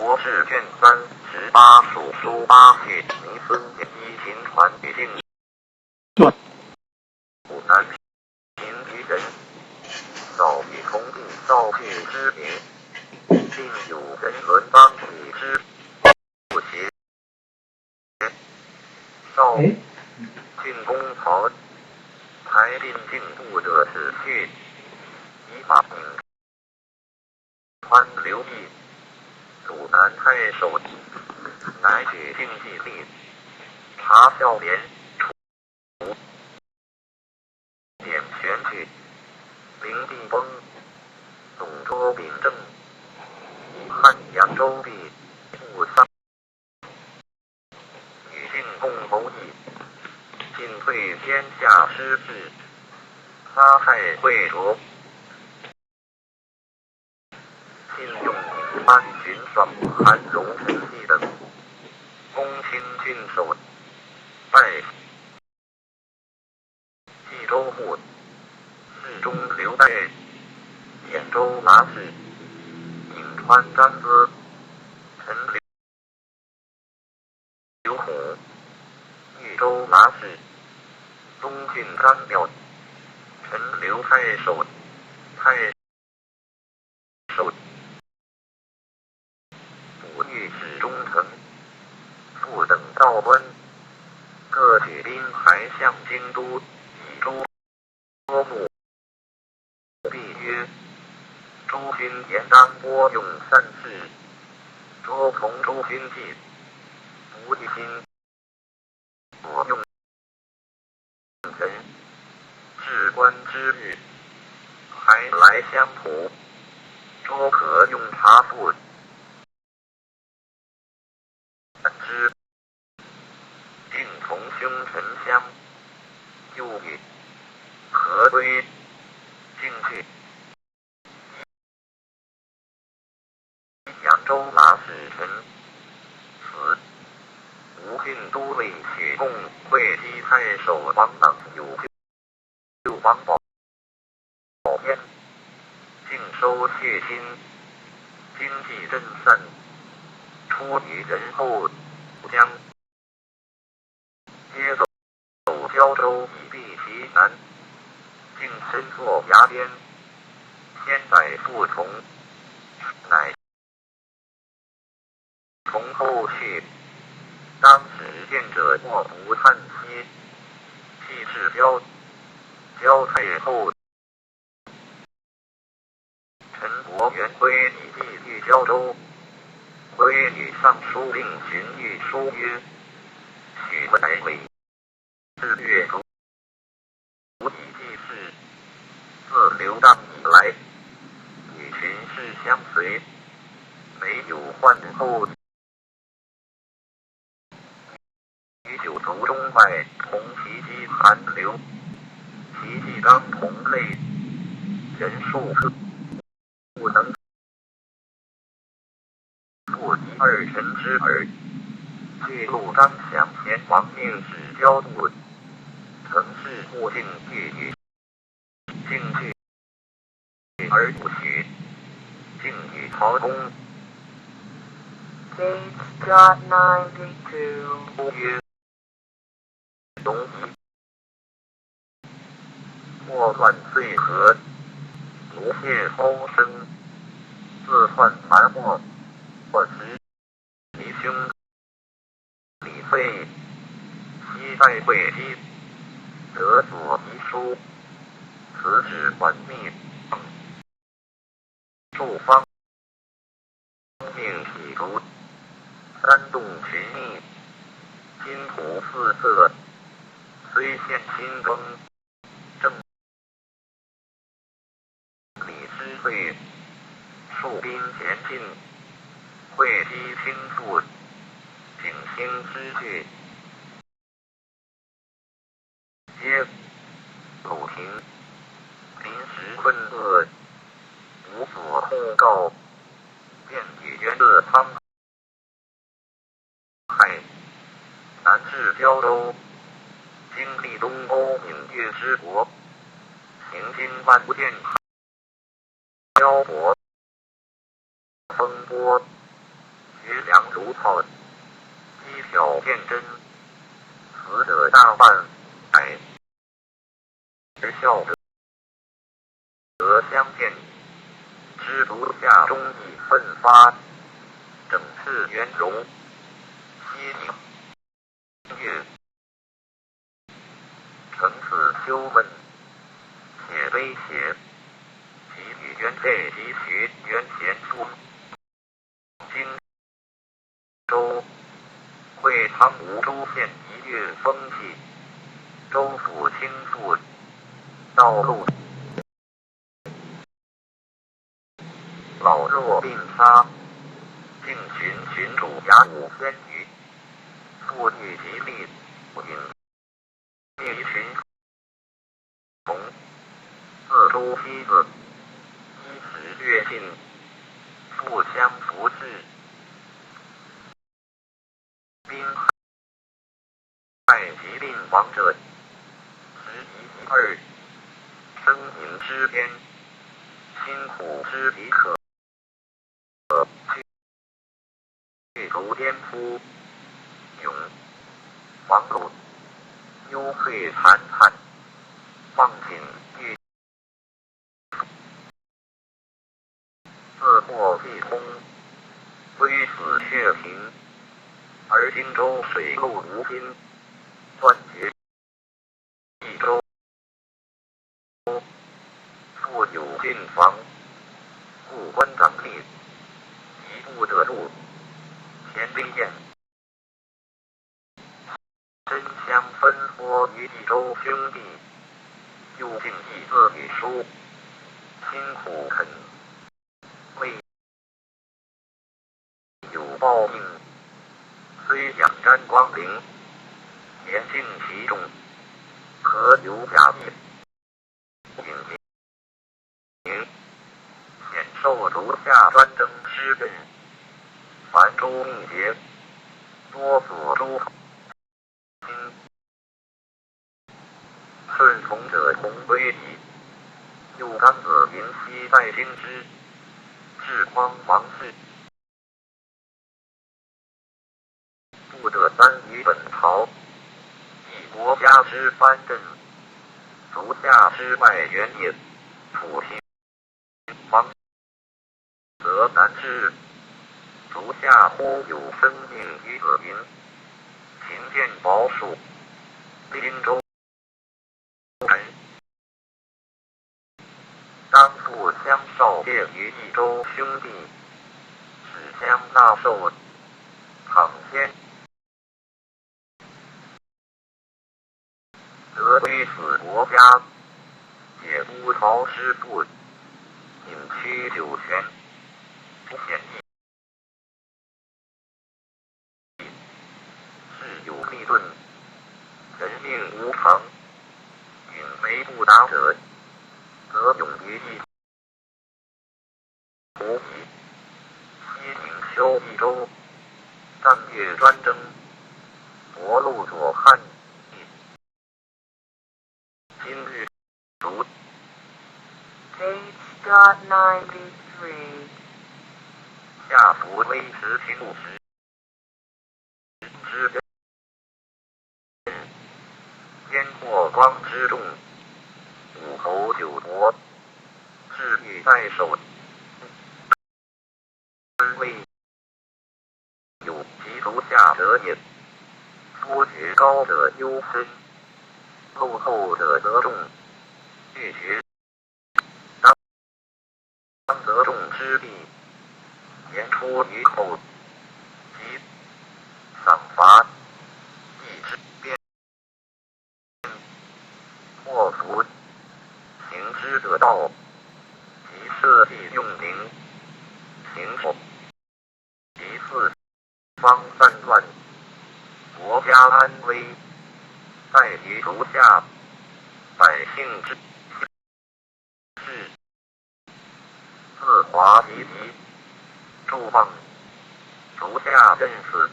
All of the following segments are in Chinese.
国试卷38属书8序迷孙一秦传语境。古南平于人，造与同地造句之别，并有人伦邦体之不协。少郡公曹台并进步者是序，以法明川流域。鲁南太守乃举经济力，查孝廉，除点玄去，灵帝崩，董卓秉政，汉扬州地，务丧，与晋公谋议，进退天下失志，杀害惠卓。信用安巡爽、韩荣陈系等，公卿郡守，拜冀州牧，侍中刘岱，兖州马氏，颍川张咨，陈刘虎，豫州马氏，东郡张邈，陈留太守，太守。御史中丞、副等道官，各举兵排向京都，以诸多目。必曰：诸君言当拨用善事，卓从诸君计，无一心所用人。至官之日，还来相仆，卓可用茶赋。竟从兄臣相，又与何归，竟去。扬州马使臣，此吴郡都尉许贡会稽太守王朗有旧邦保燕，竟收血亲，经济真散，出于人后，将皆走胶州以避其南，竟身作崖边，千载复从，乃从后去。当时见者莫不叹息，既至交退后，陈伯元归以寄据胶州，归与尚书令荀彧书曰：许乃为自越族以济世，自流荡以来，与群士相随，没有患后。与九族中外同其机寒流，其迹当同类，人数不能不及二臣之耳。巨鹿张祥前王命使交部，曾是附近欲与进去，而不许，竟与曹公曰：东夷祸乱罪何？奴妾偷生，自患蛮祸，或时其兄李废，昔在会稽，得所遗书，此旨还密，诸方命匹族，煽动群逆，金土四色，虽现新耕，正理之会，戍兵前进，会稽倾覆，景兴之惧，皆鲁平，临时困厄，无所控告，便与渊乐沧海，南至胶州，经历东欧闽越之国，行经万不见漂泊风波，如炮，机挑见真，死者大半百，而笑得相见，知足下忠义奋发，整次圆融，西宁月，乘此修问，写碑写，其语原废其学原贤书，荆州会昌吴州县一月风气，州府倾覆，道路老弱病杀，竟群主甲午先余，妇女吉利，引灭一群从自州西子，衣食略尽，互相服侍，兵害疾病亡者11.2，生饮之边，辛苦之敌可去除颠扑，勇王鲁，忧愧残叹，放紧欲自破必通，微死血平，而荆州水陆无宾，断绝益州，复有郡防，故关长吏一不得入，田兵宴，真相分拨于益州兄弟，又敬义字与书，辛苦恳为有报应，虽仰瞻光临，言敬其重，何有假意？引明显受足下专征师任，凡州密节，多所诸亲，顺从者同归敌，又干子临西在京之，至匡王室，不得三于本朝，以国家之藩镇，足下之外原也，普平王则难之，足下忽有生命于子民，勤见宝树，荆州人，当复相少介于益州兄弟，使相纳受，倘先得归死国家，解乌巢之父，引驱九泉，不显义，事有利钝，人命无常，允为不达者，则勇于义无疑。西宁修益州，3月专征，博路左汉，今日卒。Page.93. 下服威持秦武时之根，天破光之众，武侯九国，志欲在手，未有其足下者也。夫爵高者忧深，落后者得众，越爵当得众之地，言出于口，即赏罚，义之变，祸福，行之得道，即社稷用灵，行守，其四方散乱，国家安危，在于足下，百姓之事，自华及敌，助望，足下震死，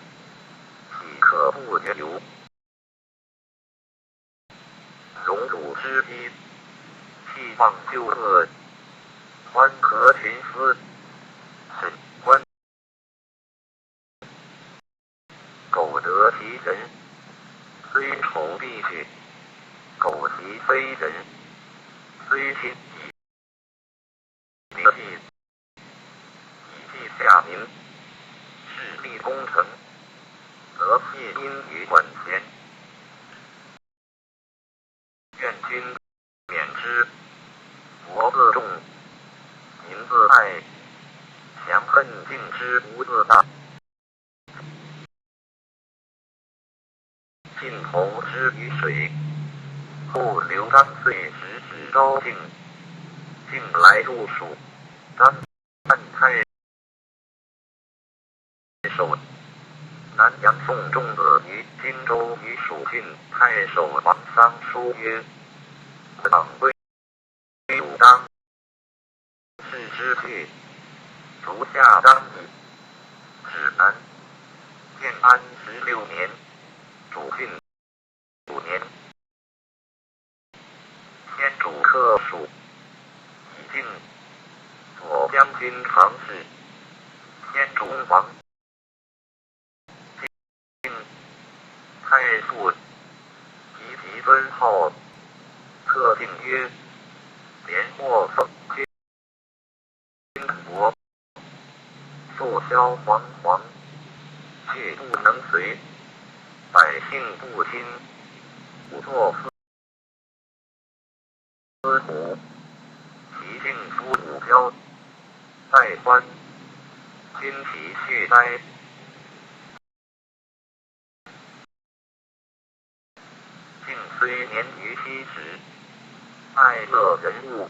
岂可不绝留？荣辱之批，弃望旧恶，宽和群思，审官苟得其人，虽丑必去；苟其非人，虽亲亦名气，以记下民，势立功成，则弃因于管弦。愿君免之。国自重，民自爱，祥恨敬之无自大。尽投之于水，后刘张遂直指昭敬。敬来入蜀，张犯太守。南阳宋仲子于荆州与蜀郡太守王桑书曰：党归武当，是之去，足下张矣。指南。建安16年，主郡5年，先主克蜀，以敬左将军常侍。先主王敬太傅及其尊号，特敬曰：连获奉君国，朔萧惶惶，却不能随，百姓不亲，不作司徒，其敬夫武彪，待官，君其血哉。敬虽年于西时，爱乐人物，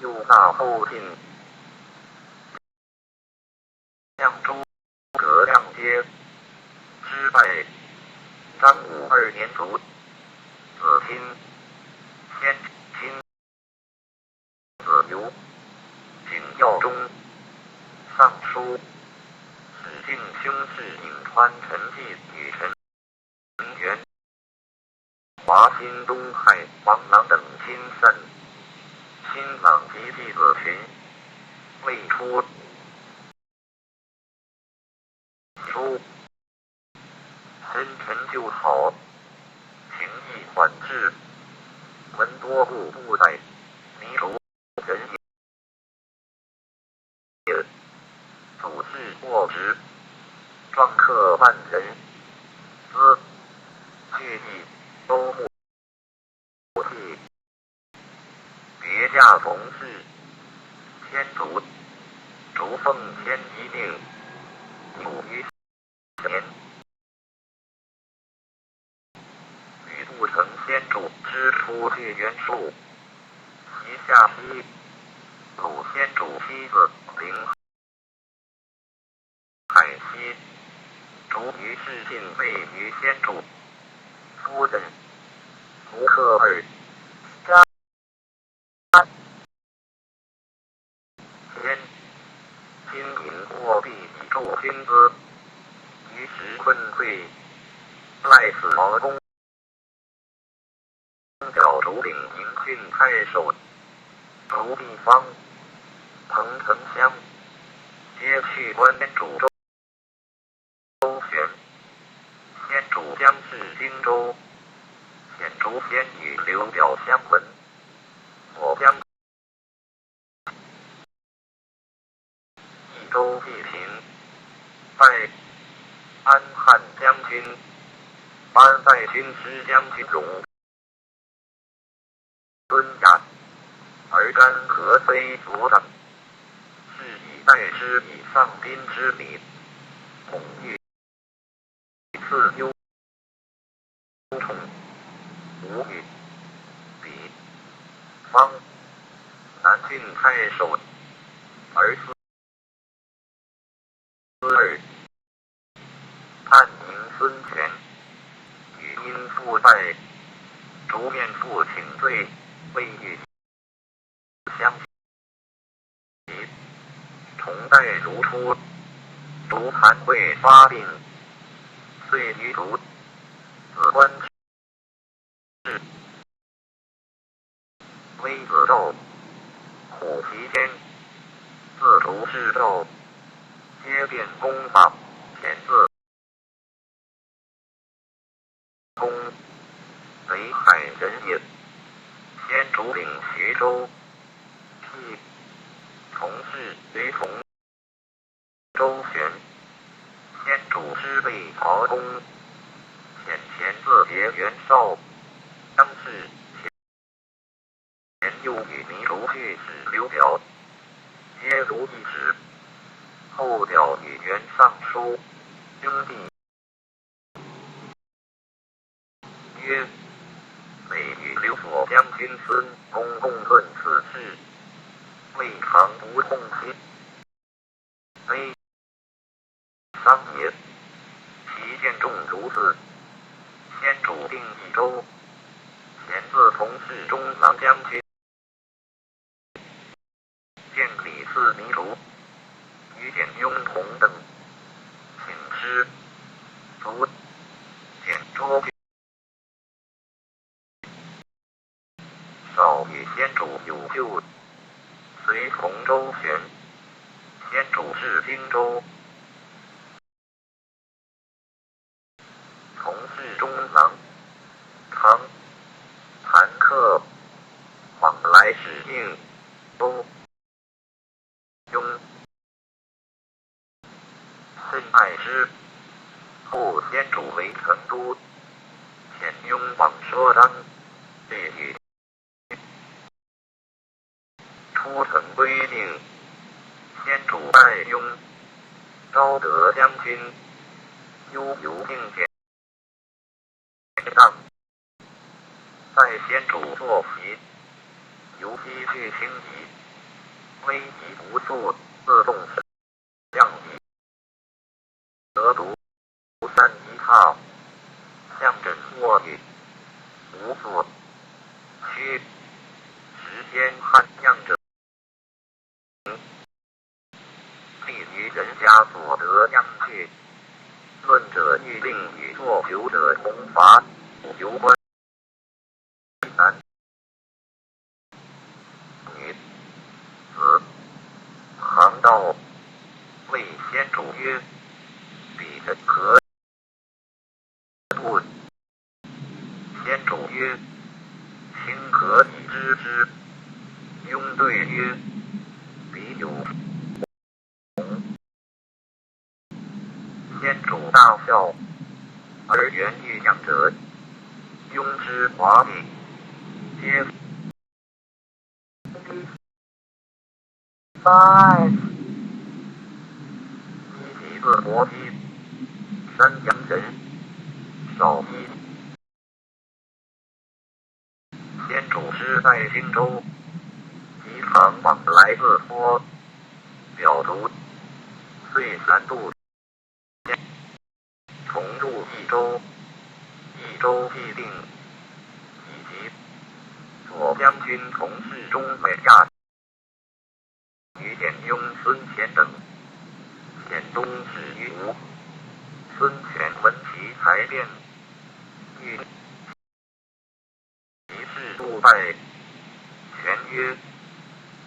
又纳后进，将诸葛亮皆失败。张武2年卒，子亲。先亲子由，景耀中，尚书史敬兄是颍川陈济与陈元、华歆东海王朗等亲散。新朗及弟子群，未出书，深沉就好，情意缓至，闻多故不逮，弥如人也。祖事过职，壮客万人，资巨地都目替，别驾从事，天竺烛奉天一命，有于前。吕不成先主之出巨元术，其下批鲁先主妻子凌海西，卒于世信位于先主夫人胡克尔家先，今引货币以助军资，于时困溃，赖死毛公角主领营郡太守竹地方、彭城乡，皆去官先主周旋。先主将至荆州，显竹先与刘表相闻，我将益州济平，拜安汉将军，班代军师将军荣敦雅，而甘何非所长，是以待之以丧宾之礼，恐欲赐忧宠，无语。彼方南郡太守，儿子二叛宁孙权，与因父拜，逐面父请罪，未遇相及，重待如初。竹盘会发病，遂于竹子官至微子赵，虎其间，自竹至赵，皆变功法，田字海人也。先主领徐州，辟从事随从周旋。先主师备曹公，遣前自别袁绍，当是前又与糜竺去使刘表，皆如一旨。后表与袁尚书兄弟曰：每与刘所将军孙公共论此事，未尝不痛心，悲伤也。其见众如此，先主定益州，前自从事中郎将军，见李嗣糜竺与简雍同等，请师卒简捉少与先主有旧，随从周旋。先主至荆州，从事中郎、康、谭克往来使应都雍甚爱之。后先主为成都，遣雍往说章，对与出城规定，先主拜雍，昭德将军，悠游并见当，在先主坐席，由西去轻移，危急不速，自动降级，得独三一踏，向枕卧语，无所须时间汉将者，立于人家所得将去。论者欲令与作囚者同罚，由官男女子行道，谓先主曰：彼人何物？先主曰：卿可以知之。雍对曰：彼有先主大笑，而原欲讲者，雍之华美，皆5. 一其自伯姬，山阳人，少一。先主师在荆州，即常往来自托，表卒，遂三度重入益州，益州既定，以及左将军从事中北下，与简雍、孙乾等，遣东至于吴。孙权闻其才辩，欲其事入拜。权曰：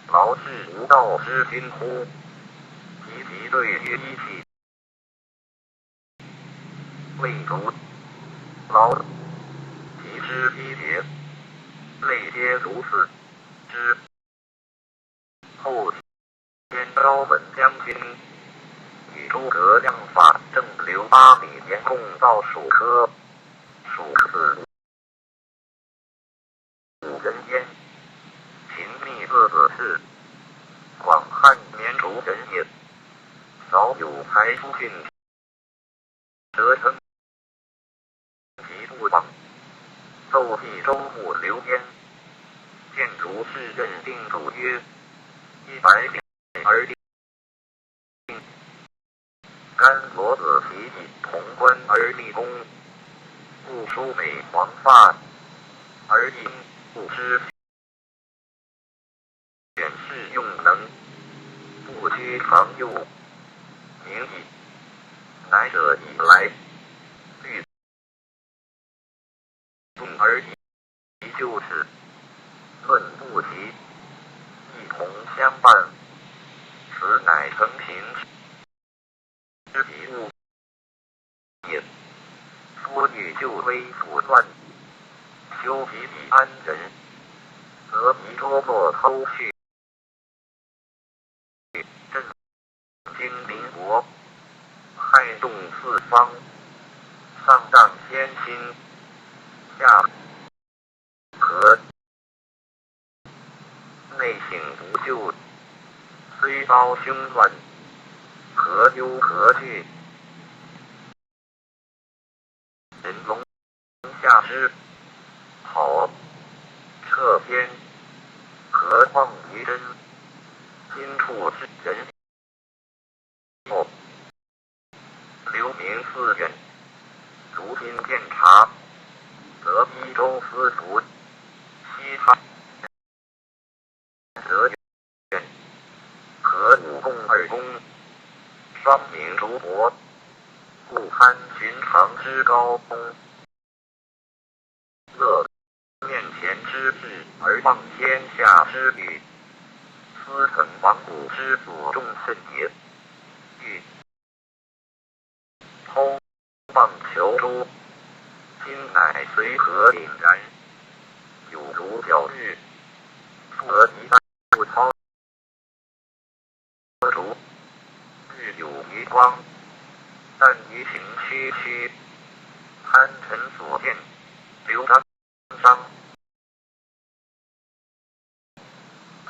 劳是无道之君乎？其对曰：一气。未卒，劳其之逼节，类皆如此之。后先昭文将军与诸葛亮法正刘8里年共造蜀科，蜀子5人焉。秦密自子氏，广汉绵竹人也，少有才出郡，得称其不往。奏替州牧刘焉，见竹氏任定主曰：100两而定。甘罗子其以潼关而立功，故疏美黄发，而因不知选士用能，不拘常幼，名矣。乃者以来，虑动而已，就是论不齐，一同相伴，此乃成平之笔物也。夫欲救危辅断，修己以安人，则彼周莫偷去，震惊邻国，害动四方，上当先心，下和内省不救，虽遭凶乱，何忧何惧？人龙下之，好彻天，何况于真？今处之人后，留名四远，如今见察，则一州司徒，西汉则远，何武功二公，双名诸伯，故堪寻常之高空。乐面前之志而忘天下之欲，斯曾亡古之所重甚也。欲偷棒求诸，今乃随和凛然，有如皎日，复而一旦不操烛，日有余光，但于情区区，贪尘所见，流张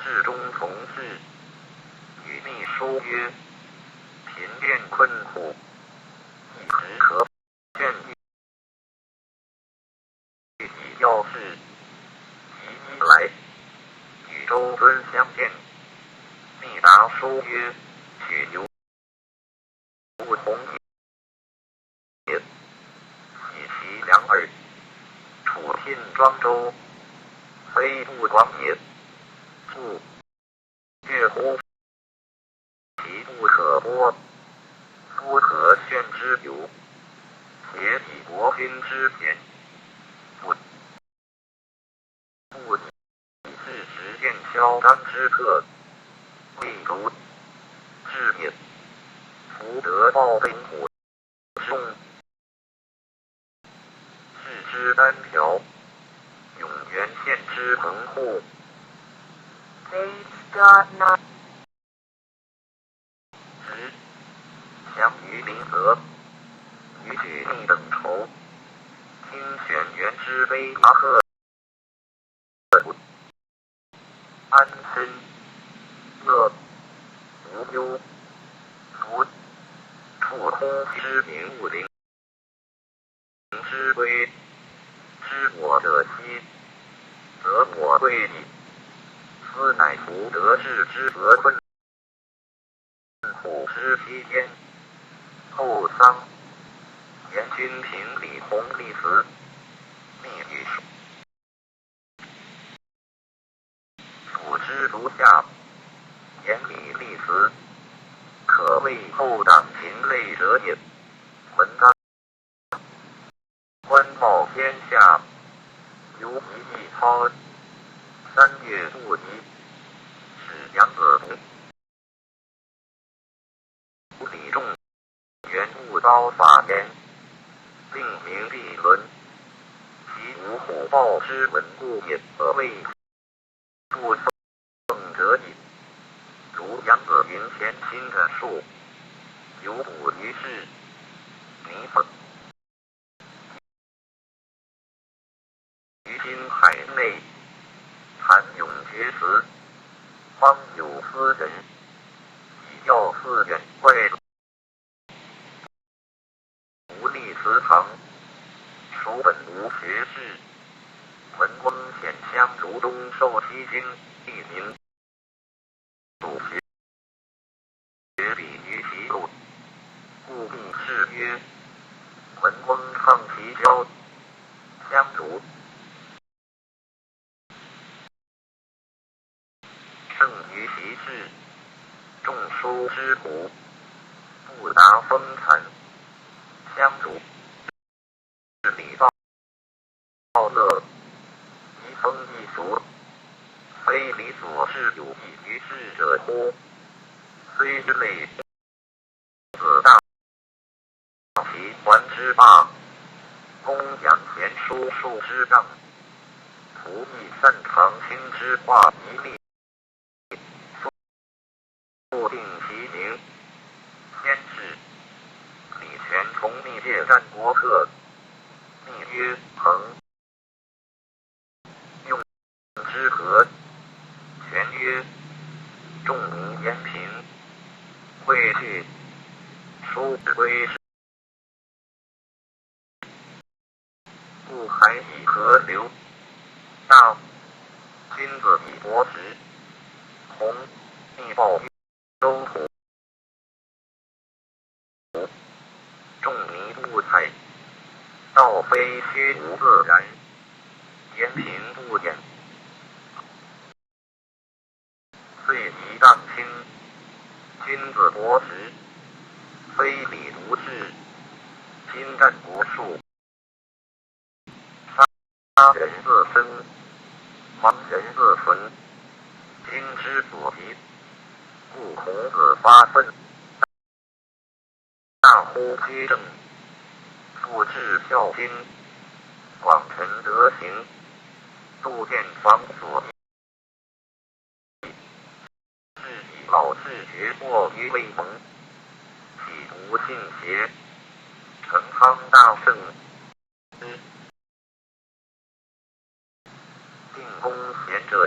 至中从事，与秘书曰：贫变困苦，一时可劝欲以要事，即一来，与周尊相见。密答书曰：许由不同也，喜其良耳。楚信庄周，非不广也。故越乎其不可播，夫何炫之有？且以国君之贤，不以事实见嚣张之客，贵族至也。福德报被虎众，视之单条，永元县之棚户。Base.9直相于临泽，与举逆等仇，听选元之悲麻赫，安身乐无忧，福处空之名物灵之归，知我者希，则我贵矣。斯乃福德至之则困苦之期间，后丧言君平礼弘立祠，密语属之如下，言礼立祠，可谓后党秦类者也。文章官报天下，由一季操，3月不移，是杨子同。李仲原误遭法言，令名必伦，其无虎豹之文故也，而谓不奉者矣。如杨子云前亲的树，有补于世，弥奉于今海内，谈咏绝词，方有斯人，以要寺远怪无立祠堂，属本无学士。文翁显乡如东受西京，地名祖学比于其路，故命谥曰文翁抗其交，相如。胜于其事，众书之徒，不达风残，相如。礼道乐，移风易俗，非礼所事有益于世者乎？虽之类子大其还之霸，公羊贤书数之丈，仆役擅长心之化一力，速定其名。先是，李全从密借战国客，密曰恒，用之何？权曰仲尼延平，会去，书归是。故海以河流，大君子以博识。弘密报周土，仲尼不才，道非虚无自然，言平不言。遂以荡清，君子博识，非礼独事，今战国术。杀人自生，亡人自存，今之所急，故孔子发愤，大呼居正，复治孝经，广陈德行，杜建房所，是以老士学过于未蒙，岂不信邪？成汤大圣，定公贤者，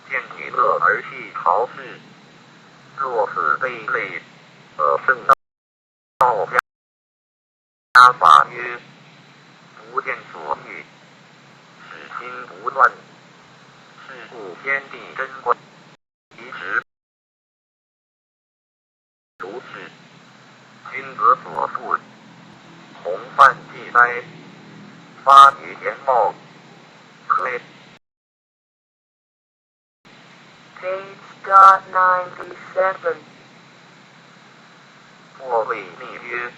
见女乐而弃朝事，若此非类，圣道家法曰：不见所欲，使心不乱，是故天地真观，其实如是。君子所述，弘范济哉，发于言貌，可谓。Page.97. 或谓密曰：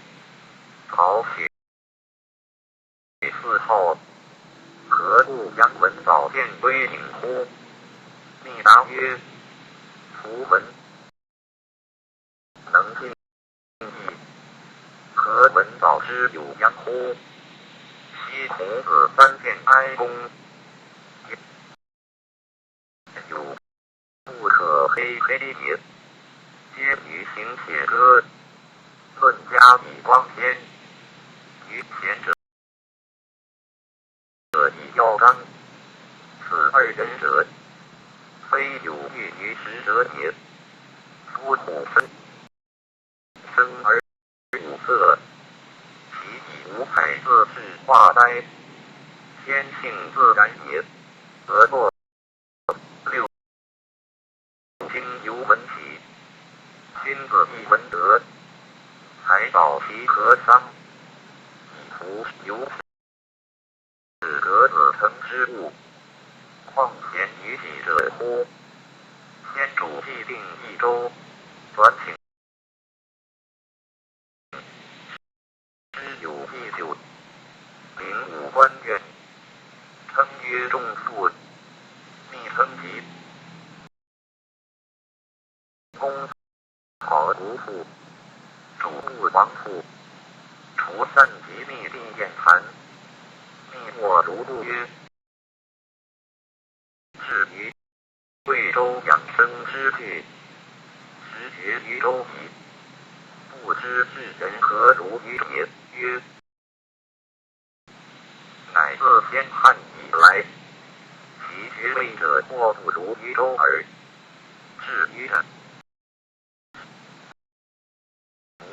曹雪4号，何故杨文早见归隐乎？密答曰：夫文能尽意，何文早之有杨乎？昔孔子3见哀公，有不可黑也，皆于行且歌，论家以光鲜，于贤者以要彰。此二人者，非有欲于实者也。夫虎生而五色，其以五海自是化哉？天性自然也。而若六经由文起，君子亦闻德，才导其何伤？以图由是格子成之物，况贤于己者乎？先主既定一周，转请之有一九，领武官员，称曰仲父，密称疾。公考无父，主不王父，除散及密立宴谈，密或如故曰：至于贵州养生之具，时决于周矣。不知世人何如于也？曰：乃自先汉以来，其学位者或不如于周耳。至于人，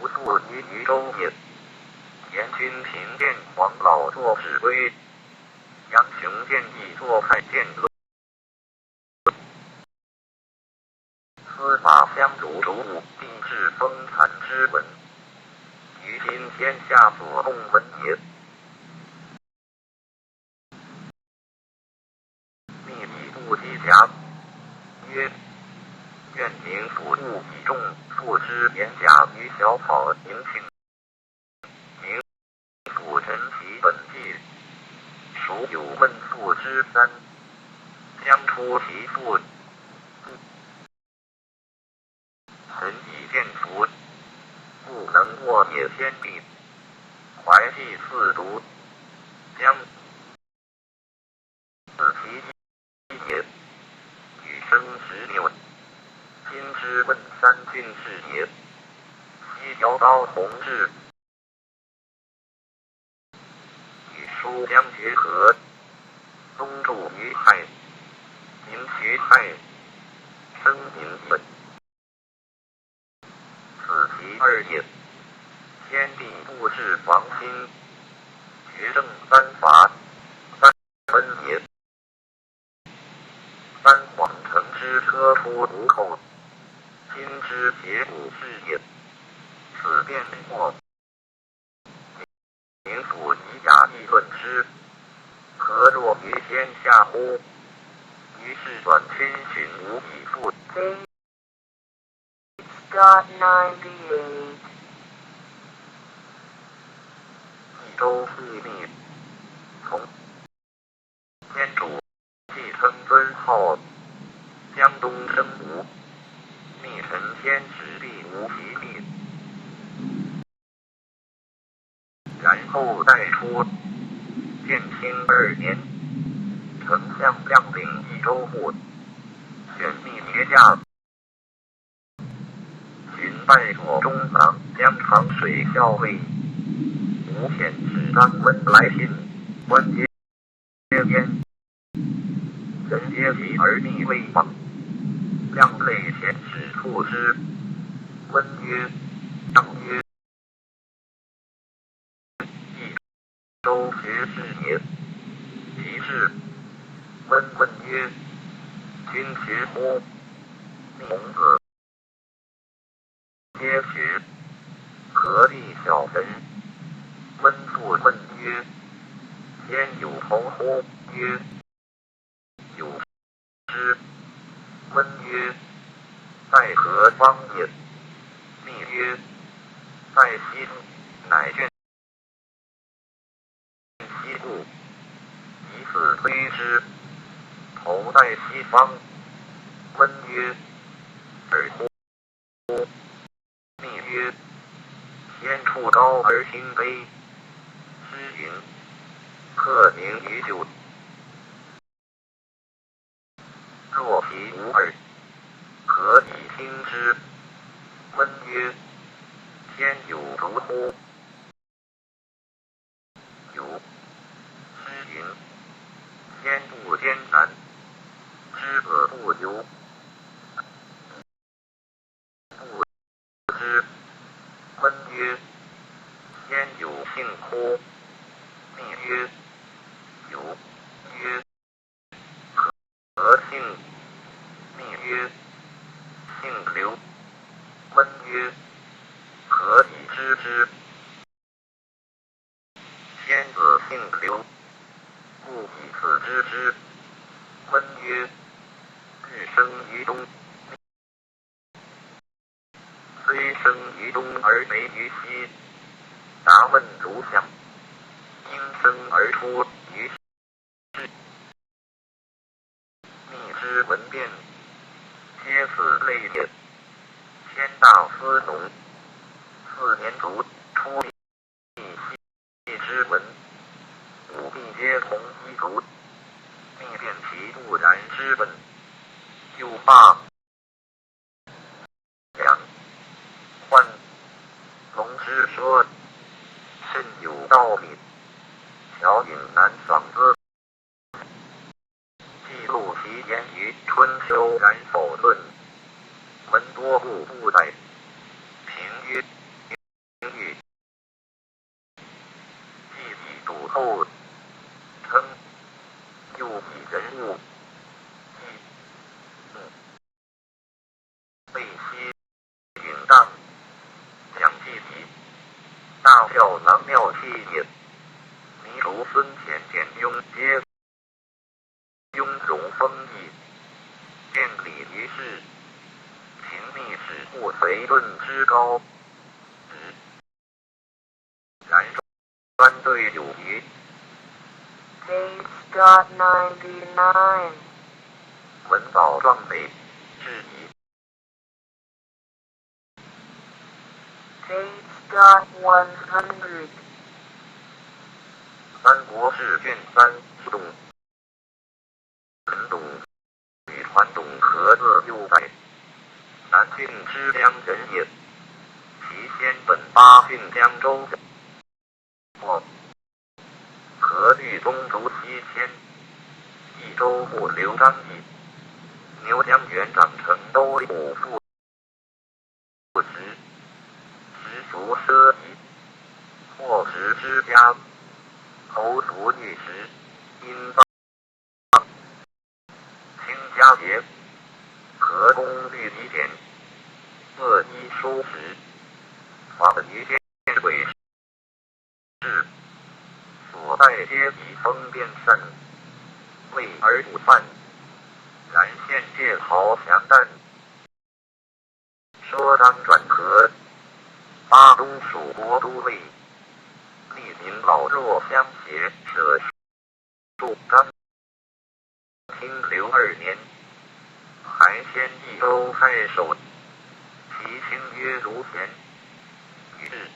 无复于周也。严君平殿黄老作指挥，杨雄建议作太监额。司马相如武帝至封禅之文，于今天下所共闻也。密以不及甲，曰：愿明府务以重，复之言甲于小草迎庆。明府陈其本纪，孰有问父之三？将出其父。臣以见福，不能握也先帝，怀系四族，将子其之问三军事也。西条高弘志与书相结合，东注于亥，临徐亥，生民本。此其二也。先帝布置防心，决正三法，三分也。三皇城之车出无寇，今之节骨是也。此变或民府以假议论之，何若于天下乎？于是转亲寻无以复。98. 益州复立，从先主继承尊号，江东生吴，密臣先使必无其力。然后再出，建兴2年，丞相将领益州牧，选密节驾，寻拜左中郎江长水校尉。吴显使张温来信，关接焉，人皆其而逆未往，亮泪遣使促之。温曰：上曰：益州学士也。其是。温问曰：君学乎？孔子皆学，何必小人？温复问曰：先有头乎？曰：有之。温曰：在何方也？密曰：在西都。乃卷西部，以此推之。头在西方。温曰：尔乎？密曰：先处高而心卑。诗云：克宁于就，若其无耳，何以听之？温曰：天有足乎？有。诗云：天不艰难，知子不由。不知。温曰：天有性乎？密曰：有。曰：何性？密曰：性流。温曰：何以知之？天子性流，故以此知之。温曰：日生于东，虽生于东而没于西。答问如下：应生而出于是，密之文变，皆此类也。天大司农4年卒，出必系之文，五必皆同一卒，密辨其不然之本，又罢。两换龙之说，甚有道理。乔引南嗓子，记录其言于《春秋然否论》，闻多故不逮。评曰：欲既以笃后，称又以人物，亦背西允当，讲记体，大笑囊妙器也。弥如孙乾简雍皆雍容丰毅，见礼于世，秦密使不随论之高，然专对有余。Page.99. 文藻壮美，质疑。Page.100. 三国志卷3，董陈董与传董合字又在。南郡之江人也。其先本巴郡江州人。何虑宗族西迁，益州牧刘张义，牛江元长成都五副职，直属奢夷，或职之家，侯族御史，因葬清嘉节，河公律理典，恶衣书史，法于监轨事，所在皆以封边善，为而不犯。然现借豪降诞，说当转和，巴东属国都尉，利民老弱相携，舍数张清刘2年，还迁益州太守，其卿曰卢贤，于是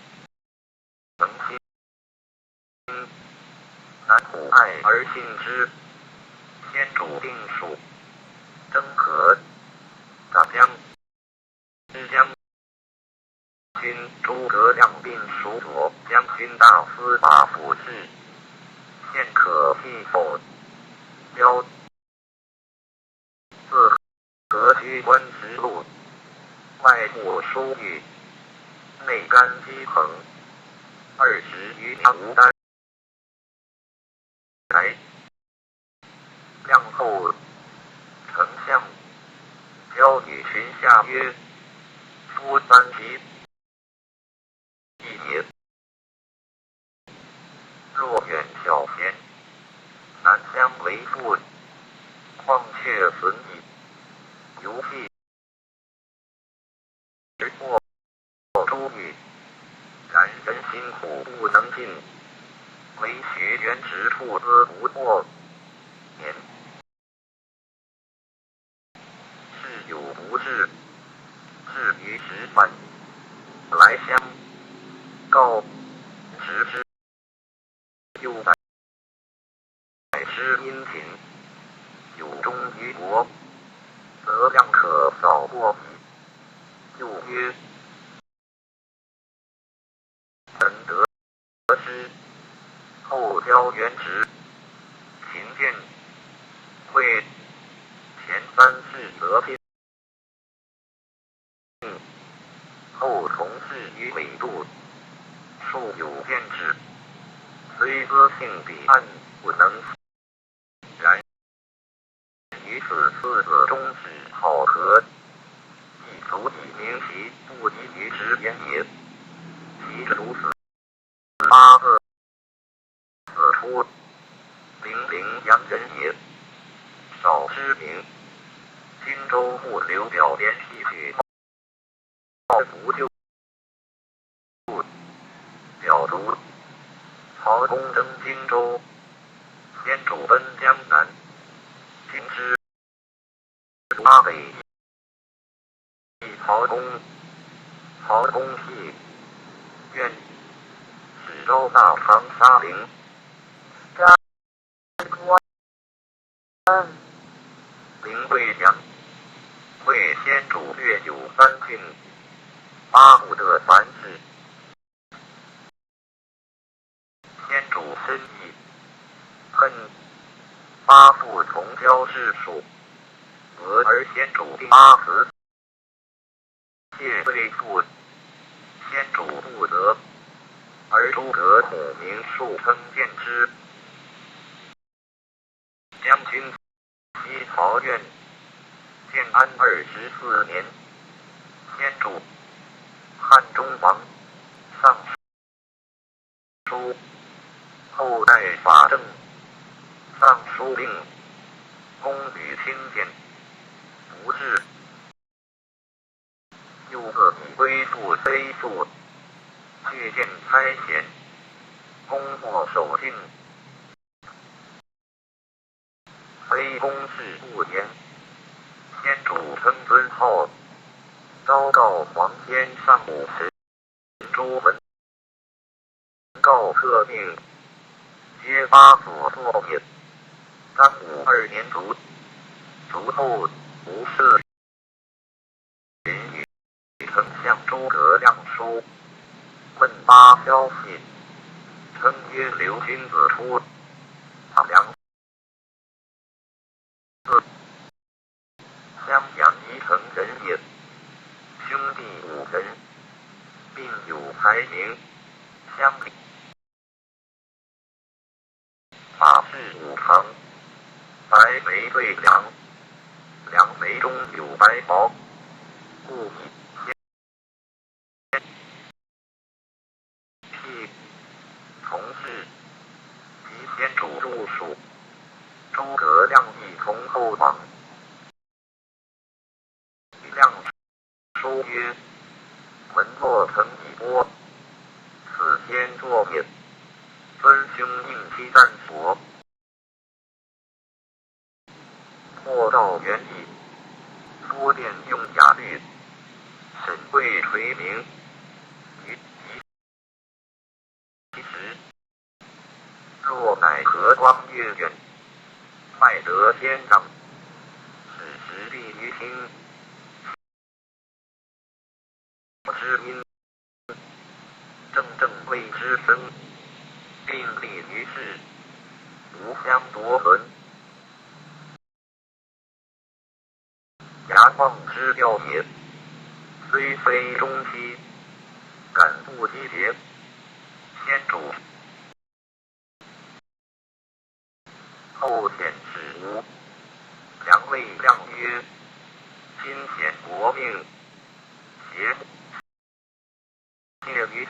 诚心南虎爱而信之，先主定属，征和，长江之将军诸葛亮并属左将军大司马府事，现可辟否？标自河居官实录，外部书狱，内干积衡，20余年无单来。亮后丞相交与群下曰：夫三级一也，若远小贤，南乡为父，况却存矣。游戏而或诸欲，然人辛苦不能尽，唯学原直处资不获年。事有不至，至于时饭，来相告直之，又百之殷勤，有忠于国，则亮可扫过矣。又曰：本得之，后交原职，勤俭会前3世得聘，后从事于纬度，数有变质，虽资性彼岸不能，然于此4子中只好合，亦足以明其不及于直言也。其如此8个子出，陵阳人也，少知名。荆州牧刘表连续举报不救，表卒曹公征荆州，先主奔江南，京师巴北，曹公弃，愿使招大唐杀陵。陵未降，会先主略有3郡，8部的凡事。先主深意，恨8父从交之属，而先主定8子，谢对父，先主不得，而诸葛孔明数称见之。将军西曹院，建安24年，先主汉中王，上书后代法正，尚书令，公与卿见，不至。又恶以归附非宿，去见差遣，公或守禁，非公事不言。先主称尊号，昭告皇天上武神诸文告特命，皆发所作也。张武2年卒后，无赦。丞相诸葛亮书，问八消息，称曰刘君子出，梁自襄阳宜城人也，兄弟5人，并有才名，乡里法事5堂，白眉对梁，梁眉中有白毛，故以辟从事，及先主入蜀，诸葛亮亦从后往。亮书曰：文若曾以波，此天作也。尊兄应期战所，或道元矣。多殿用雅律，沈贵垂名，于其时，若乃和光越远，迈得天上，使实力于心。知音正谓之生，并立于世，无相夺伦。牙望之调也，虽非中期，敢不积节。先主后显使无，梁谓亮曰：今显国命，邪介于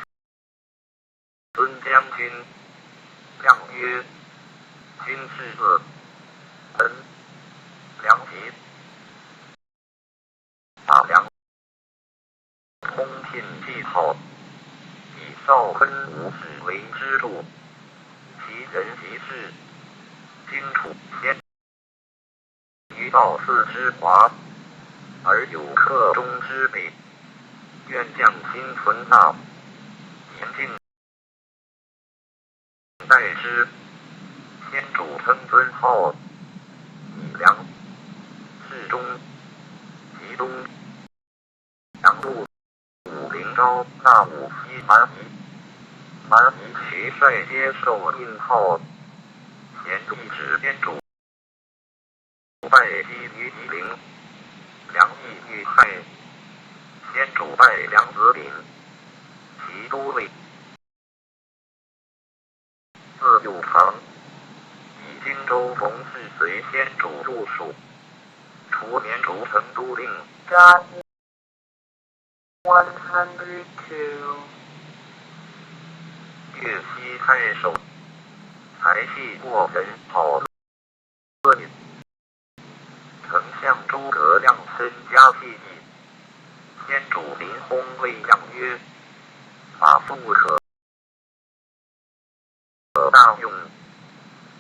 孙将军。亮曰：君是恶，恩良吉。大梁通聘季号，以少分吴氏为支柱，其人即是荆楚先于道寺之华，而有克中之美。愿将心存大，严敬待之。先主称尊号，以梁侍中其东梁路武陵昭纳武西蛮夷，蛮夷徐帅接受印号，前帝指先主拜击于夷陵，梁亦遇害，先主拜梁子炳，其都尉自右堂，以荆州冯氏随先主入蜀，除年逐成都令。Dot 102. 越西太守，才气过人，好恶饮。丞相诸葛亮身家气义，先主临薨谓亮曰：法术可大用，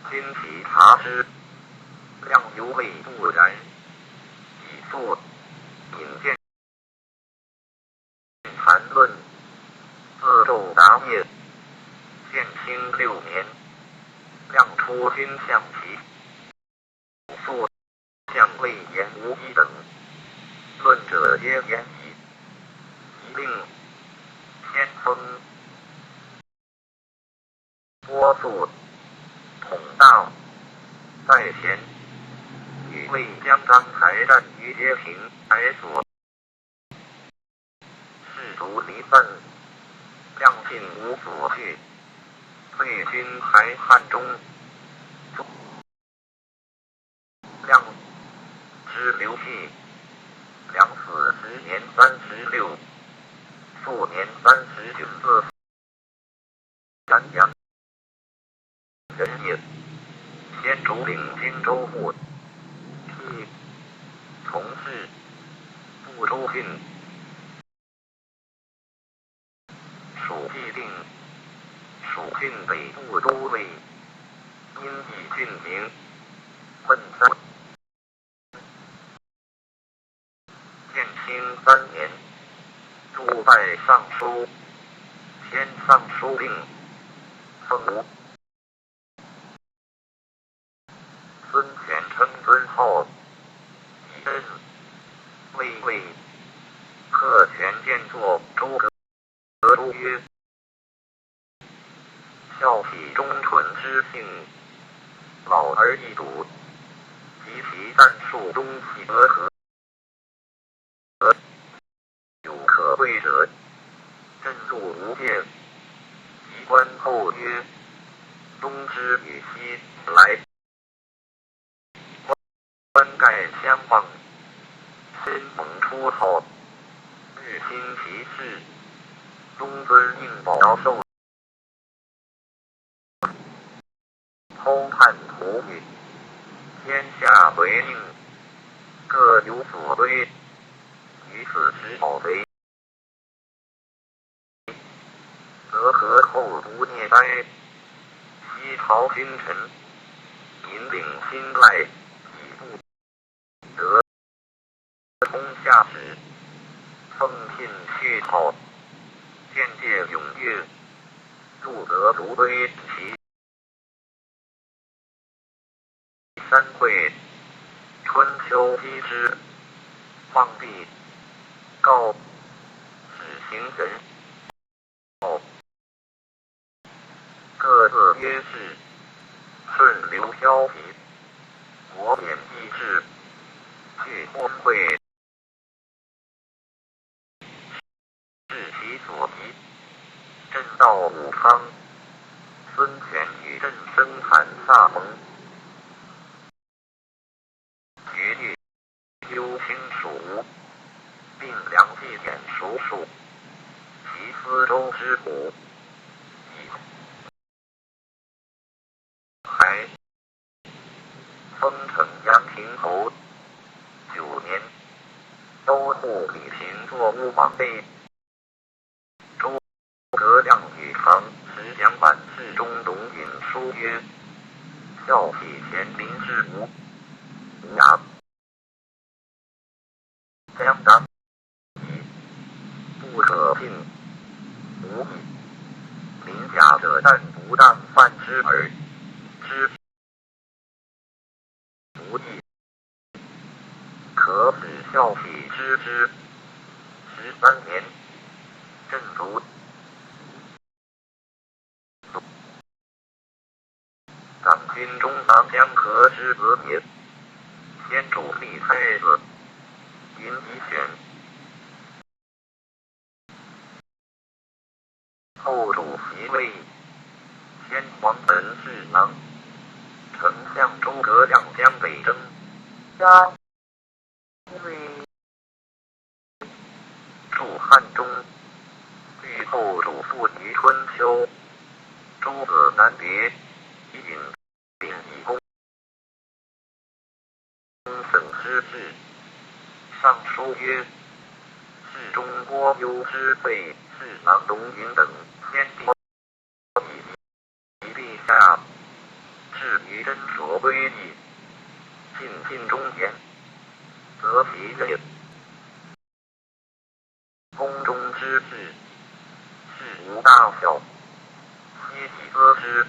今其察之。亮犹未不然，以速引荐谈论，自奏答灭。建兴6年，亮出军象棋，复相魏延吴一等，论者皆言矣。一令先锋郭素统大，在前与魏将章台战于街亭，台所士卒离散，亮尽无所去，退军还汉中。亮之刘系，梁死时年36，卒年39自南阳人也。先主领荆州牧，辟从事不州郡，蜀地定，蜀郡北部都尉，因以郡名，问三。建兴3年，入拜尚书，迁尚书令，封吴。孙权称尊号，以任魏魏，克权见孝悌忠纯之性，老而易睹，及其战术中其和有可贵者，震怒无间，及观后曰：东之与西来，冠盖相望，身蒙出号，日新其事，东尊应保寿。偷叛图语，天下为应，各有所归。于此之好为，则何后不孽哉？西朝君臣，引领新赖，以不得通下旨，奉聘续号，见介踊跃，入得独归其三会，春秋击之，望帝告使行人，各自曰是，顺流飘皮，国免易制，去荒会，治其所急，朕道武康，孙权与朕生谈萨盟，决律究清蜀，并量计点熟数，其司州之谷，以还封城阳平侯9年，都护李平作乌马背。诸葛亮与唐时讲版事中董允书曰：孝悌贤明之无涯，相当矣，不可信。无义，临甲者但不当犯之耳，知不义，可使孝悌知之。13年，朕卒。党军中郎将和之子也，先主立太子，云以选。后主袭位，先皇本侍郎，丞相诸葛亮将北征，John 驻汉中，据后主父于春秋，诸子难别，以允秉以公圣之治。上书曰：是中郭攸之辈侍郎董允等先帝以陛下，至于真所归义，尽忠言，则其类宫中之事，事无大小，悉体责之，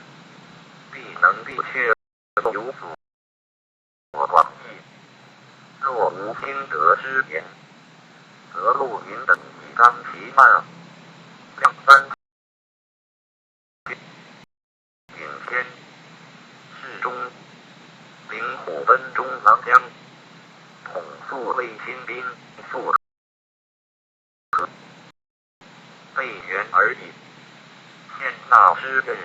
必能必确有所广益。若无听得之言，则陆云等以刚其慢，两三允天侍中，领虎贲中郎将，统肃卫新兵，复备援而已。献纳之任，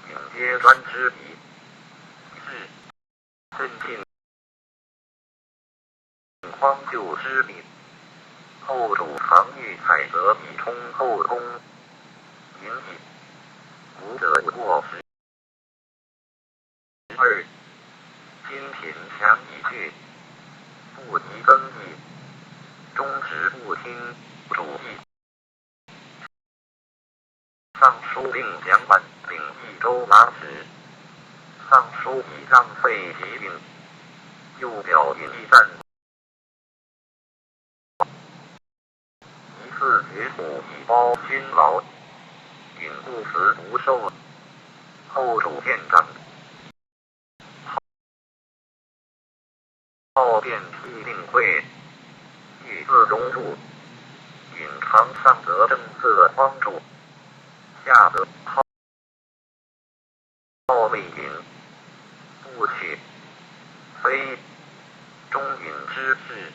允皆专之敌，是甚尽荒旧之力。后主常欲采择以充后宫，允以吾者过12，今品强以去，不宜更易，终止不听主意。尚书令蒋琬领益州马使，尚书以让废其令，又表允义战。自绝虎以包勋劳，允不辞不受。后主见长，号遍批令会，欲自荣入。允常上得正色荒主，下得魏尹，不取，非中允之事，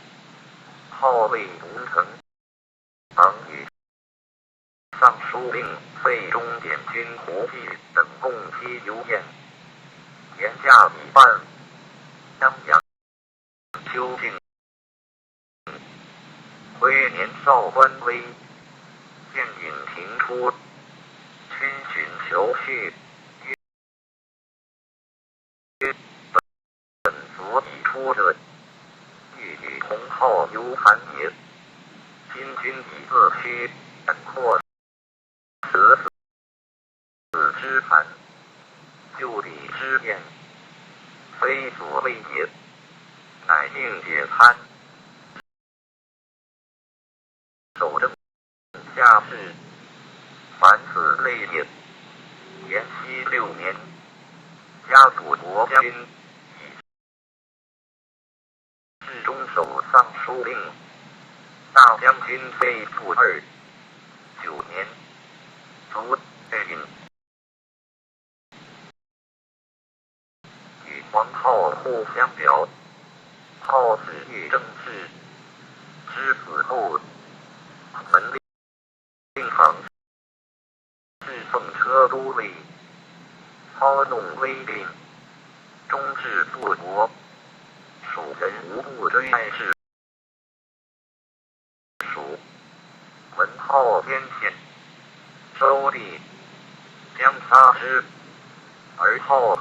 号魏吴成。唐与尚书令费中典军胡济等共批游燕，言驾以办，襄阳、丘敬。徽年少官微，见尹庭出，亲寻求序，曰：本所以出者，欲与同号游韩也。今君以自虚，敢扩得子之反，就礼之变，非所谓也，乃命解参。守正下士，凡此类也。延熙6年，家祖国将军，以至中守尚书令、大将军费父2、9年，卒。尹与皇后互相表，号使御政事。之死后，门令堂侍奉车都尉，操弄威令，终至复国。蜀人无不追爱事，蜀文号天县，收地将杀之，而号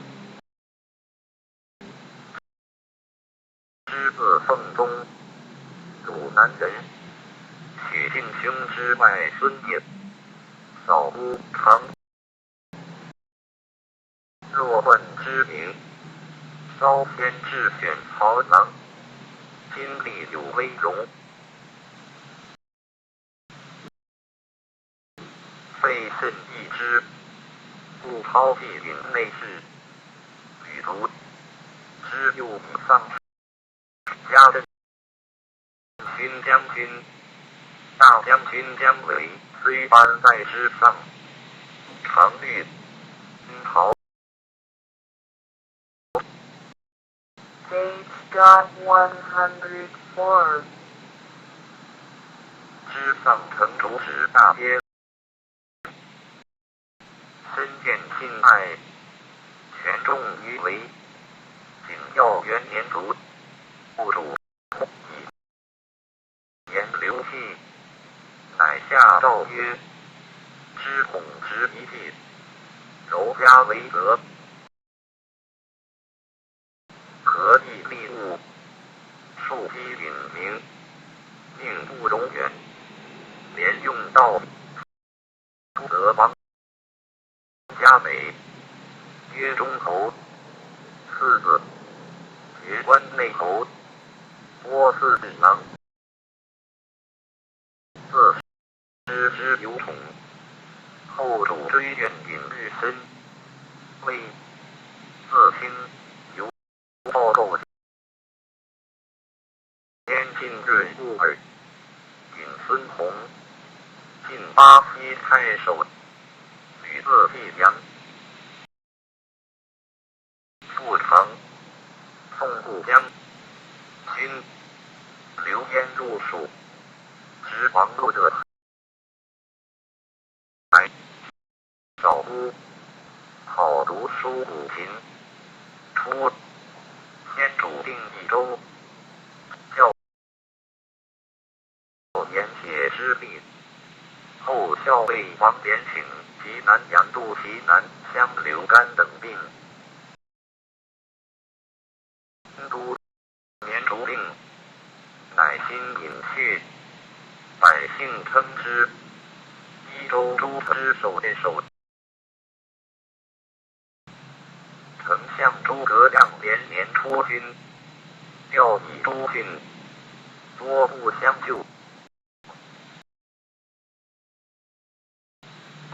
之字奉宗，鲁南人，许敬兄之外孙也。扫乌唐若问之名，稍偏至选曹郎，今立有威荣。费甚异之，不抛弃领内事，举卒之右以丧家镇勋将军、大将军姜维虽班在之上，常虑陶。Page.104之上承主使大街，深见亲爱，权重于为。景耀元年卒，不主以言流涕，乃下诏曰：知统执一计，柔加为则，何意立物，庶批领名，命不容远，连用道得邦嘉美，曰中侯，次子爵关内侯，拨四侍郎，自师之有宠。后主追远引日深，谓自清由报构先进润物耳。尹孙弘，晋巴西太守，吕字季阳，父长，宋故将军，刘焉入蜀，执王路者来。少都好读书古琴，初先主定益州，教研写之力，后校尉王典请及南阳都袭南乡刘干等病。都年卒令，乃新隐去，百姓称之益州诸之首列首。丞相诸葛亮连年出军，调以诸郡，多不相救。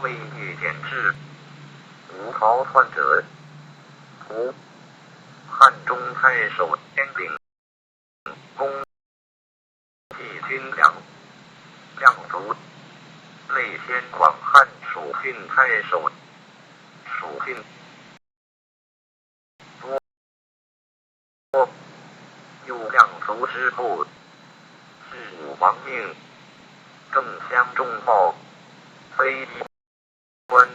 未遇简至，无逃窜者。胡汉中太守天鼎，公季军良，将卒，累迁广汉蜀郡太守，蜀郡。又量足之后，事武亡命，正相中报，非敌官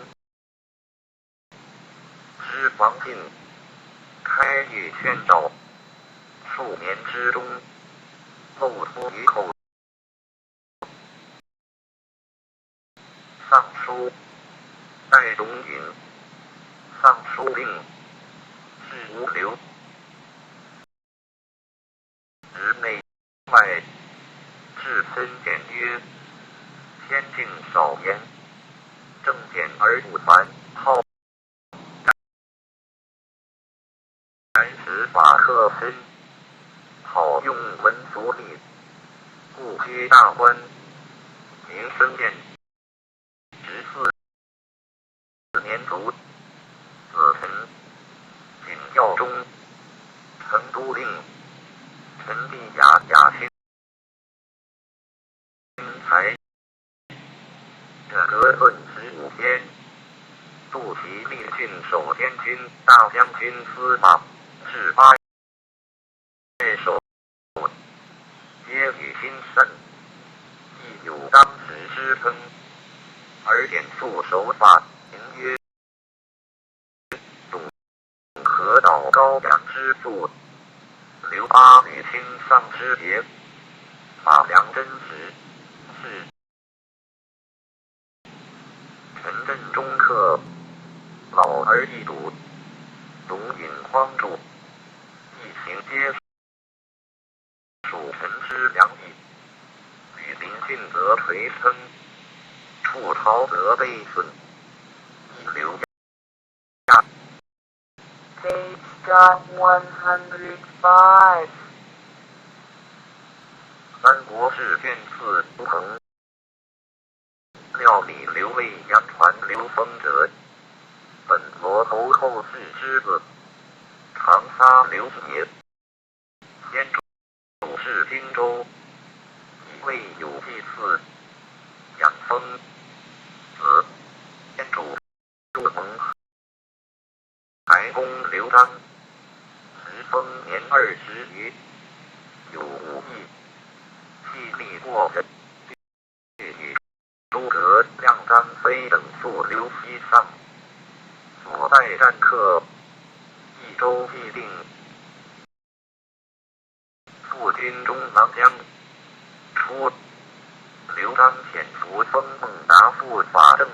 之防尽，开狱宣召，数年之中，漏出于口。尚书戴董允，尚书令事无留，直内外，至森简曰：先敬少言，正简而不繁，好然时法克深，好用文俗例，故居大官，名声殿。14年卒，子臣景耀中，成都令，陈帝雅卿才，这格论15篇，杜袭立郡守天军大将军司马，至8月守，皆与心善，亦有当时之称，而典述手法，名曰河岛高梁之父，刘巴吕清丧之节，法良真实，是陈震中客，老而易读，董允匡助，一行皆属臣之良义，与邻郡则垂称，处朝则悲损，亦留下。Page.105三国志卷4彭料理刘魏杨传刘封者，本罗侯后世之子，长沙刘协，先主事荆州，以为有祭祀，养封子，先主入蒙还公刘璋，时丰年20余，有武艺，气力过人，与诸葛亮、张飞等素留西上，所带战客，益州既定，副军中郎将。初，刘璋遣扶封孟达复法正，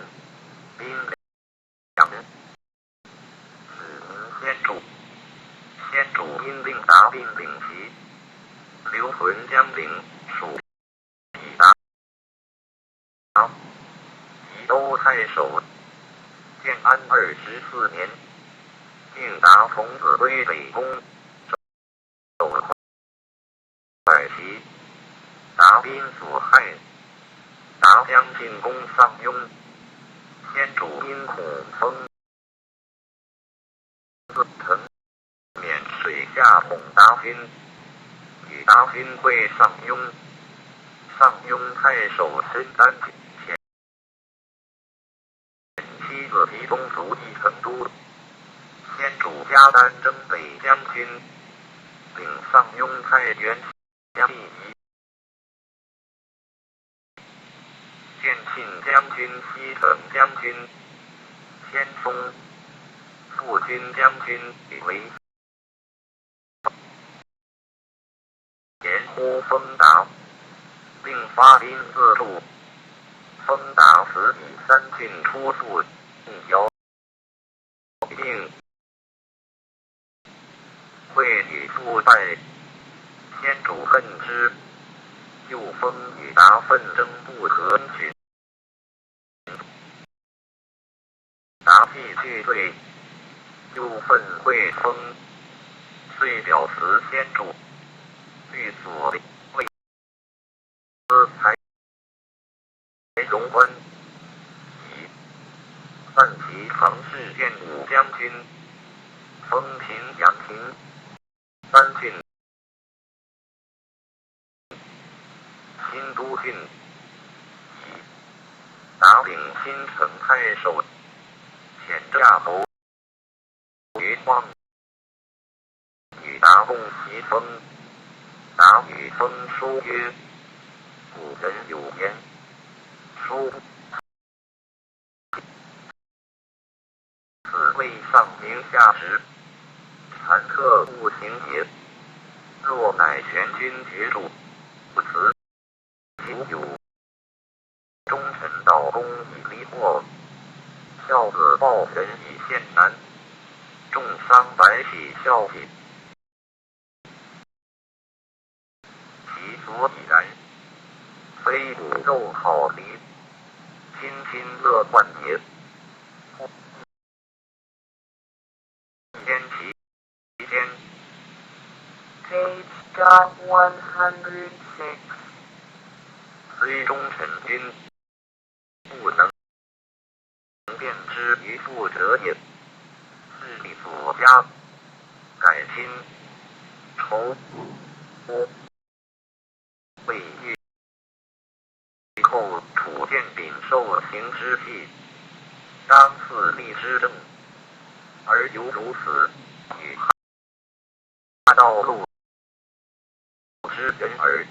兵2人，指名先主。先主因令达兵领旗，刘屯将领属益达，宜都太守。建安24年，命达童子归北宫，守会旗。达兵所害，达将进攻上庸，先主因恐风自腾，免水下统达军，与达军会上庸。上庸太守申丹遣妻子提督卒诣成都，先主加丹征北将军，领上庸太原将第一。建庆将军、西城将军、先锋、副军将军为言呼封达，并发兵自助。封达死以3郡出宿，遥并会与复败，先主恨之，又封与达纷争不和郡。达既惧罪，又愤会封，遂表辞先主，欲所为才荣官，以范其常侍建武将军，封平阳平3郡，新都郡，以达领新城太守，遣夏侯于荒，与达共其风。达与风书曰：古人有言，书此谓上明下直，残客不行也。若乃玄君绝著，不辞其有忠臣道公以离祸，孝子报人以献难，重伤百喜孝悌。其所以然，非骨肉好离，亲亲乐患也。兼其间。Page 106. 虽忠臣君，不能辨之于父者也。是力所加，改亲仇未遇后楚建秉受行之气，当自立之政，而犹如此，与道路之人耳。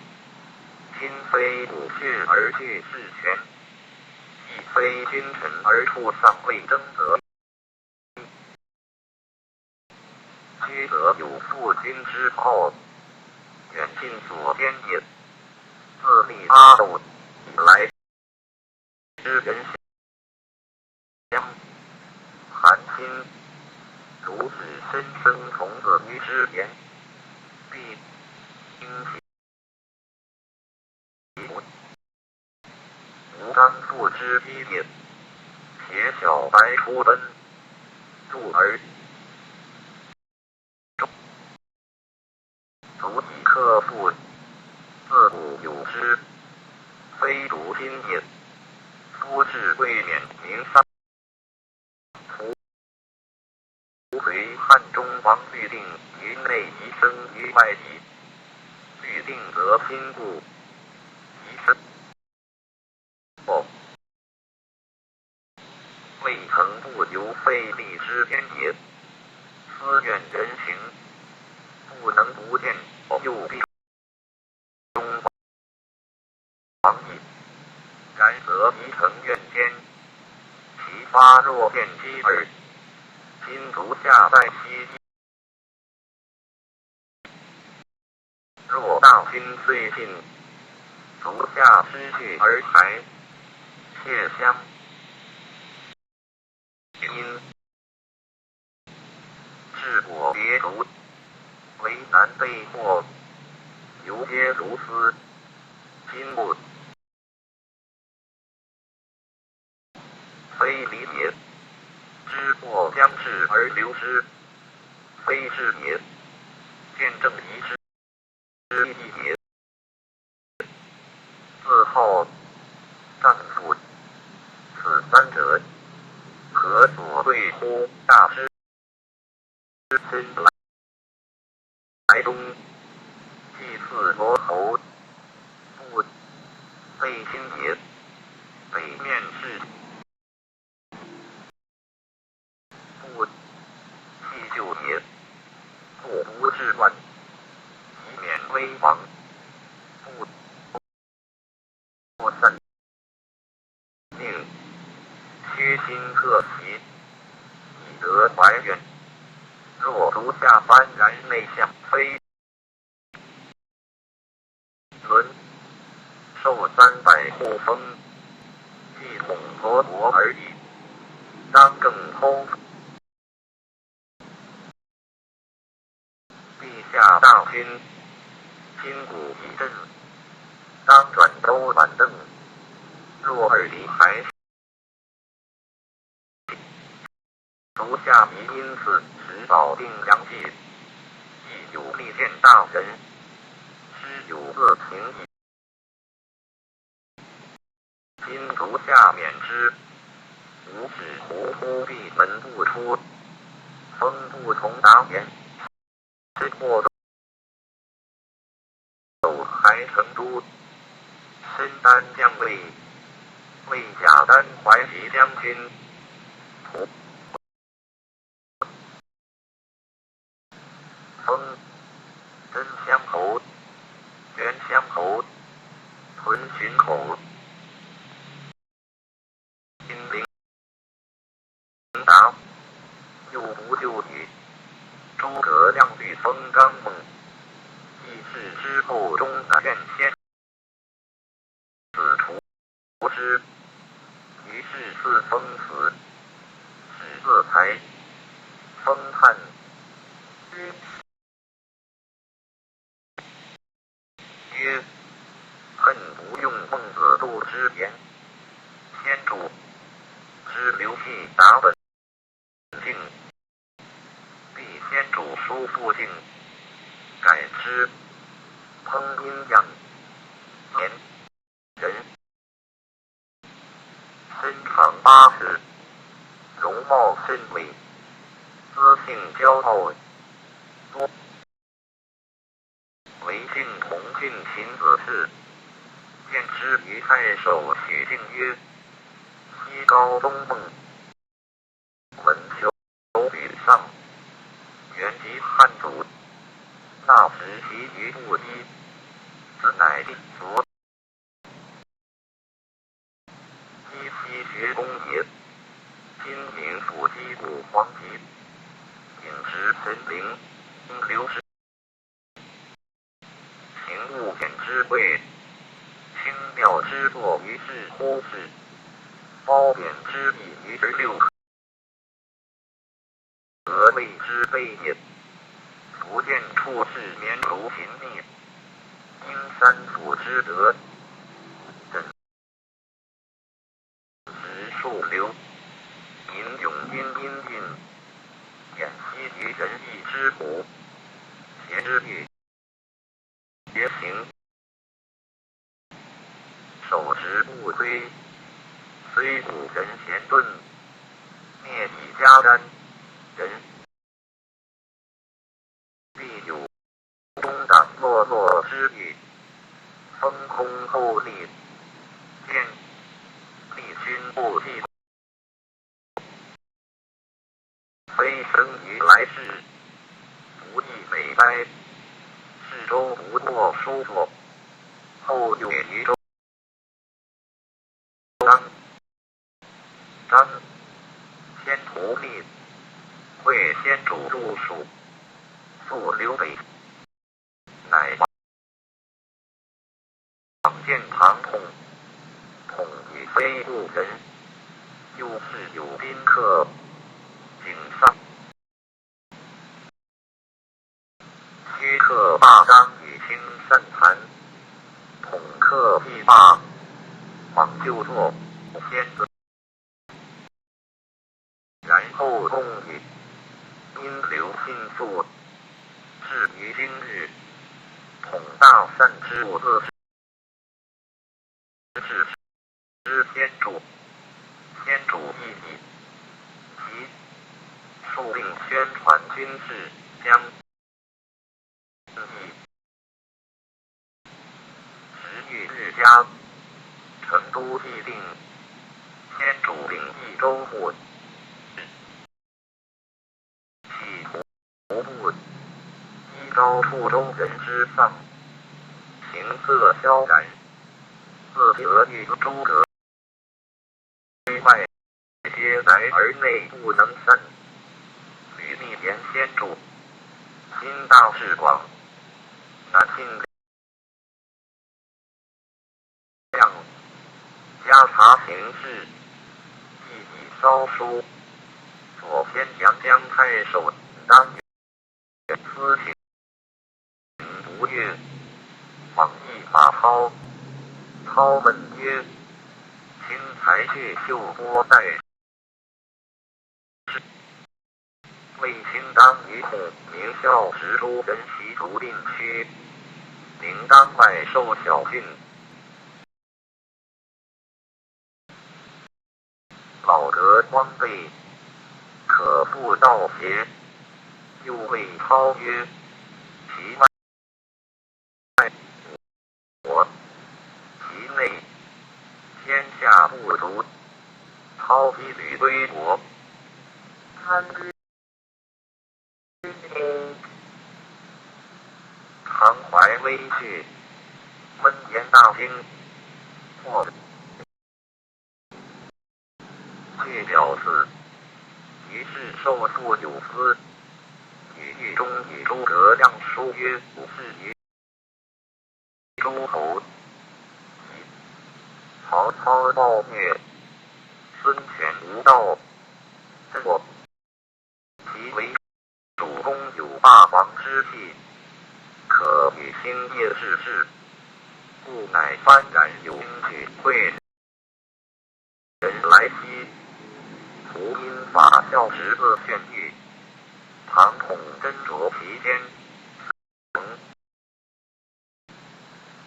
亲非骨血而去事权，亦非君臣而处丧未争则，居则有父君之好，远近所兼也。自立阿斗以来，之人相寒亲，如是身生童子于之言，必应其吾当父之逼也。铁小白出奔，助而足以克父，自古有之，非独今也。夫至贵冕明丧，夫随汉中王律定于内宜生于外矣。律定则亲故，宜生后，未曾不由费力之天也。思远人行，不能不见右臂中王矣。然则宜成怨间，其发若见机耳。今足下在西，若大军虽尽，足下失去而还，切相因治我别足，为难备祸，犹皆如斯。今不非离也，知祸将至而留之，非是也。见正宜之义也。自号丈夫，此三者，何所谓乎？大师身来东，祭祀罗侯，不废亲也。北面是不弃旧也。故不治乱，以免危亡。不散命，虚心克己，以得怀远。若足下幡然内向，非伦受300户封，即统国国而已。当更通陛下大军，今古以振，当转州板凳。若二离还，足下迷因此持保定阳气，亦有力见大人，知有恶情矣。今足下免之，吾使胡忽闭门不出，风不从达言，是或斗还成都，身担将位，为贾丹怀吉将军。风侯、袁乡侯、屯巡口、金陵达，又不就与诸葛亮据封张孟，议事之后中南院先子除之，于是赐封子，始自才，封汉。曰：恨不用孟子度之言，先主之流涕达本境，必先主书复境，改之烹阴阳年人，身长80，容貌甚伟，资性骄傲，多为晋同郡秦子氏，见之于太守许敬曰：西高东孟，闻求吕上，原籍汉祖，纳时习于不羁，子乃弟所依西学公也。今名府击鼓皇极，饮食神灵，流失行物简之贵，轻妙之作于是乎是，褒贬之意于之六，何谓之悲也？福见处事绵如贫逆，因三辅之德，枕直数流，吟咏殷韵，演析于仁义之苦，邪之欲，邪行，手持不摧，虽古人贤顿，灭以家瞻，人必有中党落落之欲，封空后立，见立君不弃，非生于来世，不亦美哉？世周不过书作，后又于周张先徒弟，会先主入蜀，复刘备，乃往见庞统，统以非故人，又是有宾客，景上薛客罢张与卿善谈，统客必罢，往就坐先子，然后共语，因留信复，至于今日，统大善之物自是之先主，先主意义，即数令宣传军事，将义时遇日加，成都既定，先主领益州牧，系徒部，依招处州人之丧，形色萧然，自得遇诸葛外皆来而内不能散，吕密言先主，心大志广，南信量，加查行事，意以稍疏，左偏阳江太守当远司行不悦，往议马超，超问曰：卿才去秀波在，卫青当于孔名校直都人习竹林区，宁当外受小训，老得荒废，可复道邪？又谓超曰：其外我，其内天下不足，超击吕归国。108. 唐怀微去，温言大惊，或去表示，于是受父有司，与狱中与诸葛亮书曰：吾是于诸侯。曹操暴虐，孙权无道，真我其为主公有霸王之气，可与兴业之事，故乃幡然有应去会人来兮。胡因法孝十字炫玉，唐统斟酌其间，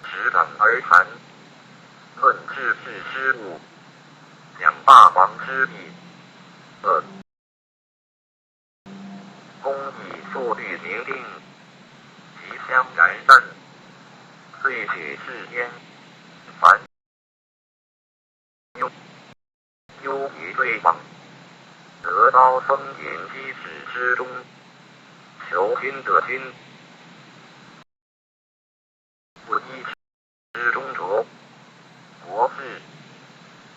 执掌而谈，论治之务，讲霸王之弊。公以速率明定，即相然善，遂举事焉。凡忧于对方，得遭封隐积史之中，求君得君，不依之中着，国事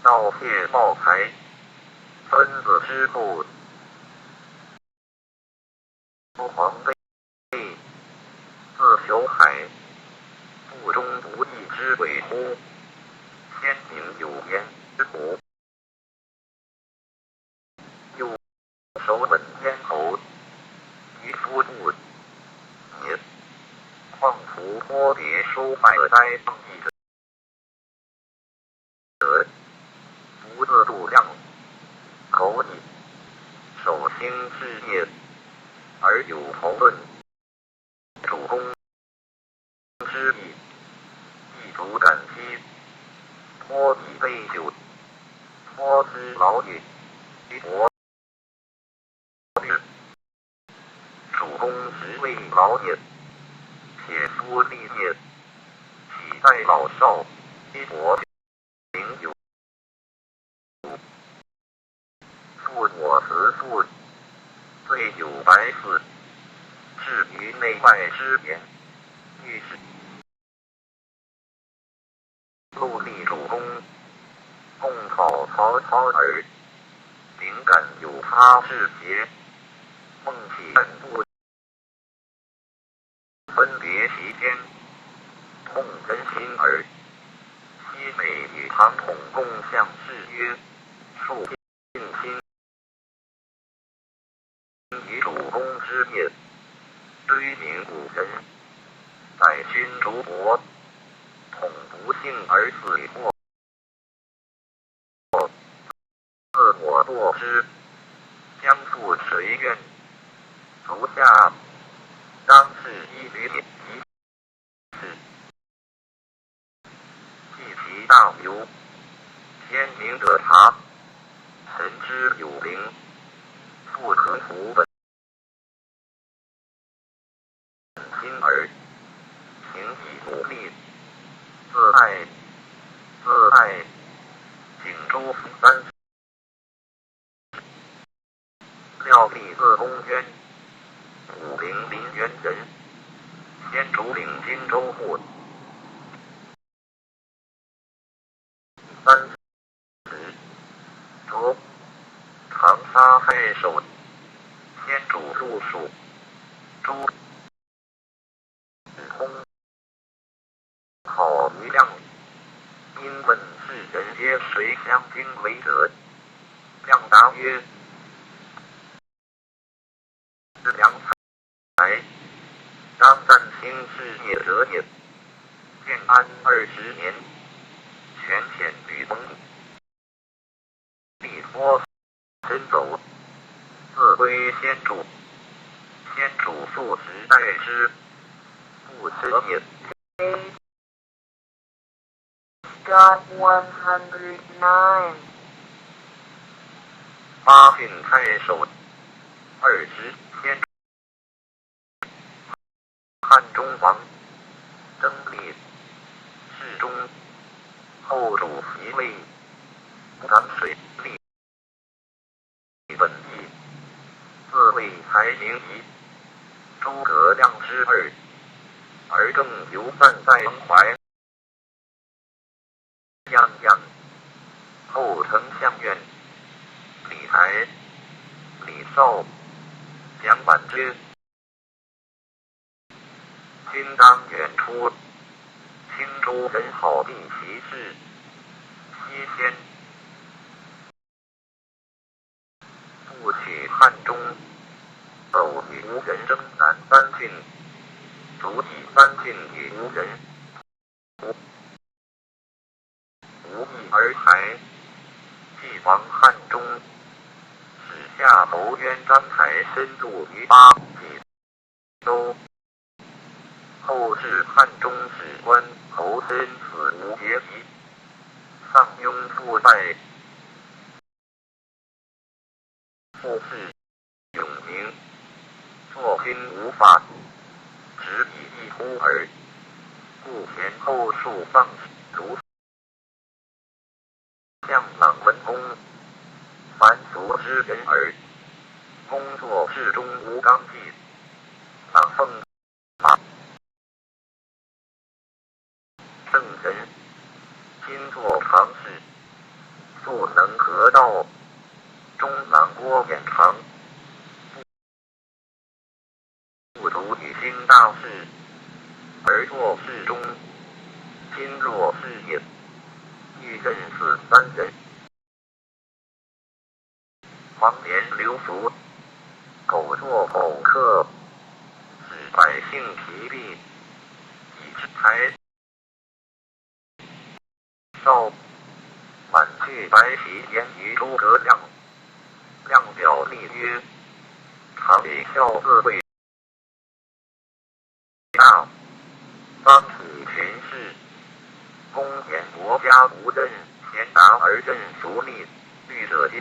盗窃暴财，分子之后，皇妃自求海，不忠不义之鬼乎？先民有言之苦，又守本天侯，于夫不也，况夫托别收败哉上义者，不自度量，口以守兴事业，而有谋论，主公之意，亦足感激，托以备酒，托之劳也。国主公实为劳也，且夫立业，岂在老少？国名有父我慈父，罪有百死，至于内外之言，欲是戮力主公，共讨曹操耳。灵感有他志节，梦起但不分别其间，痛人心耳。西美与唐统共向誓曰：树尽心于主公之业，追名古人，在君逐国，统不幸而死于祸。自我堕之，将复谁愿？足下当是一举典籍，是记其大流，天明者察，臣之有灵，复可服本心耳。行以努力，自爱，景州三廖立自公渊，武陵临渊人，先主领荆州户。30，着长沙太守，先主入蜀，诸公考于亮，因问世人皆谁相经为者？亮答曰：良才，当暂兴事业者也。建安20年，权遣吕蒙立托身走，自归先主。先主素时待之，不辞也。109. 巴郡太守20天，汉中王征立侍中，后主即位，长水利本义，自谓才名仪，诸葛亮之二，而正流散在彭淮。泱泱，后丞相院，李台、李绍、蒋满之，今当远出，青州人好地其事，西先不取汉中，斗与吴人争南三郡，卒以三郡与吴人，无益而才，既亡汉中，使夏侯渊、张台深入于巴济州。后至汉中史官侯申死无节皮，丧庸复败，复是永明，作君无法，只以一呼耳。故前后数丧如向朗文公，凡俗之人耳。工作事中无纲纪，朗奉法圣人，今作常事，素能合道，中郎郭衍长，不足以兴大事，而作事中。今若是也，欲人死三人，黄连流俗，苟作口客，使百姓疲弊，以致才少满去白皮言于诸葛亮，亮表立曰：常以孝自贵大，当取群士，公言国家无任，贤达而任熟吏，虑者皆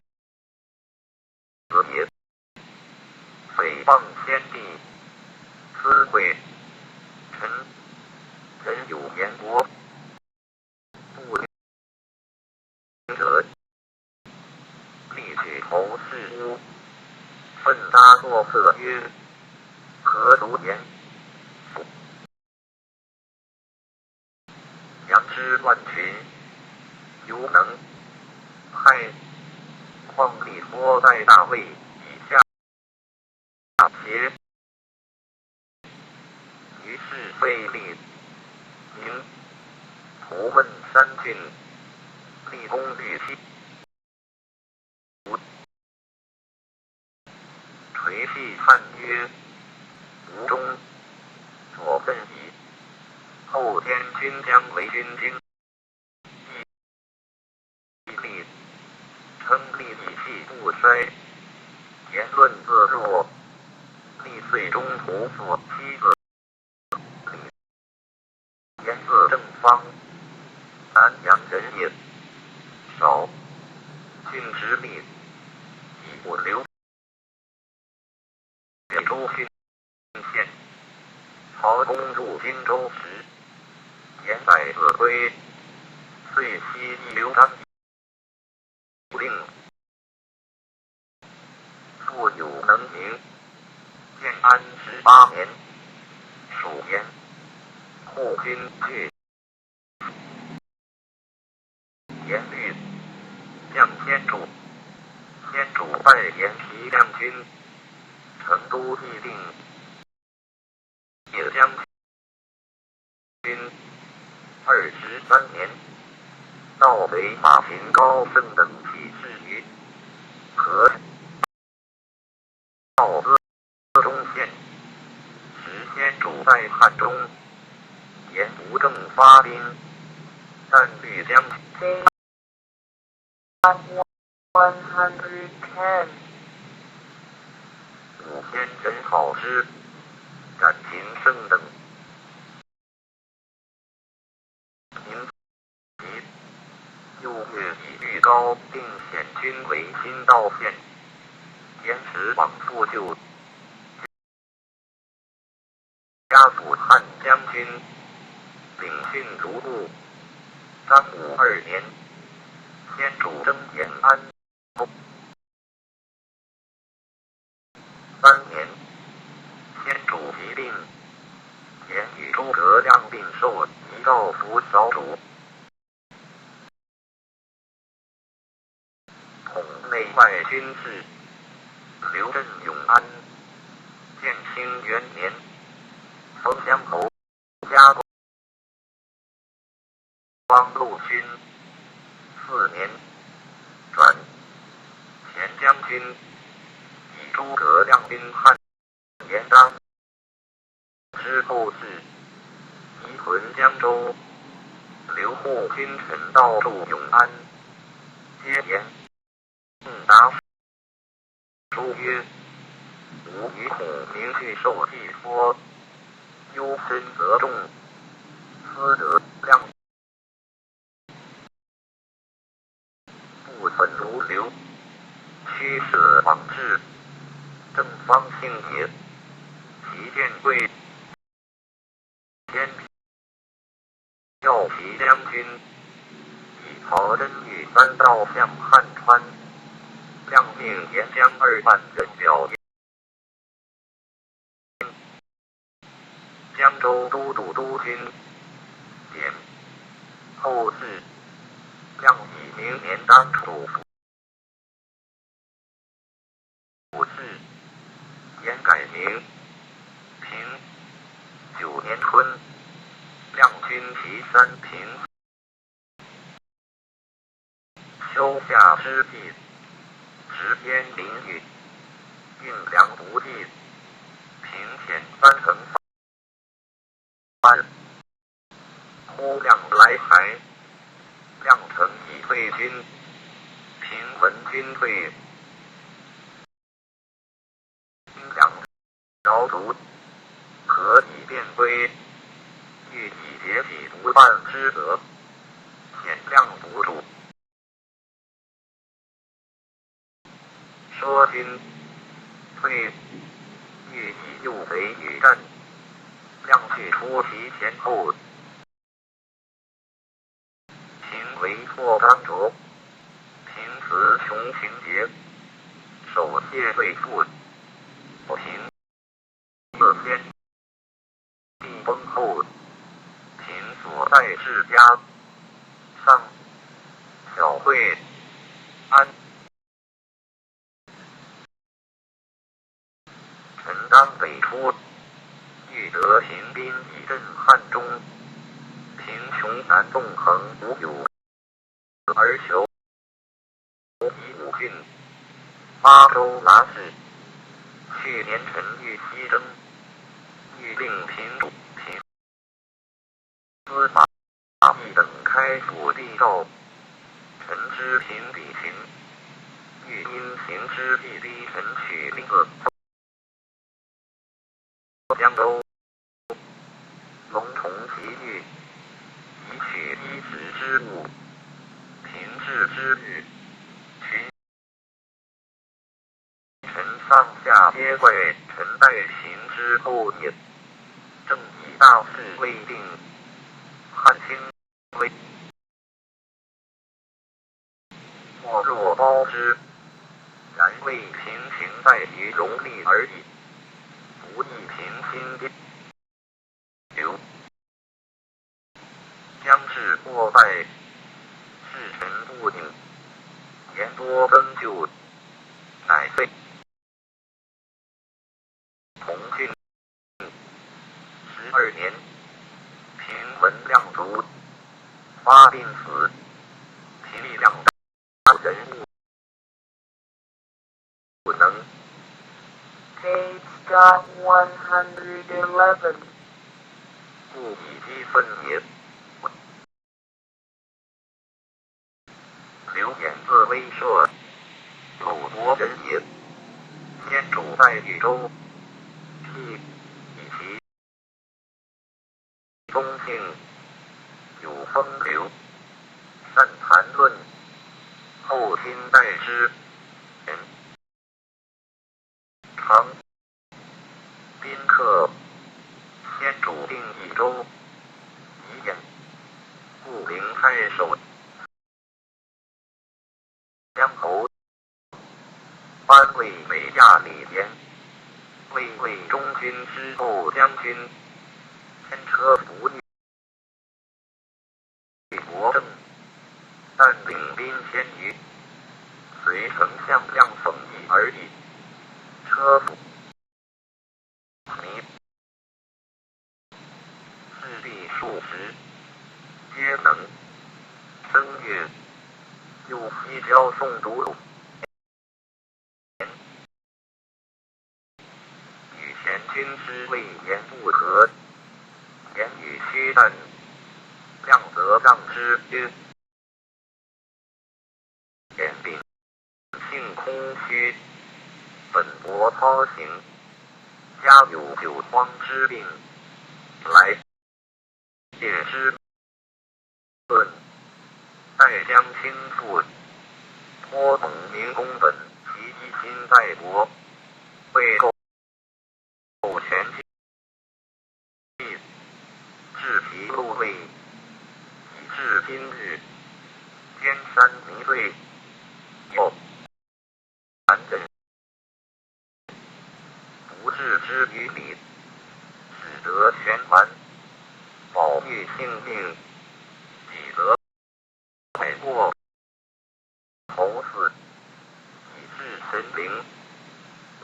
子也。诽谤先帝，私毁臣，人有言国不听者，立去侯氏屋，奋搭作色曰：何足言？良知乱群，犹能害，况力托在大位以下邪？于是废立明图问三郡，立功律期，垂涕叹曰：吴中所奋矣。后天君将为军经，义立，称立以气不衰，言论自若，立岁中途所妻子，言字正方，南阳人也。少郡直隶，以不留北州郡县。曹公入荆州时，言百子归，遂西一刘璋令，复有能名。建安18年，属延，护军去。严律将先主，先主拜延皮将军，成都议定，也将军23年，盗贼马秦高升等起事于河道资中县，时先主在汉中，言无正发兵，但欲将110武先人好之，感情升等。民及又越以律高定显军为新道县，延时往复就家府汉将军，领训卒部。张武2年，先主征延安。3年，先主疾病，言与诸诸葛亮并授仪赵府扫帚，统内外军事。刘镇永安。建兴元年，封乡侯，加光陆军。4年，转前将军，以诸葛亮兵汉延章之后事，移屯江州。刘护军臣到驻永安，皆言答书曰：吾以孔明去受寄托，忧深则重，思得亮不愤如流，驱舍往至，正方兴也。其见贵天要骑将军，以曹真玉3道向汉川，亮命沿江2万人表演。江州都督督军，典后事。亮以明年当主府事，沿改名。平9年春，亮军其3平修下之地，直边淋雨，运粮不济，平遣3城藩。忽亮来台，亮城已退军，平闻军退，两朝卒，何以便归？欲以结己不办之责，显亮不住。说军退，欲以诱贼与战，亮去出其前后，平为破刚卓，平辞穷情节，手谢对付，平自先地崩后，平所在之家，上小会安。陈当北出，欲得平兵以镇汉中，平穷南纵横无有，而求以武郡、巴州拿事。去年陈欲西征，欲令平主、平司马懿等开府地诏，陈之平比秦，欲因平之地低陈取令恶。江州龙重其欲，以取一时之物，平治之日，群臣上下皆怪臣待平之后也。正以大事未定，汉兴危，莫若包之，然为平情在于容力而已，不亦平心的流。将至破败，事臣不宁，言多更旧，乃废同郡。12年，平闻亮卒，发病死，平力量大人物不能。Page 111. 故以积分也。刘演自威慑，鲁国人也。先主在豫州，辟以其忠庆，有风流，善谈论，后亲待之。常宾客，先主定益州，以演故灵太守，江侯，班为美亚李严，魏中军之后将军，牵车不遇国政，但领兵千余，随丞相亮讽议而已。车夫势力数十，皆能。正月，又西交宋都路，与前军师魏延不和，言语虚诞，亮则让之曰：言秉性空虚，本薄操行，家有9荒之病，来解之论，待将倾覆，颇蒙明公本，其一心在国，为构全计，至其禄位，以至今日，艰山迷对，有残忍，不治之于理，使得全完，保育性命，己则百过头嗣，以致神灵，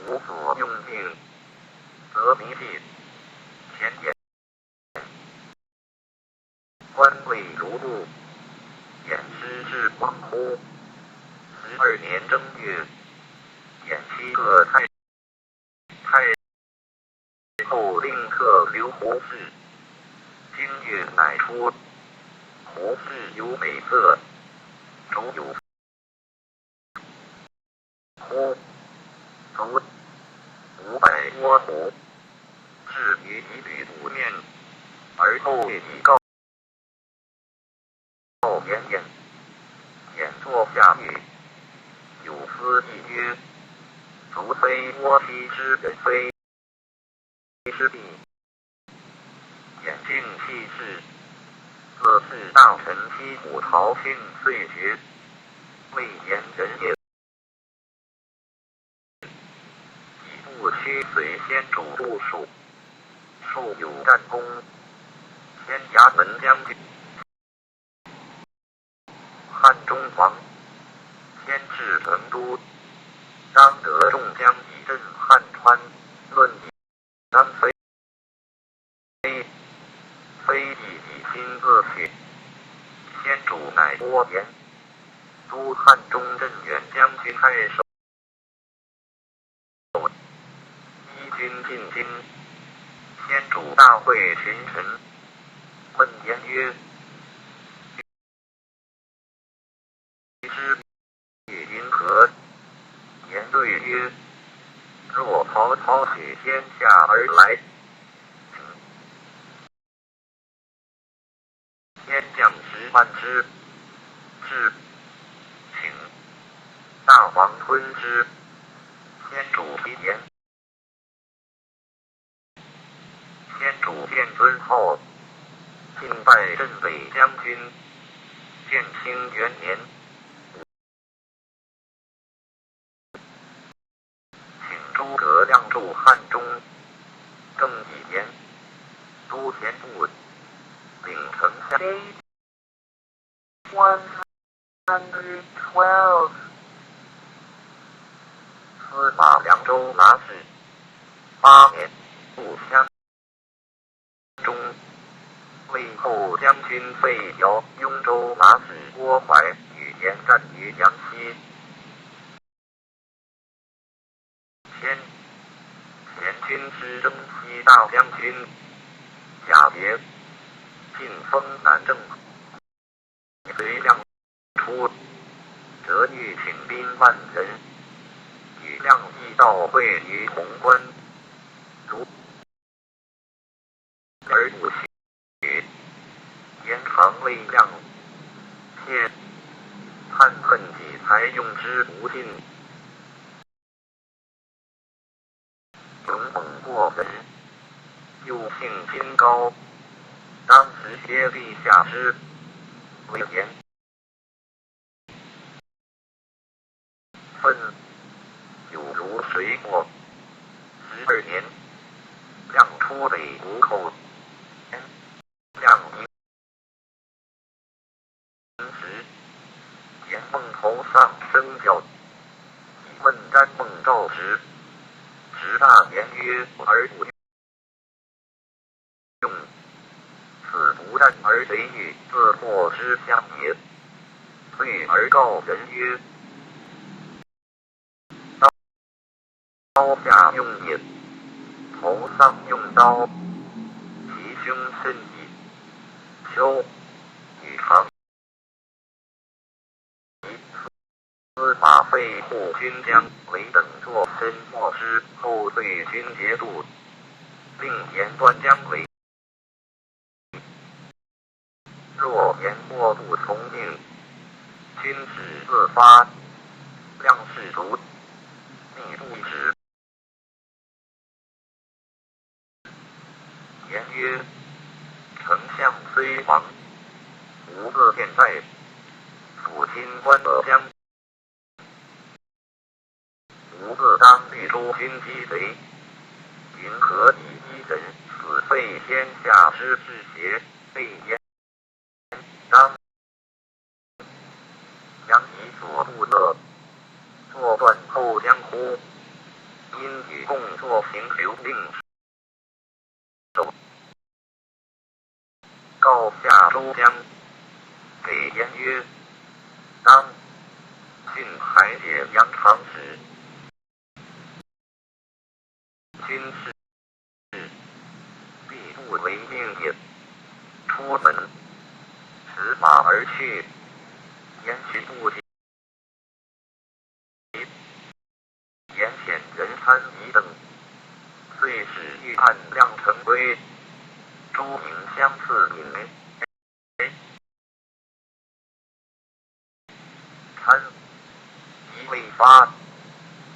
无所用命，则迷信前言。官位如路，偃师至广乎？12年正月，偃7个太后令特留胡氏，经月乃出。胡氏有美色，主有乎足500多斛，至于一缕土面，而后以告偃坐下语，有司议曰：足非倭妻之人，非之地。偃竟弃事，自是大臣击鼓朝庆岁绝，谓言人也。以部须随先主部署，数有战功，先衙门将军。汉中王先至成都，张德仲将以镇汉川，论以当非以亲自去。先主乃多言，都汉中镇远将军太守，依军进京。先主大会群臣，问言曰：之云何？言对曰：若曹操取天下而来，天降10万之，至，请大王吞之。先主其言。先主见尊号，进拜镇北将军。建清元年，请诸葛亮驻汉中。正己年，都前部领丞相。Date 112. 司马凉州拿事。8年，入襄中。魏后将军费尧、雍州马使郭淮与严战于阳西。前军师征西大将军贾别，晋封南郑。随亮出，则欲请兵万人，与亮议到会于潼关，如而不许。言常为亮，妾叹恨己才用之不尽，勇猛过人，又性心高，当时皆立下之，为言愤，有如水过。12年，亮出北吴寇，亮明时，言梦头上升角，以问瞻梦照时，直大言曰而不用，此不战而贼欲自破之相也。遂而告人曰：刀下用也，头上用刀，其凶甚矣。秋与唐司马废护军将为等作身莫之后对军节度，令言断将为。若言莫不从命，军使自发，量士卒，逆不止。言曰：丞相虽亡，无个便在，抚亲官而将，无个当欲诸军击贼，云何以一人死废天下之志邪？备焉当将以所不乐，作断后江乎？因与共作平流令手，告下周将，给言曰：当郡还解杨长史，军事必不为命也。出门，驰马而去，言寻不及，言显人参一等，遂使御案亮成规，诸名相似引。参一未发，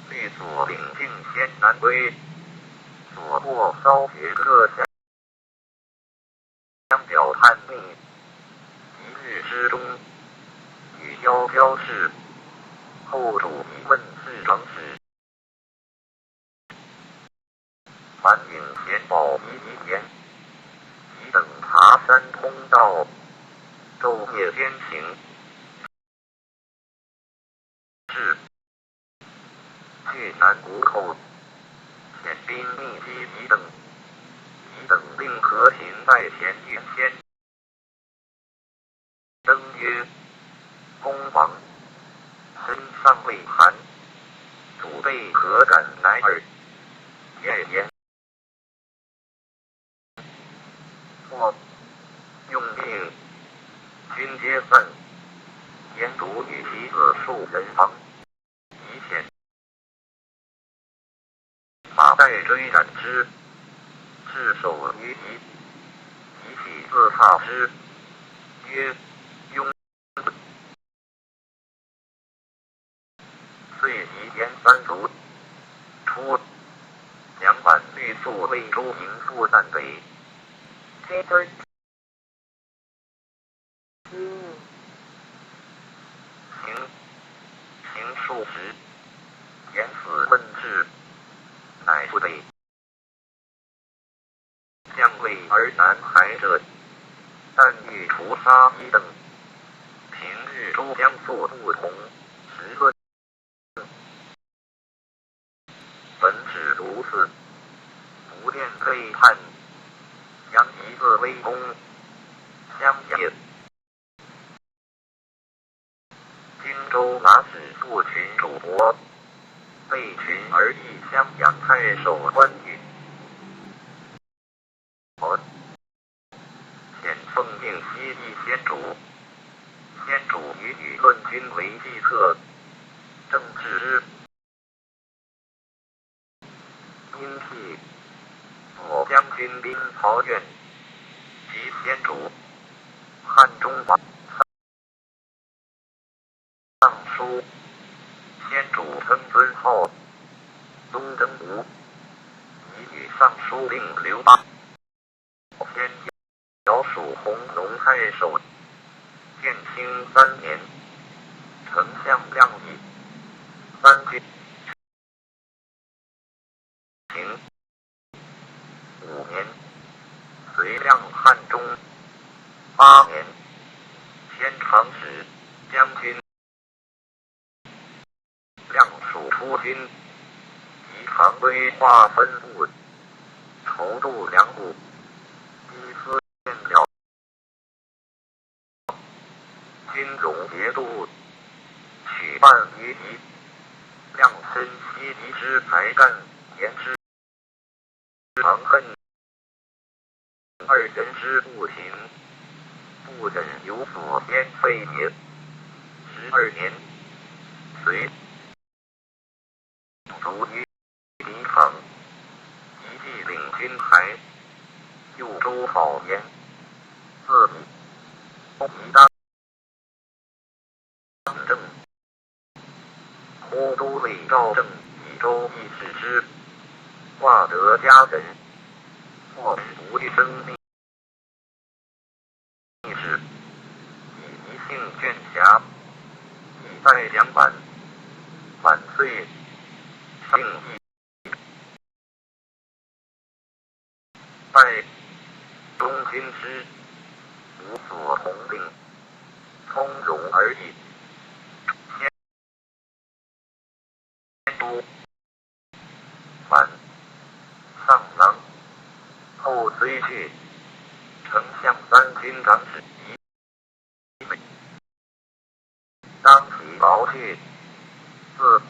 律所领境先南归，所获稍觉各相表叛逆。一日之中，与萧飘氏后主以问事长史，凡引贤宝遗言，以等爬山通道，昼夜兼行。是据南谷口，遣兵密击乙等，乙等令何行在前曰先。登曰：公王，身尚未寒，祖辈何敢来耳？言或用命，军皆散。言独与其子数人亡，以遣马岱追斩之，至守于敌，以起自踏之，曰：庸。遂袭言三族，出两版律肃为诸营复散北。Paper 2. 行数时，言死问至，乃不北。将位而南海者，但欲屠杀乙等。平日诸将素不同，时论本只如此，不见背叛，扬一自威功，相也。荆州拿使父群主伯，被群而议襄阳太守关羽。遣奉命西议先主，先主与羽论军为计策，正治之。因替左将军兵曹愿及先主，汉中王尚书，先主称尊号，东征吴，以与尚书令刘邦。先遥属弘农太守，建兴3年，丞相亮以三军行5年，隋亮汉中8年，迁长史将军。亮属出军，以常规划分部，筹度粮部，依司县了军种节度，举办于敌。亮深悉敌之才干，言之长恨，二人之不行，不忍有所先废也。12年，隋卒于敌场，一骑领军台，右州讨言，自以当政。忽都尉赵正以州议事之，挂得家人，或无一生命事，以一姓卷匣，以拜两版，满岁姓义，拜中军师，无所同令，从容而已。满上郎，后虽去，丞相3军长史一美，当起劳去，自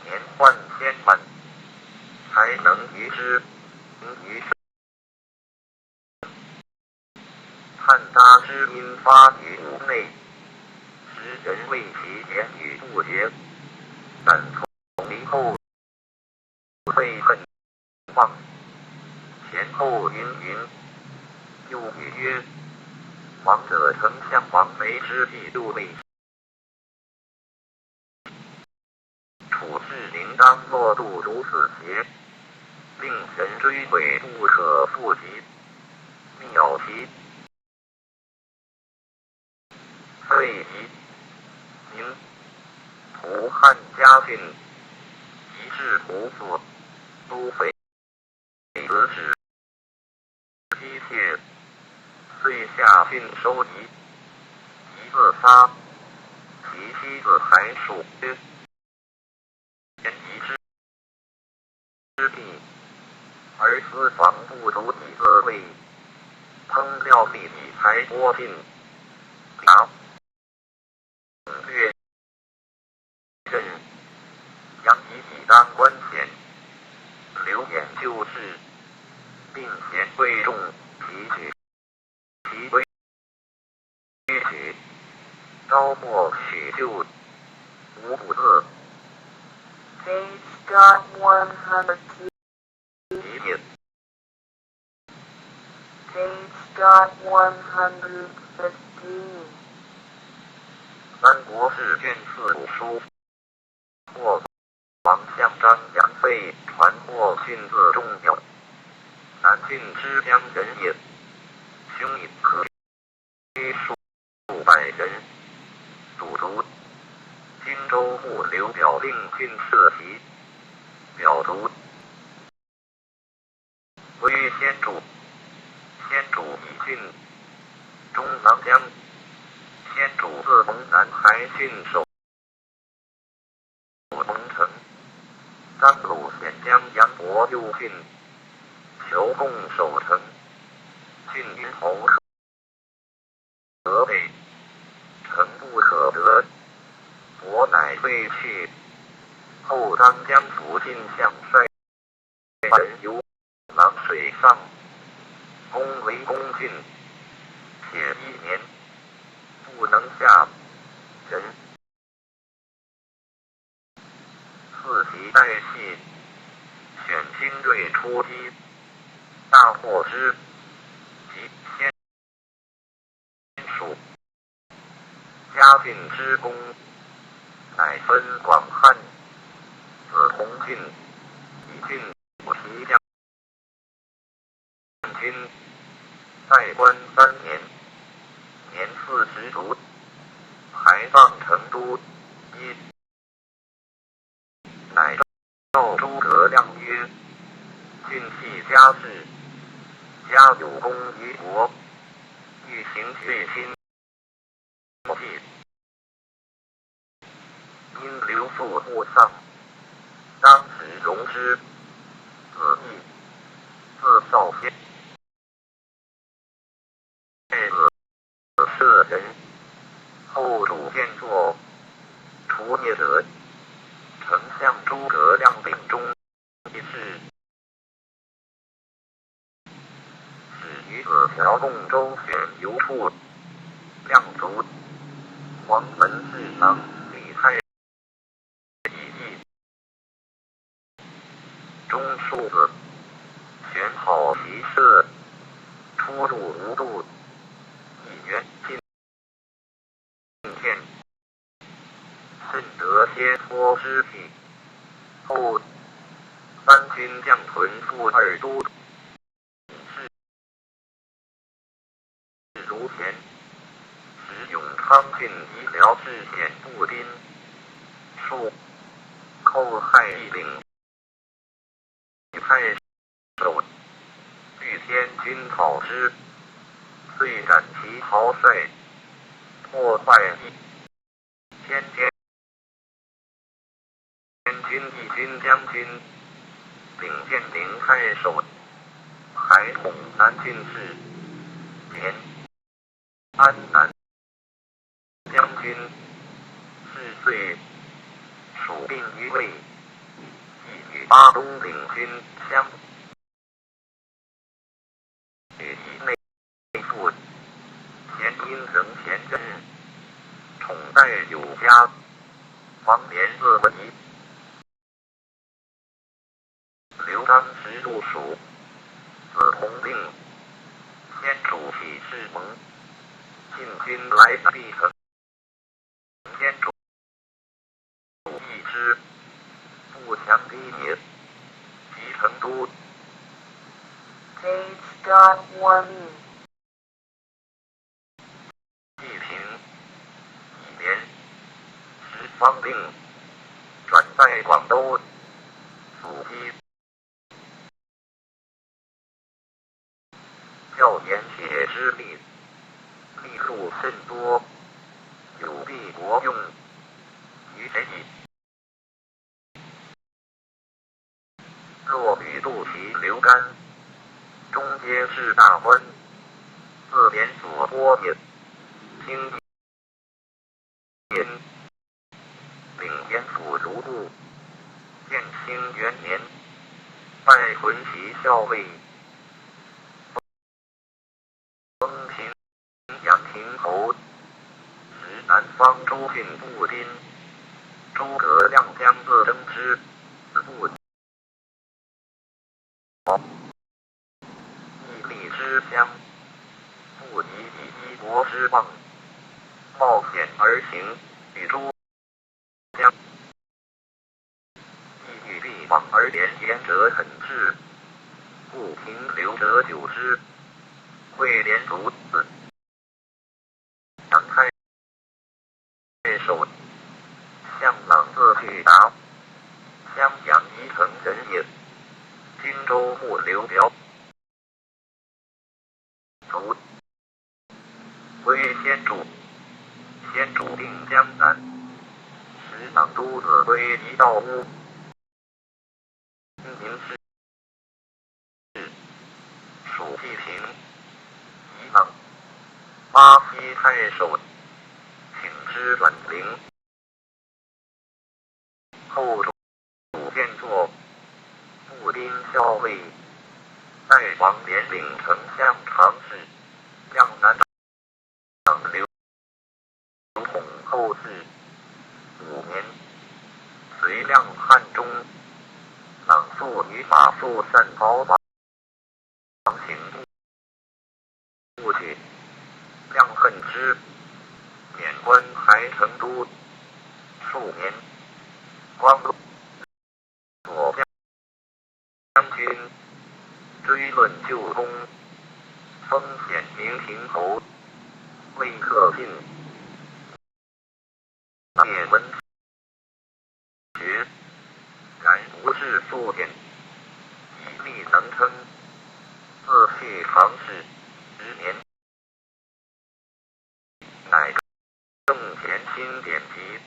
年换千万，才能于之于探他之音发于屋内，时人为其言语不洁，但从离后愤恨忘，前后云云，又语曰：王者丞相王维之弟六位，处事应当落度如此邪，令人追悔不可复及。妙其废夷民，图汉家训，一致不作，都匪子止批切，遂下郡收遗，一字杀，其妻子还属之地，而私房不足以自卫，烹料利己才多尽，略任杨以己当官衔，留眼就事，并贤贵重，提举其规矩，招募取就，无不自。Page.102. 一面 Page.115. 三国志卷4古书，或王相张杨废传或训字重要，南郡之乡人也，兄以可约数百人，主卒。荆州牧刘表令郡设席，表卒归先主，先主以郡中郎将，先主自蒙南海郡守蒙城，张鲁显将杨伯右郡，求共守城，郡因侯可备，城不可得，伯乃退去。后当将府进相率人游廊水上，攻为攻郡，且1年不能下人。四其待隙，选精锐出击，大获之，及先蜀嘉郡之功，乃分广汉、子同郡、以郡不提将军，在官3年，年40卒，排放成都。乃召诸葛亮曰：郡系家事，家有功于国，欲行血亲计，因刘父父丧，当时容之，子义，字少先。舍人，后主见作，除孽者，丞相诸葛亮病中一事，使于子条共州选游处，亮卒，黄门侍郎李太以义，中庶子，选好骑射，出入无度，一元进见，甚得先脱尸体，后三军将屯赴二都，如前，使永昌郡医疗治显布丁，数寇害一领，太守，据天军讨之，遂斩其豪帅，破坏天军义军将军，领建宁太守，还统南郡事，前安南将军，是岁属病于魏，亦与巴东领军相与以内附，前因仍前任，宠待有加，王连自为刘当时入蜀，子弘令，先主起事盟，晋军来必城，先主义之，不降逼也，及成都。Page.1 济平一年，时方令转在广州，祖基教研写之力，力数甚多，有必国用，于谁矣？若与杜其刘干，中皆是大官，自连所拨也。经言领严府如故，建兴元年，拜屯骑校尉，封平阳亭侯，时南方诸郡布丁，诸葛亮将自征之，不义利之乡，不以以一国之望，冒险而行，与诸将亦欲必往而连言者很至，故平流者久之，会连卒子，杨太守，向朗自去达，襄阳宜城人也，荆州牧刘表，卒，归先主，先主定江南，时党都子归一道乌，民事属济平，宜郎，巴西太守，请之转陵，后主见作，布丁校尉，代王连领丞相常侍，江南长刘统后事5年，隋亮汉中，朗复与马复散逃亡行不举，亮恨之，免官还成都，数年，光左将军，追论旧功，封显明亭侯，魏克进，灭文学，然无事素典，以力能称，自去唐氏10年，乃正前新典籍，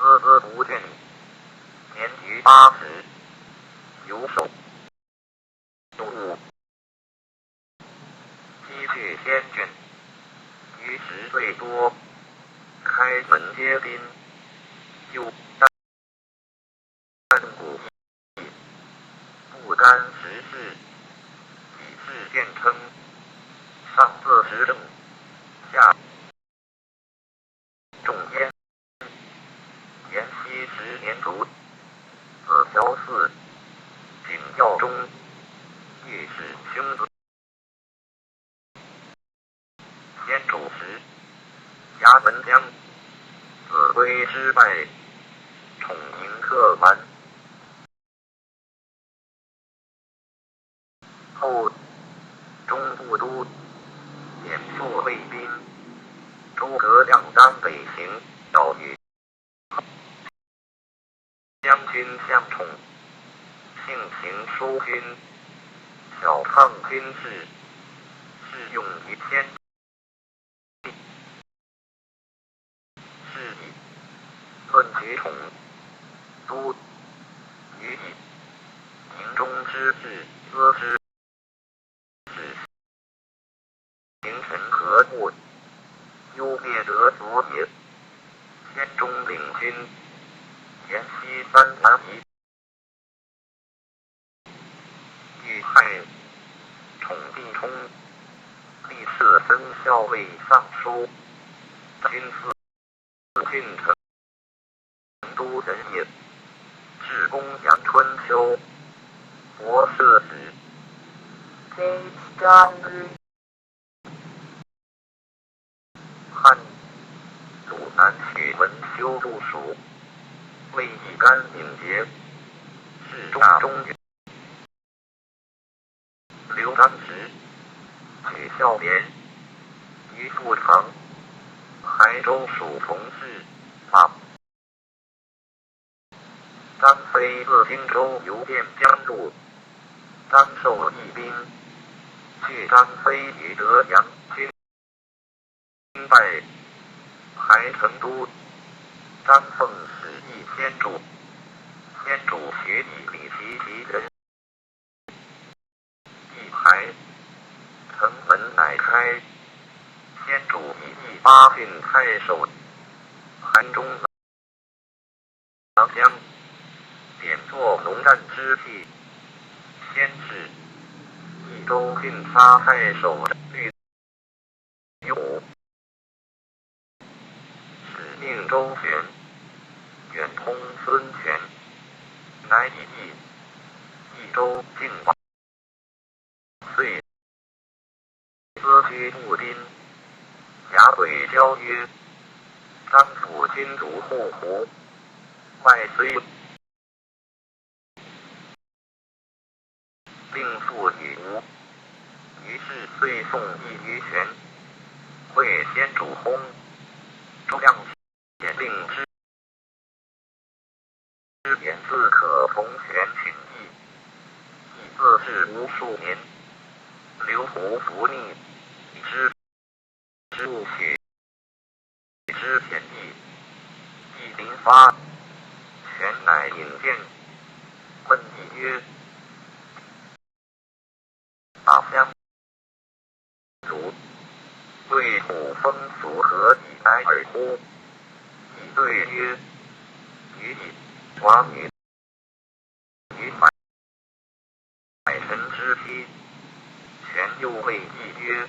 孜孜不倦，年逾80，游手入伍，积蓄千卷，于10岁多，开门接宾，又担古义，不干时事，以事见称，上自时政，下重焉。延熙10年卒，子乔嗣，景耀中，御史兄子。先主时，衙门将，子规失败，宠迎客蛮。后中部都典副卫兵，诸葛亮当北行，导与将军相宠，性情疏勋，小抗军事，适用于天地。是以论举宠，都予以营中之事，资之事，形臣和睦，优灭得所也。先中领军，延熙3年矣。遇害，宠帝冲，立侍分校尉尚书，军司郡城都人也。至公羊春秋，博士史。 汉祖南许文修部署，魏以干敏捷，是大中原。刘璋时，取孝廉，于富长，海州属从事，马。张飞自荆州游汴江路，张授义兵，去张飞于德阳，军败，还成都。张奉使议先主，先主许以李其人。一排，城门乃开，先主以18郡太守，韩中郎将，典作农战之计。先是，益州郡差太守律右，使命周旋，远通孙权，乃以益州境王，遂资居步兵，贾轨交曰：“张府君主护胡，外虽令父与吴，于是遂送义于权，会先主薨，诸将简令之言自可从权请义，亦自治无数年，留胡服逆，之物许之便宜，亦临发，权乃引荐，问义曰：“大相如对虎风俗何以来耳乎？”以对曰：“予以寡女于百臣之妻。”权又谓义曰：“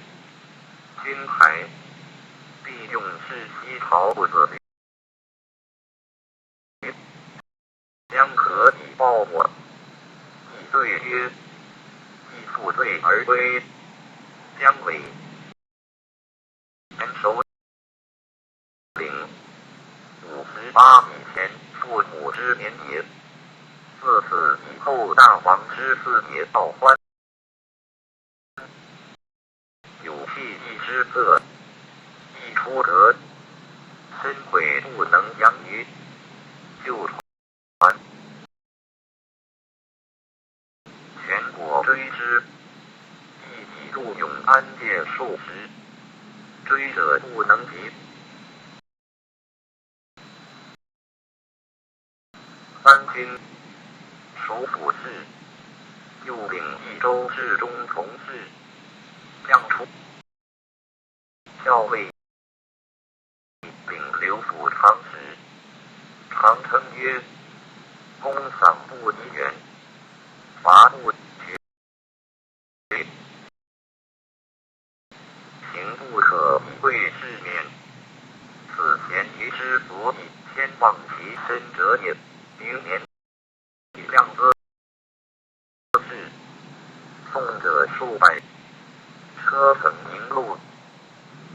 君还必用世西朝不子于，将何以报我？”义对曰：“义负罪而归，将为元首领58以前父母之年也。自此以后，大王之嗣也道欢，有气义之色，亦出德，身悔不能扬于旧传。全国追之，亦助永安界数十，追者不能及。三军属府事，右领益州侍中从事，将出校尉，领刘府长史，常称曰公赏部一员，伐部决，行不可以贵世免。此贤于之所以天望其身者也。明年亮歌至，送者数百，车乘迎路，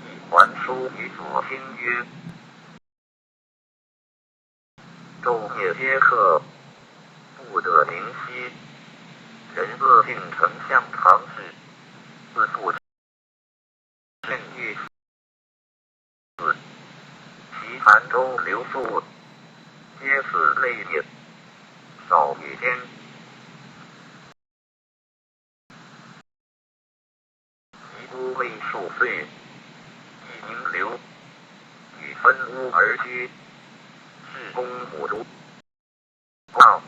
一还书于所听曰：昼夜皆客，不得灵犀。人恶定丞相常侍，自负甚欲死。其韩州刘肃，皆此类也。少与间，其都未数岁，一名刘，与分屋而居，是公母族。道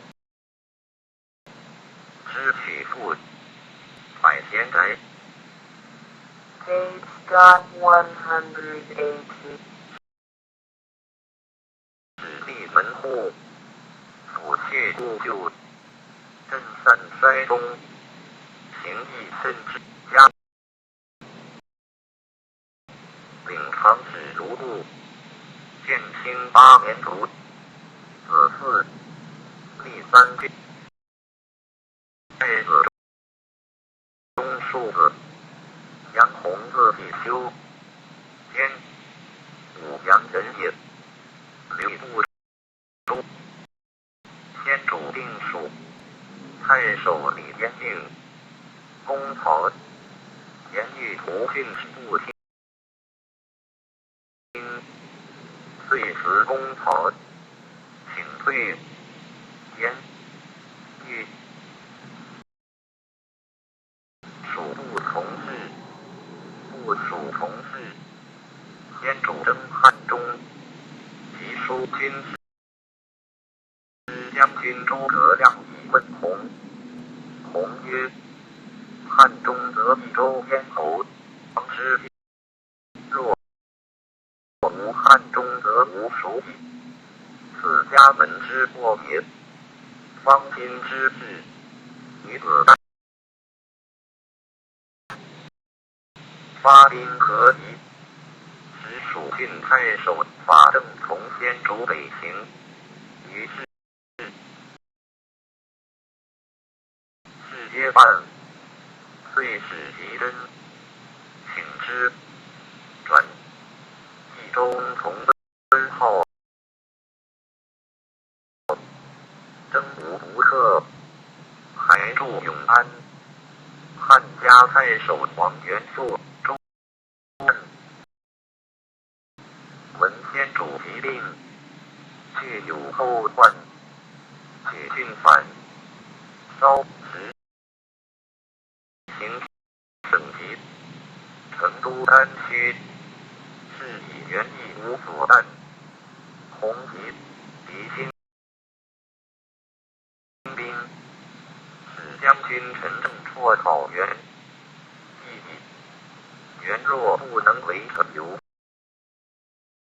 知取父，百贤宅。Page dot 180. 指立门户，抚恤故旧，震散衰终，行义甚至家。领长史如故，建兴8年卒，子嗣，立3郡。太子中庶子，杨弘自比修，兼武阳人也。刘部周，先主定属，太守李延命，公曹严欲图训不听，遂辞公曹，请退。严欲属不从事，不属从事。先主征汉中，即书军师将军诸葛亮以问弘。弘曰：汉中则益州咽喉，王之地；若无汉中，则无蜀矣。此家门之过也。方今之事，女子发兵可以，使蜀郡太守法正从先主北行。于是事皆办，遂使吉真，请之，转益州从敦号，征无不克，还驻永安。汉家太守王元素诸闻先主急令，却有后患，且郡反，稍时行省级，成都丹区，是以元义无所惮。弘吉敌兴兵，使将军陈正辍讨元，元若不能围城，留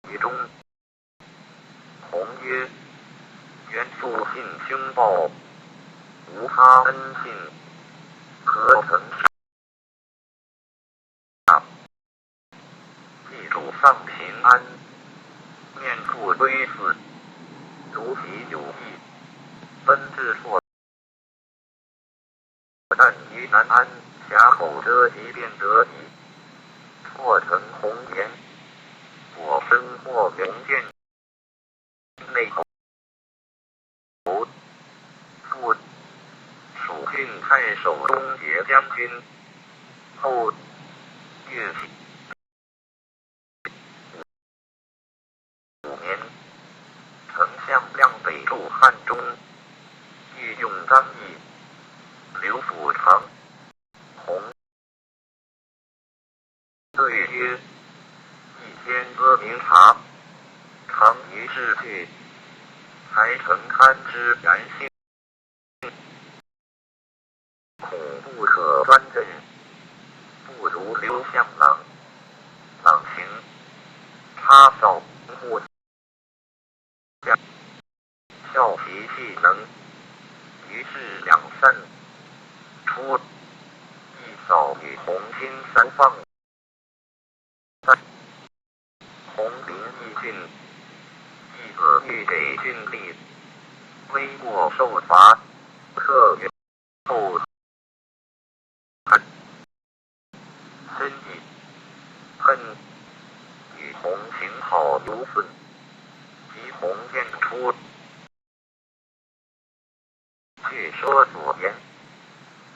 于中。弘曰：元素性凶暴，无他恩信，何曾杀？祭主丧平安，面复归寺，如其有意，奔至错但于南安峡口遮其便得矣。错成红颜，我生或明见内侯，复蜀郡太守中节将军，后岳起5年，丞相亮北驻汉中，欲用张翼、刘辅长、弘对曰：一天资明察，常于世去，才诚堪之然性，恐不可专镇，不如刘向朗。朗行插少户下，笑脾气能，于是两善。初，一嫂与红星三放。三，红林义俊，义子欲给郡吏，微过受罚，特曰后恨深矣。恨与红行好游顺，及红见出，据说所言。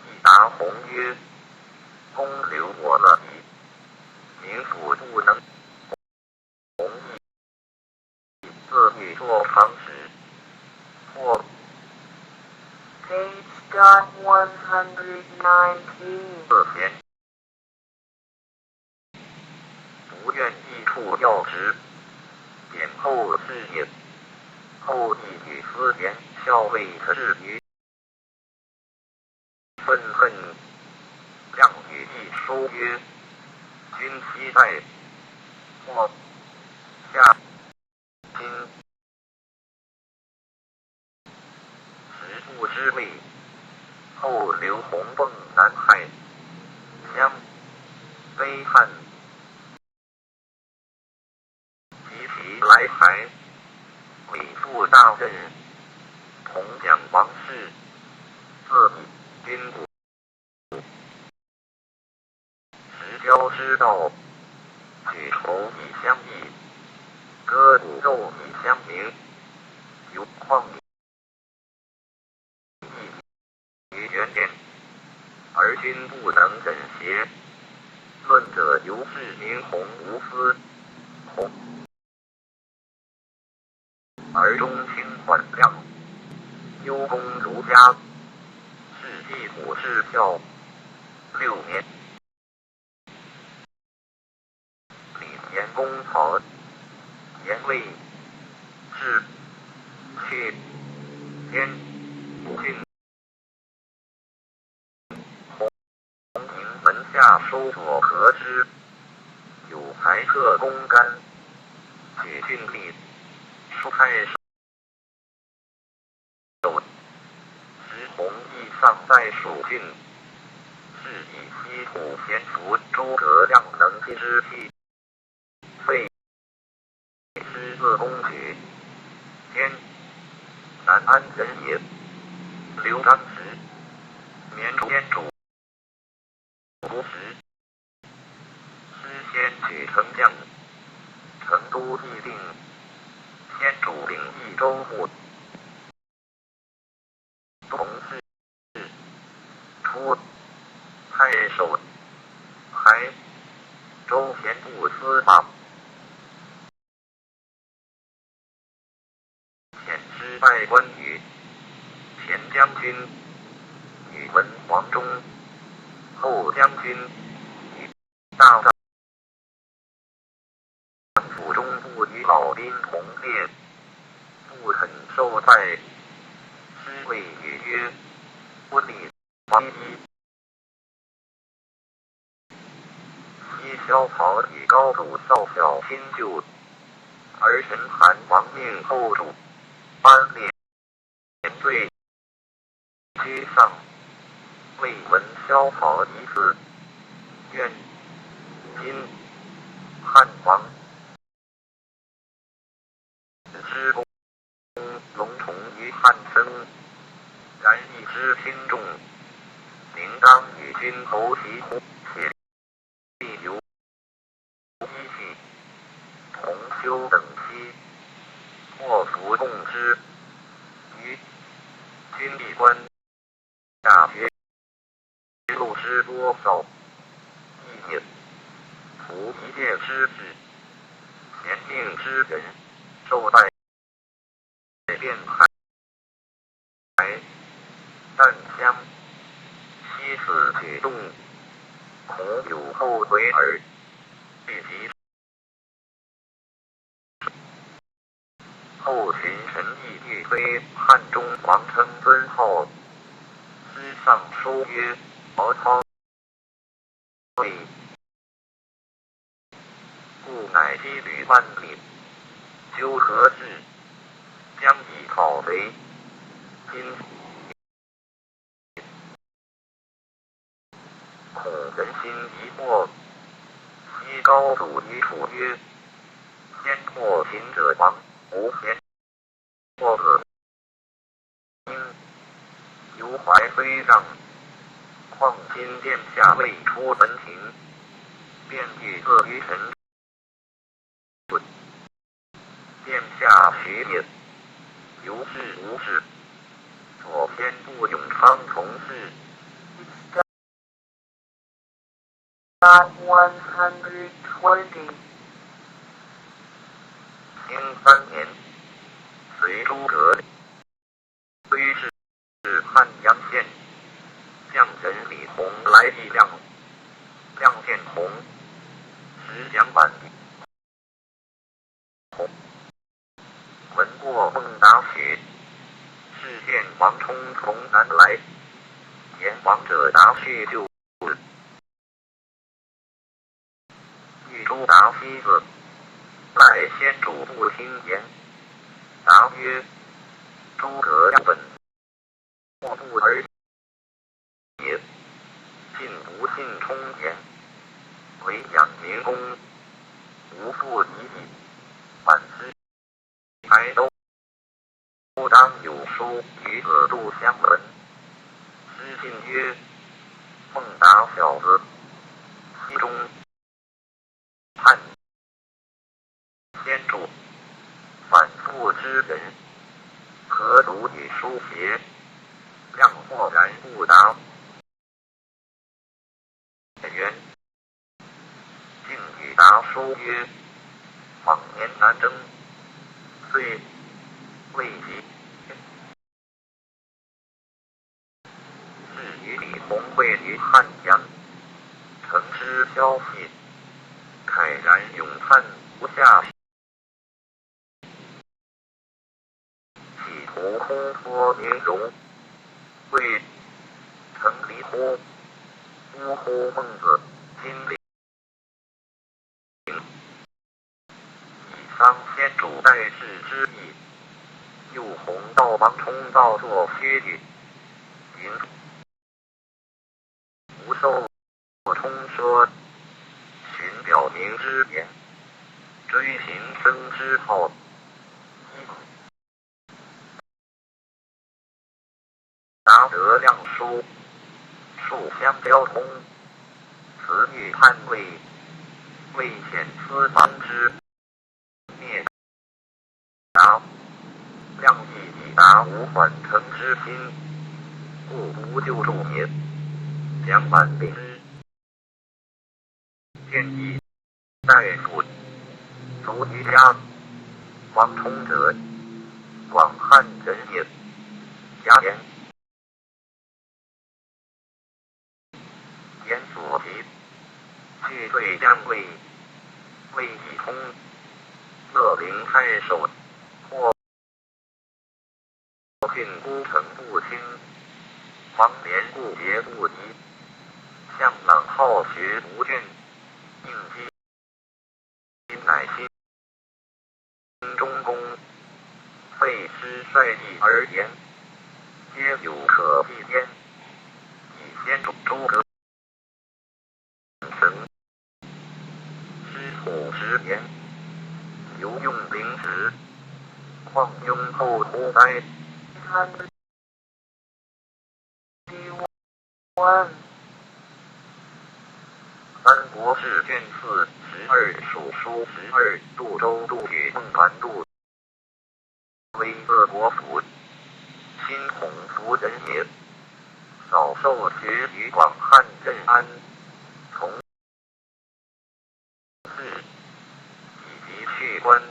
一答红曰：公留我了矣，民府不能。红亦自欲作长史，或Page 119. 自嫌，不愿一处要职，典后事也。后亦与私言校尉至于愤恨，亮与一书曰：君期待，或下今时不知位，后刘洪迸南害，相悲叹，及其来台，委副大任，同讲王事，自以君故。时交之道，举头以相异，歌舞奏以相鸣，犹况亦于原点，而君不能忍邪。论者犹是明弘无私，弘而中清缓亮，幽公儒家，是继母是孝6年。李严公曹，严魏是去天郡弘营门下收所合之，有才克公干，举郡吏，书太守。时弘毅丧在蜀郡，是以西土贤服诸葛亮能之气，废师自公举，兼南安人也。刘璋时，绵竹先主不时，师先举丞相，成都议定，先主领益州牧，同事出太守，还州田部司马，遣师拜关羽，前将军与文黄忠，后将军与大将府中部与老兵同列，不肯受拜。师谓羽曰：温礼王一。西萧曹以高祖少小亲旧，而陈韩王命后主班列对居上，未闻萧曹一字，愿今汉王之功隆崇于汉生，然一之轻重，宁当与君侯齐乎？且必由一气同修等期，莫服共之。于君吏官大学路之多少，亦也。夫一介之事，贤命之人，受拜便还，但相惜此举动，恐有后悔耳。及后秦神义欲推汉中王称尊号，诗上书曰：曹操谓，故乃西吕万里，纠何事，将以讨贼。今恐人心疑惑，西高祖于楚曰：先破秦者亡，无先破者应。犹怀非上，况今殿下未出门庭，便欲恶于臣。殿下许也，有事无事，左偏不永昌从事。Dot 120. 兴3年，随诸葛挥师至汉阳县，将人李弘来议亮，亮见弘，时讲板壁。闻过孟达许，是见王冲从南来，言王者达去就欲诛达西子，赖先主不听言。答曰：诸葛亮本莫不而也，信不信充言，唯养明公，无复疑义。反之还都当有书与耳度相闻。诗信曰：孟达小子，西中叛先主，反复之人，何如以书邪？亮豁然不答。元竟与答书曰：往年南征，虽未及，至于李弘会于汉阳，乘之消息，慨然咏叹不下，企图烘托名容，谓成离乎？呜呼！孟子今领以丧先主待世之意，又弘道王冲造作薛语，云吾受冲说，寻表明之言，追行生之号，达得亮书，数相交通，此欲叛魏，魏献私防之，灭达。亮亦以达无缓成之心，故不救助也。蒋满令之，见以大夫卒于家，王冲者，广汉人也。家言所及，去对将魏，魏以通乐陵太守，或郡孤城不清，王连不节不移，向朗好学无倦，应激乃心中公，废师率意而言，皆有可避焉。以先主诸葛师虎之言，犹用灵石，况庸后乎哉101. 三国志卷412蜀书12杜周杜许孟凡杜威恶国府，亲孔夫人也。早受学于广汉镇安，从事以及去官，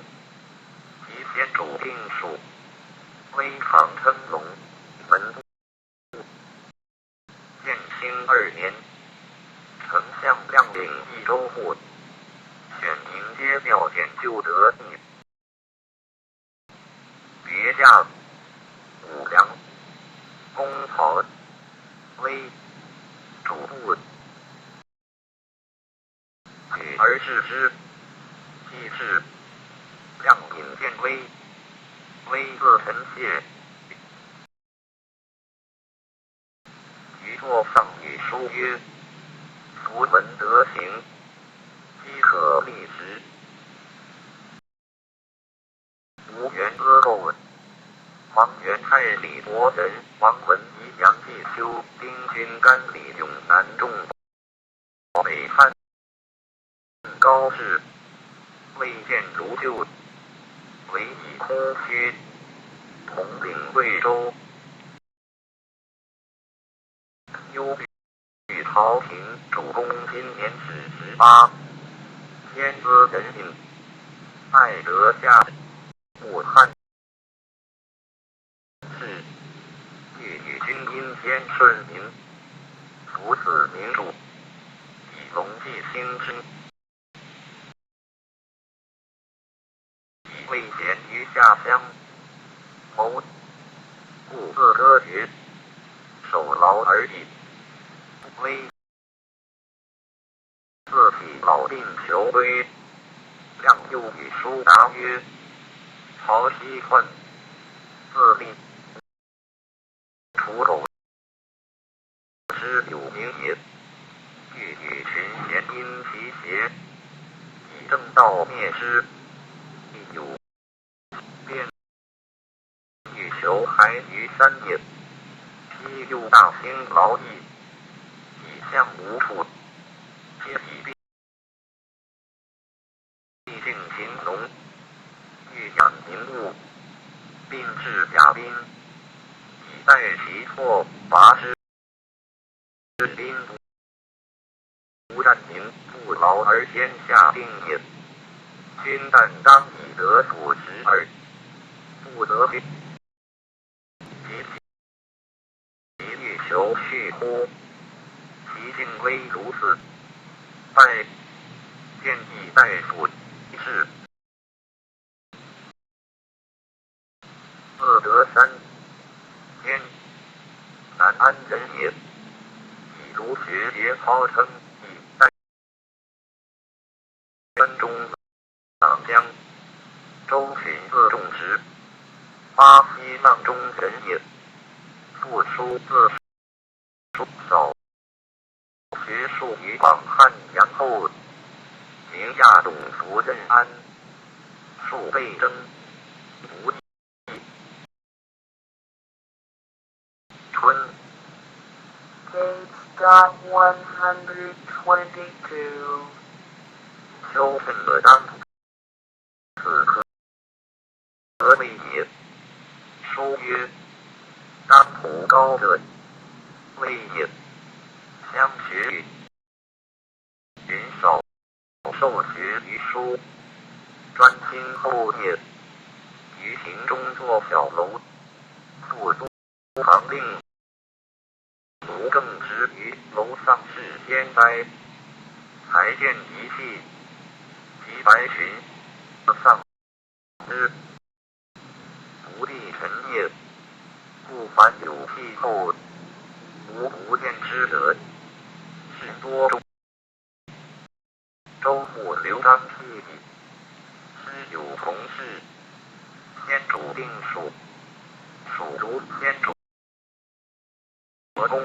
及先主定属，威唐称龙，门部。建兴2年，丞相亮领益州牧，选迎接调遣就得地。别驾五粮，公曹威，主簿举而视之，既是亮引见威，威自臣谢。余作上与书曰：夫闻德行，饥可立时。吴元阿构，王元太李伯仁，王文仪杨继修，丁君甘李永南仲，北汉高士，未见如旧，唯以空虚，统领贵州。幽与朝廷主公今年始18，天资人民，爱德下，武汉是欲与君因先顺民，扶此民主，以隆继兴之。以未贤于下乡，谋故自割绝，守劳而已。威自体老病求归，亮又与书答曰：朝夕患，自立刍狗之有名也。欲与群贤因其邪，以正道灭之。亦有边欲求还于山也。披又大兴劳役，以相无处，皆以毕竟勤农，欲养民物，并至甲兵，以待其错伐之。兵不战民，不劳而先下定也。君但当以得辅食耳，不得兵，其欲求续乎？其境危如此，拜见议大夫是。自德山，天南安人也。以儒学节操称以代分中党江，周群自种植，巴西浪中人也。父书自书少，学术于广汉阳后，名亚董福任安，数倍征，不义。春Page.122. 修奋了当此可谓也。书曰：当普高者，谓也。相学与云少受学于书，专听后业，于庭中作小楼，复都堂令奴更之于楼上事先哉，才见一气，及白寻丧之，不地臣也。故凡有气后，无不见之者，是多众。周穆刘璋气体，师有从事，先主定属，属如先主。国公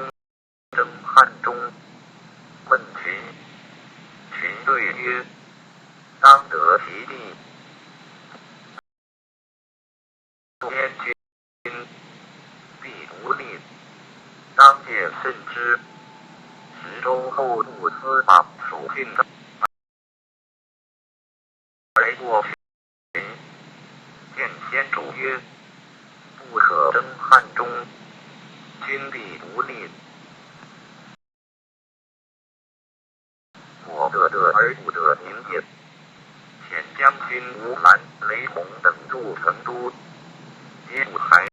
征汉中，问群，群对曰：当得其地。先君必独立，当戒慎之。十周后入司马属郡而过群，见先主曰：不可征汉中，君必独立。我得而不得民也。遣将军吴兰、雷洪等入成都，皆不才。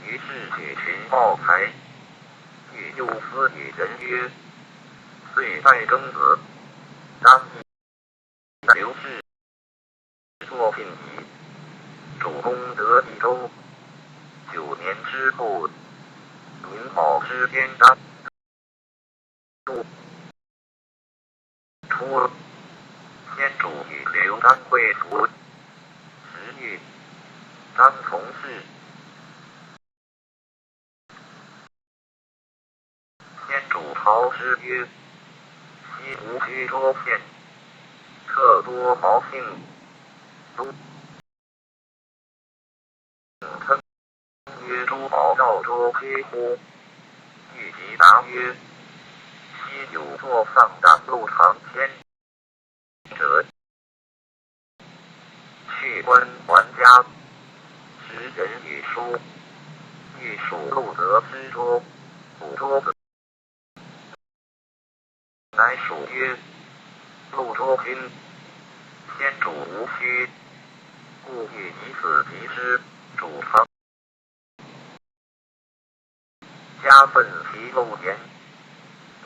于是举群报才，欲诱思与人曰：岁在庚子，张仪刘氏作聘仪，主公得益州。9年之后，民保之边章初，先主与刘张会服。10月，张从事。先主朝之曰：西吴居州县，特多毛姓，都称曰诸宝绕州皆乎？欲即答曰：西有作丧长路长天者，去官还家，时人与书，欲属路得之州，古州子。乃属曰：陆州君，先主无虚，故欲以此及之，主方加愤其漏言，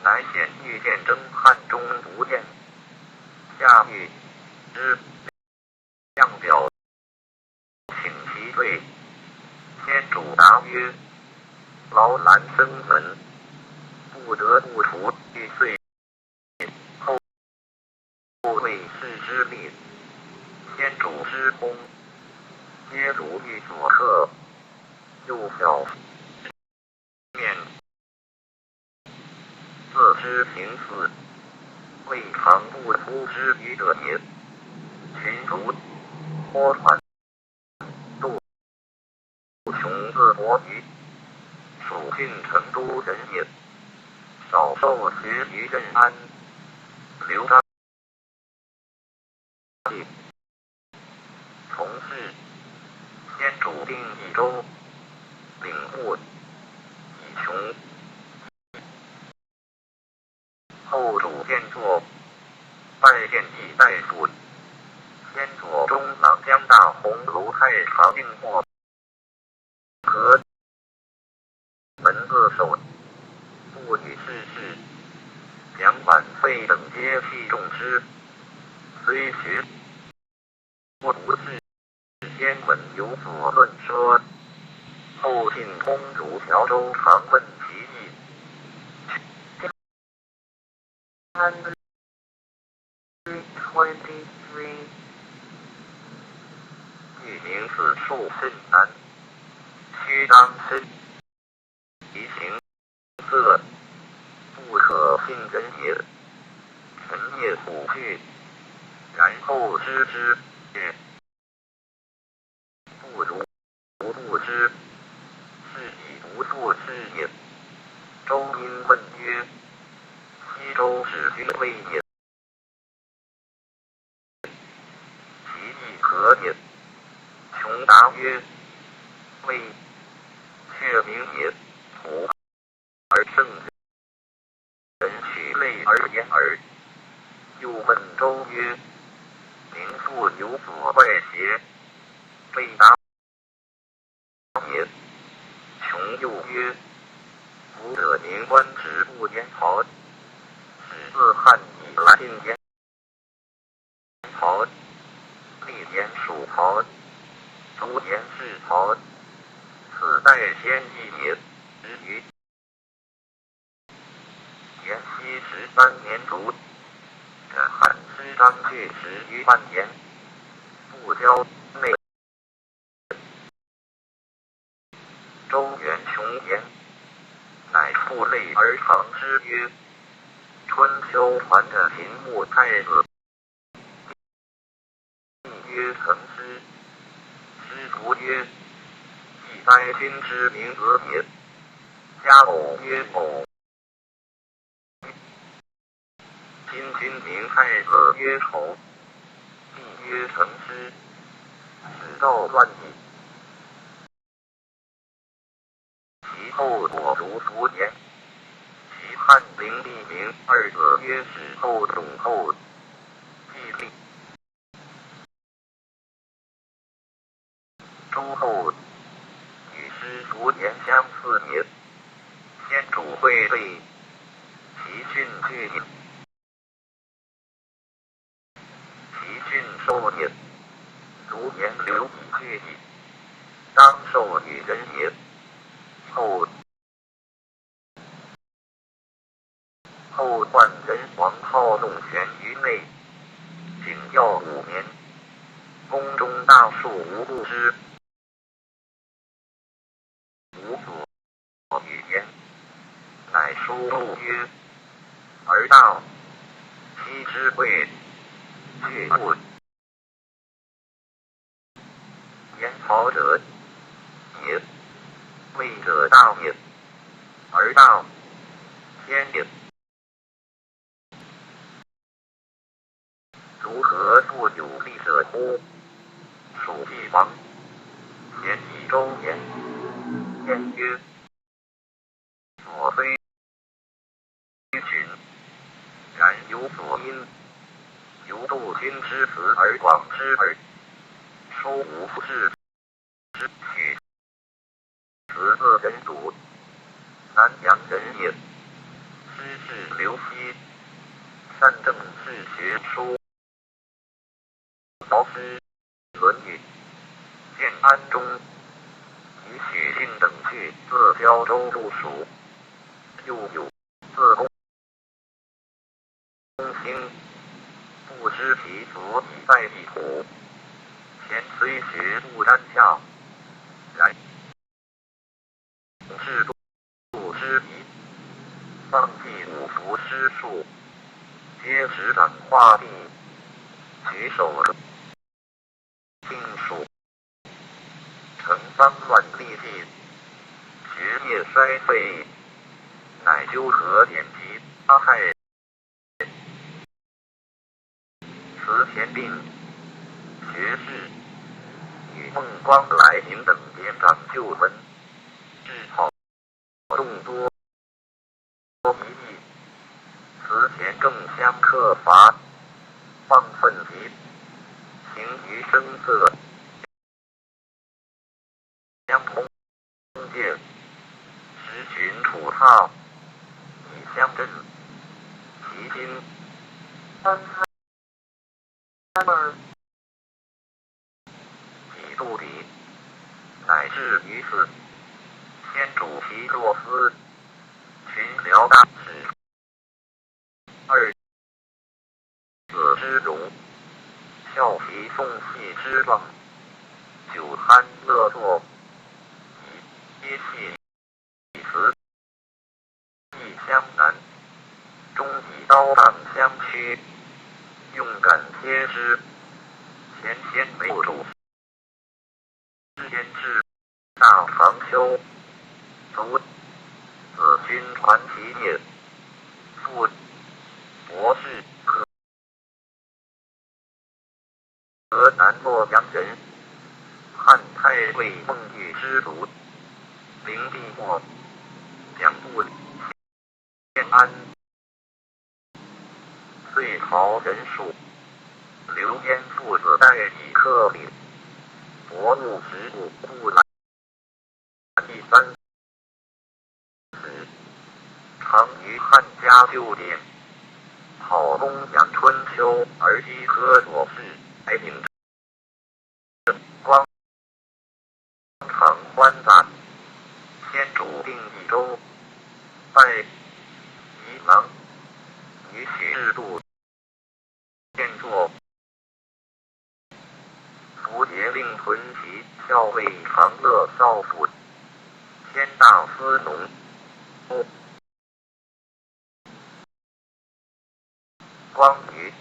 乃显欲见征汉中不见，下谕之，量表请其罪。先主答曰：劳兰生门，不得不服，欲遂后为世之力，先主之功，皆如欲所克。又表面自知平四，未尝不出之愚者也。群儒托传杜穷自伯于蜀郡成都人也，少受学于任安。刘璋从事，先主定益州，领户以穷。后主见作，拜见议大夫。先左中郎将大鸿胪太常应过和门自守，不与世事。梁满费等皆器重之，虽学不读事，先闻有所论说。后晋公主条州常问其意。123. 欲明此处甚难，须当身其形色，不可信人也。臣夜苦惧，然后知之也。不如不知，是以不复是也。周因问曰：西周使君谓也，其意何也？穷答曰：谓却明也，土而圣人取类而言耳。又问周曰：民复有所怪邪？未答也。穷又曰：吾者宁官职不言曹，始自汉以来尽言曹，历言属曹，卒言是曹，此代先义也。之于延熙13年卒，汉师章句10余万言，不交内。周元穷言，乃复类而藏之曰：春秋传的秦穆太子，帝曰成师，师徒曰：既哉君之名子也。家偶曰偶。今君名太子曰丑，帝曰成师，史道乱矣。其后左如福言，其汉灵帝名二子曰始后董后，既立周后，与师福言相似也。先主会对，其训去也，其训受也，如言流以去矣。当受与人也。后换人王好弄玄于内，景耀5年，宫中大树无不知，无所语言，乃书录曰：而道妻之贵，却不言曹者也，位者大也，而道天也。如何复有力者乎？蜀纪王咸以周言，言曰：所非群，然有所因，由度君之辞而广之耳。收无复之，取辞自人主，南阳人也。师事刘熙，善政治学书。曹诗《论语》，建安中，与许敬等去自胶州入蜀，又有自公兴，不知其所以在地土。前虽学不沾教，然制度之仪，丧祭五服诗术，皆执掌画地，举手定数，成丧乱立地，学业衰废，乃纠合典籍杀害。辞前病，学士与孟光来行等典掌旧文，至草众多一义。辞前更相克伐，放愤疾，行于声色，相通见，时群楚套，以相镇。其今几度底，乃至于此。先主其若斯，群僚大使，二子之荣，孝其宋系之状，酒酣乐作，以皆系辞，亦相难，终以刀杖相驱，用感贴之。前先没有主先至大长修，卒子君传其业，父博士河南洛阳人，汉太尉孟玉之族，灵帝末蒋部建安，岁朝人数，刘焉父子代以克礼，博怒时务不来。第三子，常于汉家旧典，讨东阳春秋而积科所事，来领光常欢赞，先主定益州，拜仪郎，与许制度建作。符节令屯骑校尉长乐少府，天大司农。光于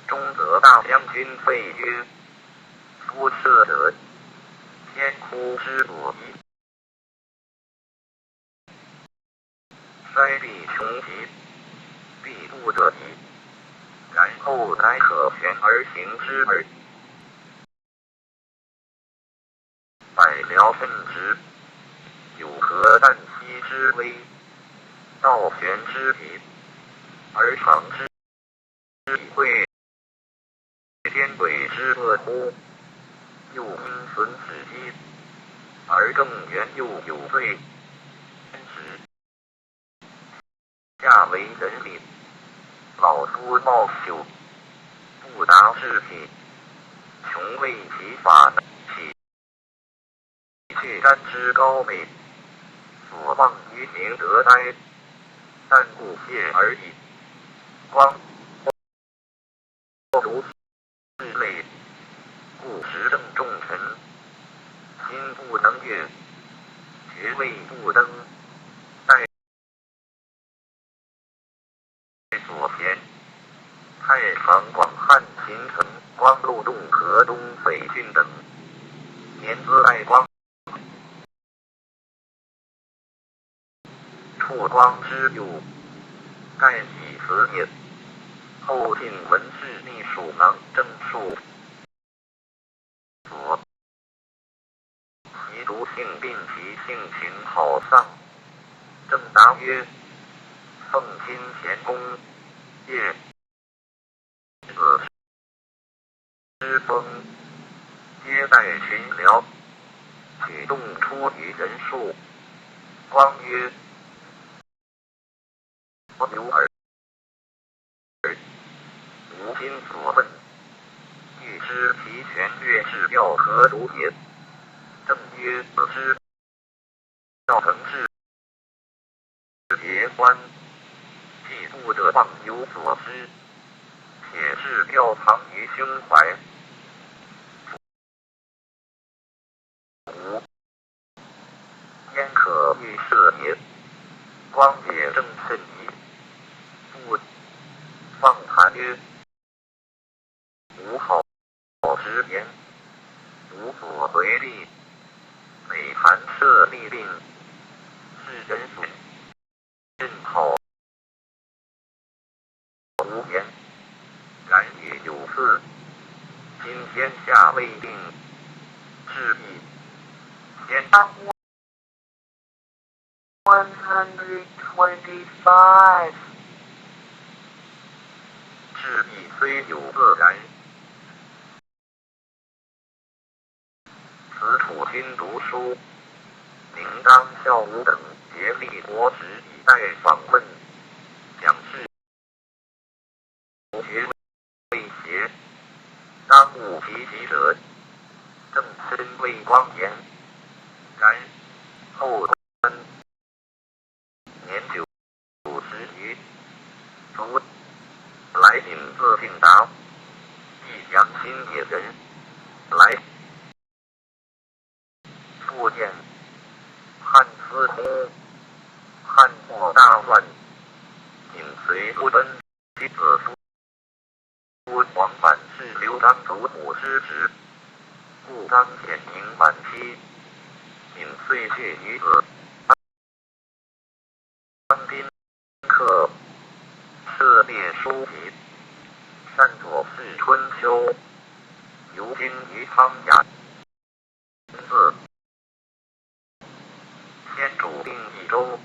中则大将军废曰：夫射者，天哭之所依。衰必穷极，必不得已，然后乃可全而行之耳。百僚甚直，有何旦夕之危，道玄之体，而常之以会天鬼之恶乎？又因损子机，而更元又有罪。下为人民，老夫茂秀，不达志体，穷为其法起，却瞻之高美，所望于明德哉，但不屑而已。光如是类，故时正重臣，心不能悦，爵位不登，待所贤。太常广汉秦城光禄洞河东北郡等，年资代光，处光之佑，盖以此也。后晋文士秘书郎郑述所，其独性病其性情好丧。郑答曰：奉亲贤公，业子之风，接待群僚，举动出于人数。光曰：我有耳，吾今所问，欲知其权略是调何如也。正曰：子之道成事，结欢，既不得忘有所知，且是吊藏于胸怀。吾焉可预设也？光解正甚疑，不放谈曰：吾好直言，无所回避，每谈设立令，是人损，任好无言。然也有次，今天下未定，是亦先125. 是亦虽有自然。此处君读书，明当孝武等竭力国职以待访问，讲事绝未邪，当务其极者，正身为光言。然后端年90余，卒，来引自敬达，亦阳新野人，来复见汉司空，汉末大乱，紧随不奔，其子夫王反是刘璋祖母之侄，故当显明晚期，仅岁却于子。当宾客，涉猎书籍，善左氏春秋，游经于汤雅。字先主定益州，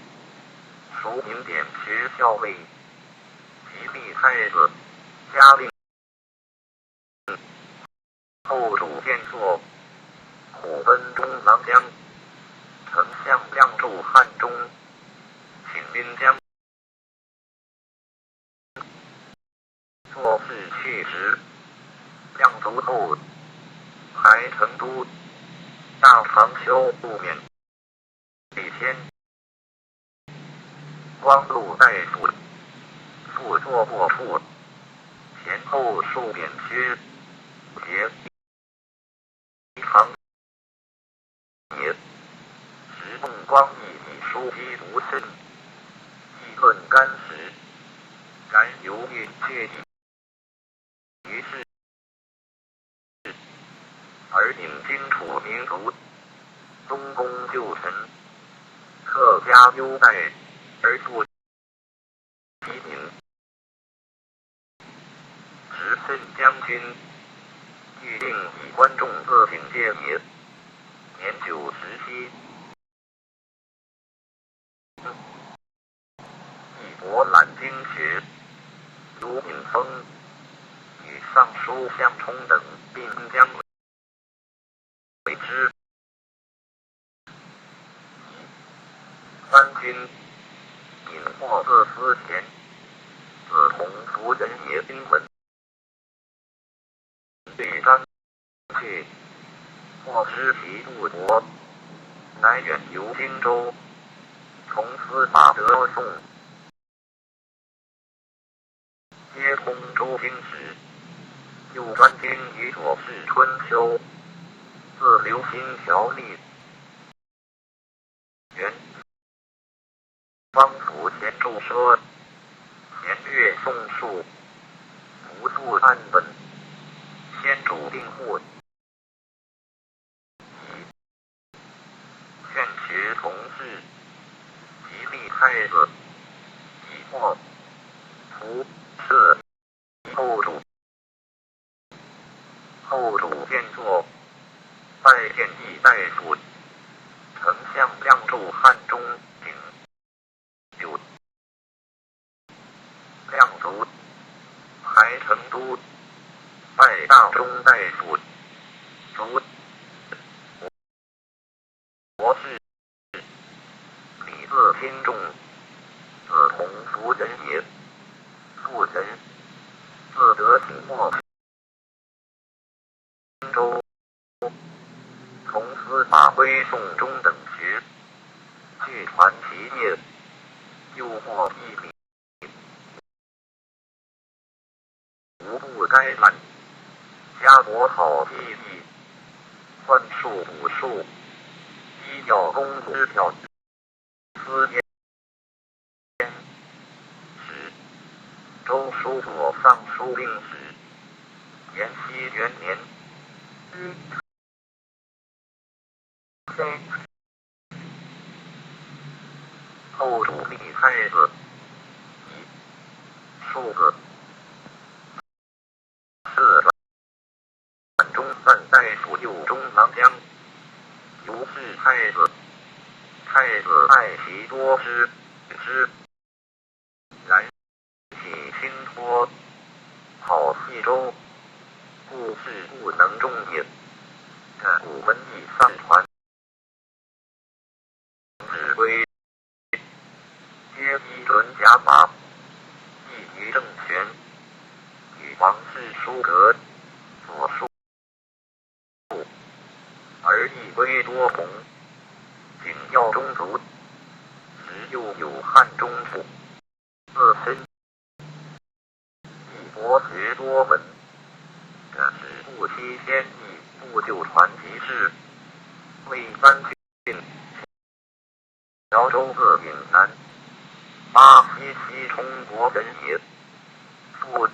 属民典学校尉，及立太子，嘉令后主建作，虎贲中郎将，丞相亮驻汉中，请滨江，作事去时，亮卒后，还成都，大长修不免，李天，光禄大夫，复作过处，前后数免削，节长也。时孟光义以书机读甚，议论干时，然犹豫却矣。于是而引荆楚民族，东宫旧臣，特加优待，而不其民。时甚将军，欲令以观众自警戒也。年97，亦博览经学，卢敏峰与尚书向冲等并将为之。番军引或自思前，自同夫人也。经文对章去，或知其故国，乃远游荆州，从司法得宋，皆通周经史，又专精于左氏春秋，自留新条例。元方府前注说，前略宋述，不复案本，先主定户，劝学从事，吉利太子，以获服设后主。后主见作，拜见议大夫，丞相亮助汉中景九亮卒，还成都，拜大中大夫，卒。国士，李字天仲，字同夫人也。妇人，字德行莫荆州，从司法徽宋中等学，据传其业，又获一礼。无不该览，家国好记忆，幻术武术，依教公之条，司焉使周书左尚书令史，延熙元年。后主立太子，以数个设转中犯大夫右中郎将，由是太子。太子爱其多之，然起轻托，好细周，故事不能中也。古文艺丧传，指挥皆依准甲法，异于政权，与王室书阁所述，而异规多同，仅要中卒，时又有汉中府，自身亦博学多闻，史不期先异，不就传奇事，为三郡辽州各岭南，巴西西充国人也。复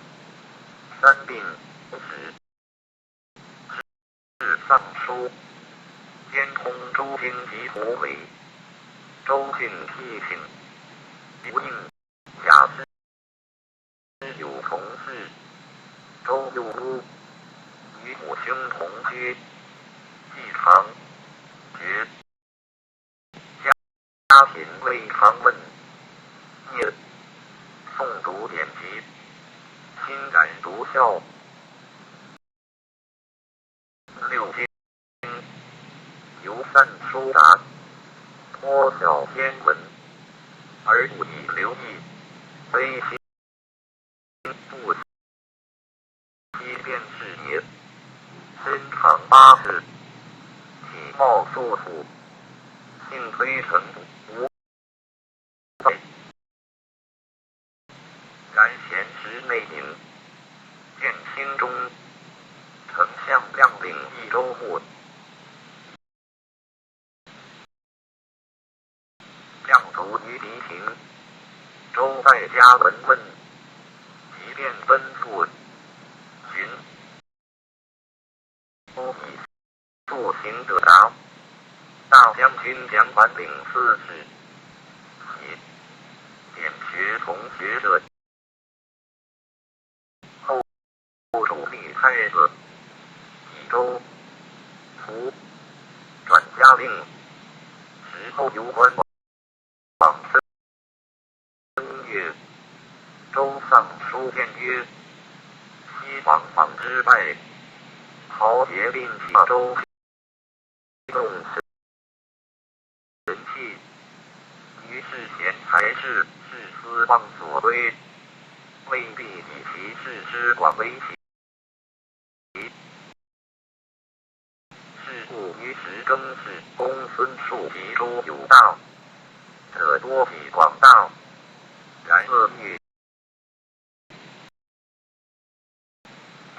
三并史，至尚书，兼通周经及图纬，周郡批请，不应贾师有从事，周右都，与母兄同居，季常觉家贫为常问，聂诵读典籍，亲感读效。六经由散书达，颇晓天文，而不以留意，非心不悉便是也。身长80，体貌素朴，性推诚无备，然闲时内隐，见清中，丞相亮领益州牧，亮卒于黎平，周在家闻问，即便奔赴，寻都以速行得达，大将军蒋琬领4事，起典学从学者，后主立太子，益州服转嘉令，时后游官往正月，周尚书谏曰：西王莽之败，豪杰令下周动神器，于是贤才士士私忘所归，未必以其事之广为奇。是故于时更是公孙述其中有道者多比广道，然恶欲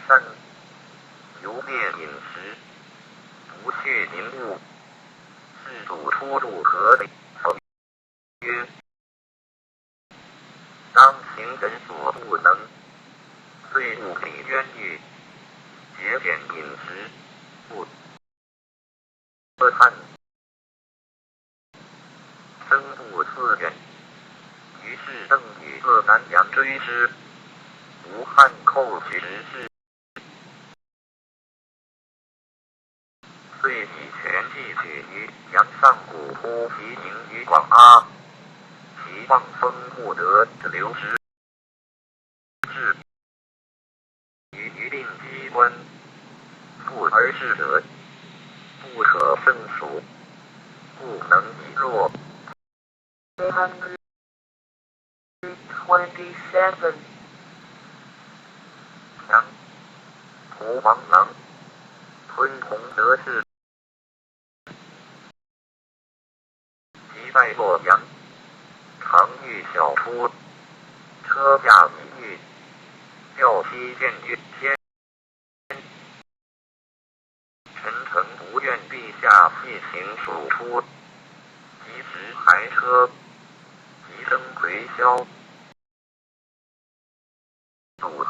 三，游猎饮食，不恤民物。事主出入河北，否曰：当行人所不能，遂入里渊狱，节俭饮食，不贪，生不自远。于是邓禹恶南阳追之，吴汉寇取时事，遂以权计取于阳上谷突其名于广阿，其望风不得之流之至于定机关，复而至者，不可胜数，不能以弱。127. 强，屠王狼，吞同得势，即在洛阳，常欲小出，车驾以御，调西见月天。臣诚不愿陛下细行属出，及时排车，即生魁霄。祖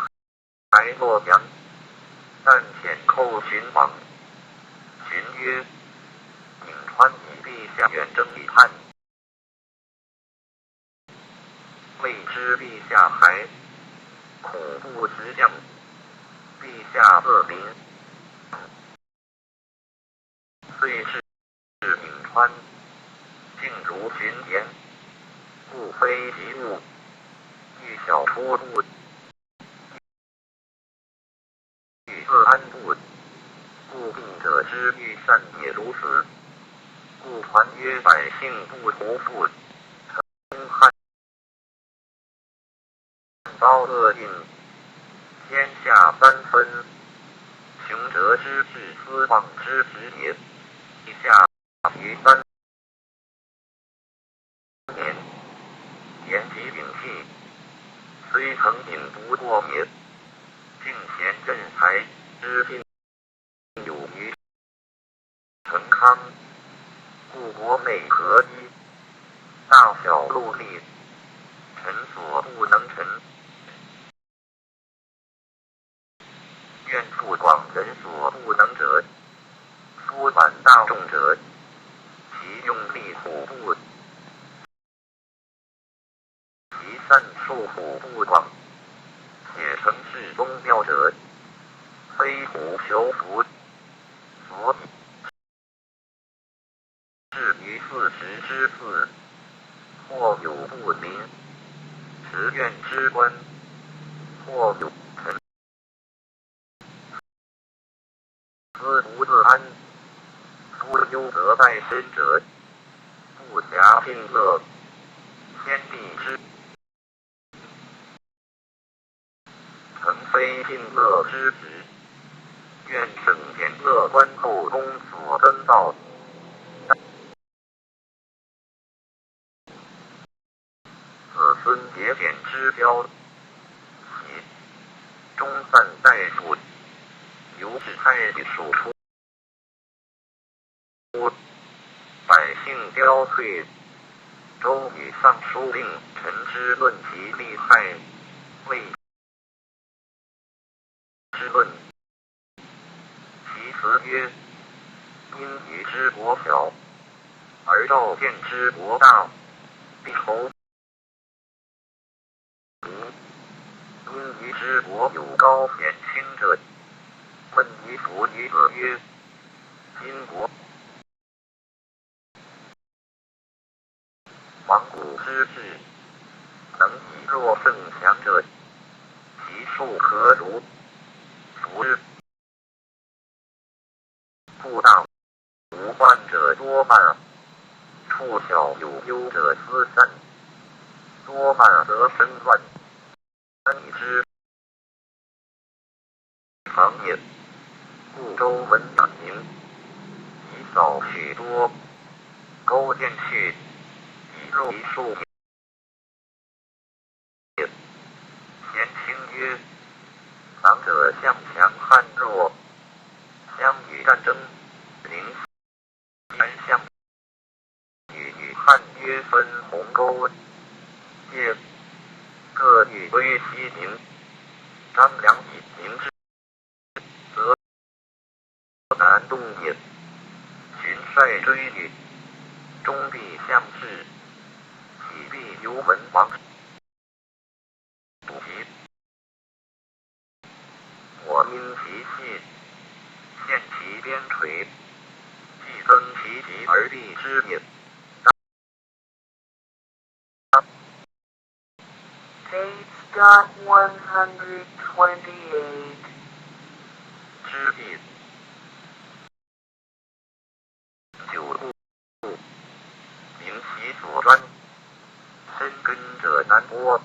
还洛阳，但遣寇寻往，寻曰：颍川以陛下远征以叛，未知陛下还，恐不识将，陛下恶临，遂至颍川，竟如寻言，故非其物，欲小出部，欲恶安部，故病者之欲善也如此。故传曰：百姓不图富，称汉遭厄运，天下三分，穷则之至私忘之时也。以下于3年，言其摒弃，虽曾饮不过也，敬贤振才之心有余。成康，故国内合一，大小戮力，臣所不能臣。愿复广人所不能者，夫管大众者，其用力虎不，其善术虎不广，且成事宗庙者，非虎求福，所以至于40之4，或有不临，持院之官，或有臣思不自安，夫忧则在身者，不暇并乐，天地之诚非并乐之职，愿省俭乐观后宫所增造。子孙节俭之交，喜中散代父，由是太子属出，百姓凋退。周瑜丧书令臣之论其利害，谓之论。其辞曰：因禹之国小，而赵建之国大，必侯因禹之国有高显卿者，问于弗于子曰：今国亡古之志，能以弱胜强者，其数何如？夫之故大无患者多半，处小有忧者思善。多半则生乱，以之行也。故周文养民，以少许多，勾践去，以入一数也。贤卿曰：强者向强汉弱，相与战争，临三项与汉约分鸿沟，业各欲归西宁。张良以明之，则南动也。荀率追与，终必相视，岂必由文王主题。我因其细，陷其边陲，既增其疾而避之也。Page.128. 之必九步，明其所专，深根者难剥，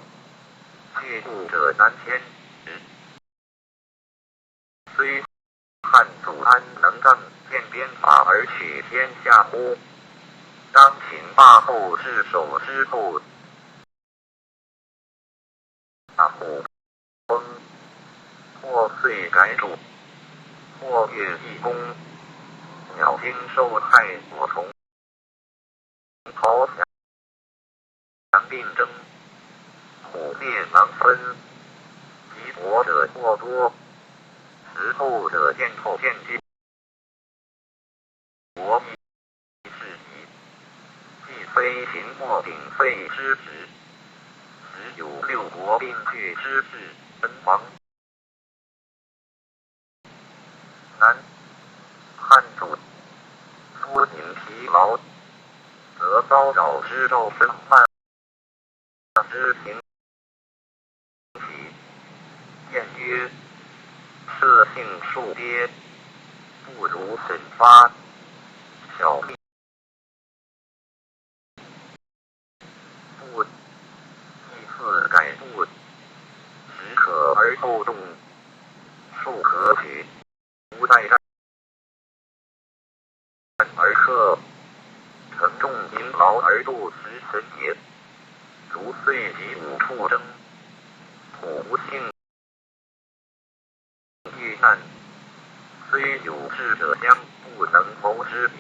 去步者难牵。虽汉祖安能仗剑鞭法而取天下乎？当秦霸后至守之后，大虎崩，或遂改主，或越一功，鸟经受害所从，豪强并争，虎猎狼分，敌薄者过多，时后者见后见机，国亦是矣。既非秦末鼎废之时，时有六国并据之势，文王南汉祖夫宁疲劳，则遭扰之赵神慢之平起。晏曰：射性数跌，不如审发。小命不亦自改不，时可而后动，数可取，无待战而克。乘众勤劳而度时神也。如遂及五处争，虎不幸遇难，虽有志者将不能谋之矣。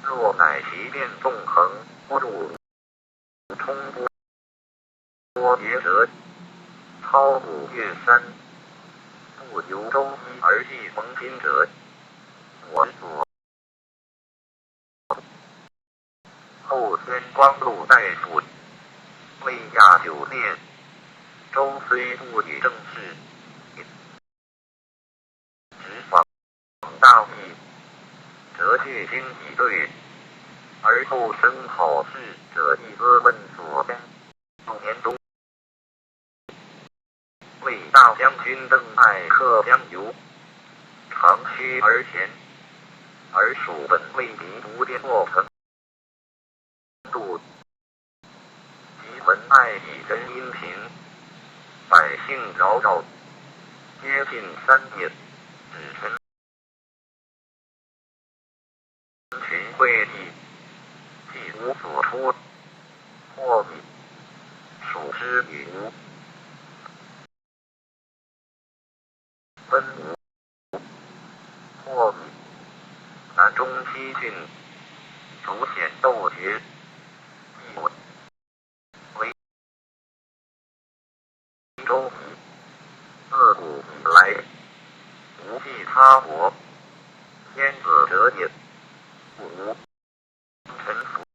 若乃其变纵横，不入冲波叠折，操虎越山，不由周一而既逢亲者，我所后宣光禄大夫，魏亚久烈，周虽不与政事，直访大义，则去经以对，而后生好事者亦阿问所将。6年冬，魏大将军邓艾克将游，长驱而前，而蜀本魏敌不见过城度，即闻艾以人阴平，百姓扰扰，皆尽山也，指臣群会议，既无所出，或以蜀之与吴分吴，或以南中西郡逐险斗决，亦为周以自古以来无计他国，天子者也，故无臣服，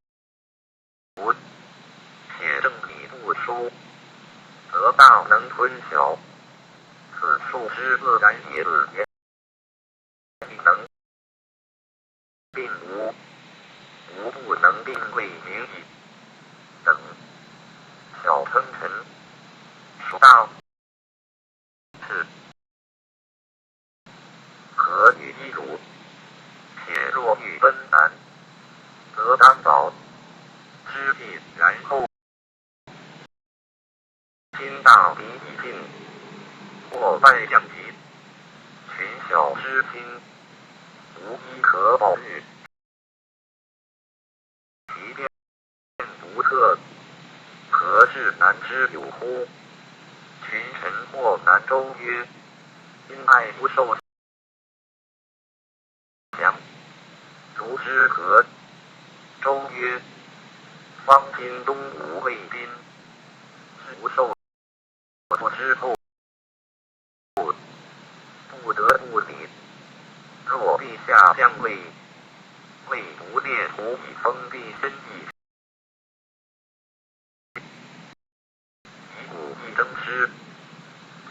且正理不疏，则大能吞小，此数之自然也。自也能并无，无不能并未明矣。等小称臣，属大是可与一辱，且若欲奔南，则当早之计，然后今大敌已尽，或败将及，群小失亲，无一可保日。其变独特，何事难之有乎？群臣或南周曰：因爱不受降，如之何？周曰：方今东吴魏兵，是不受之后，不得不礼。若陛下将魏，魏不列胡以封闭身义，以武易征之，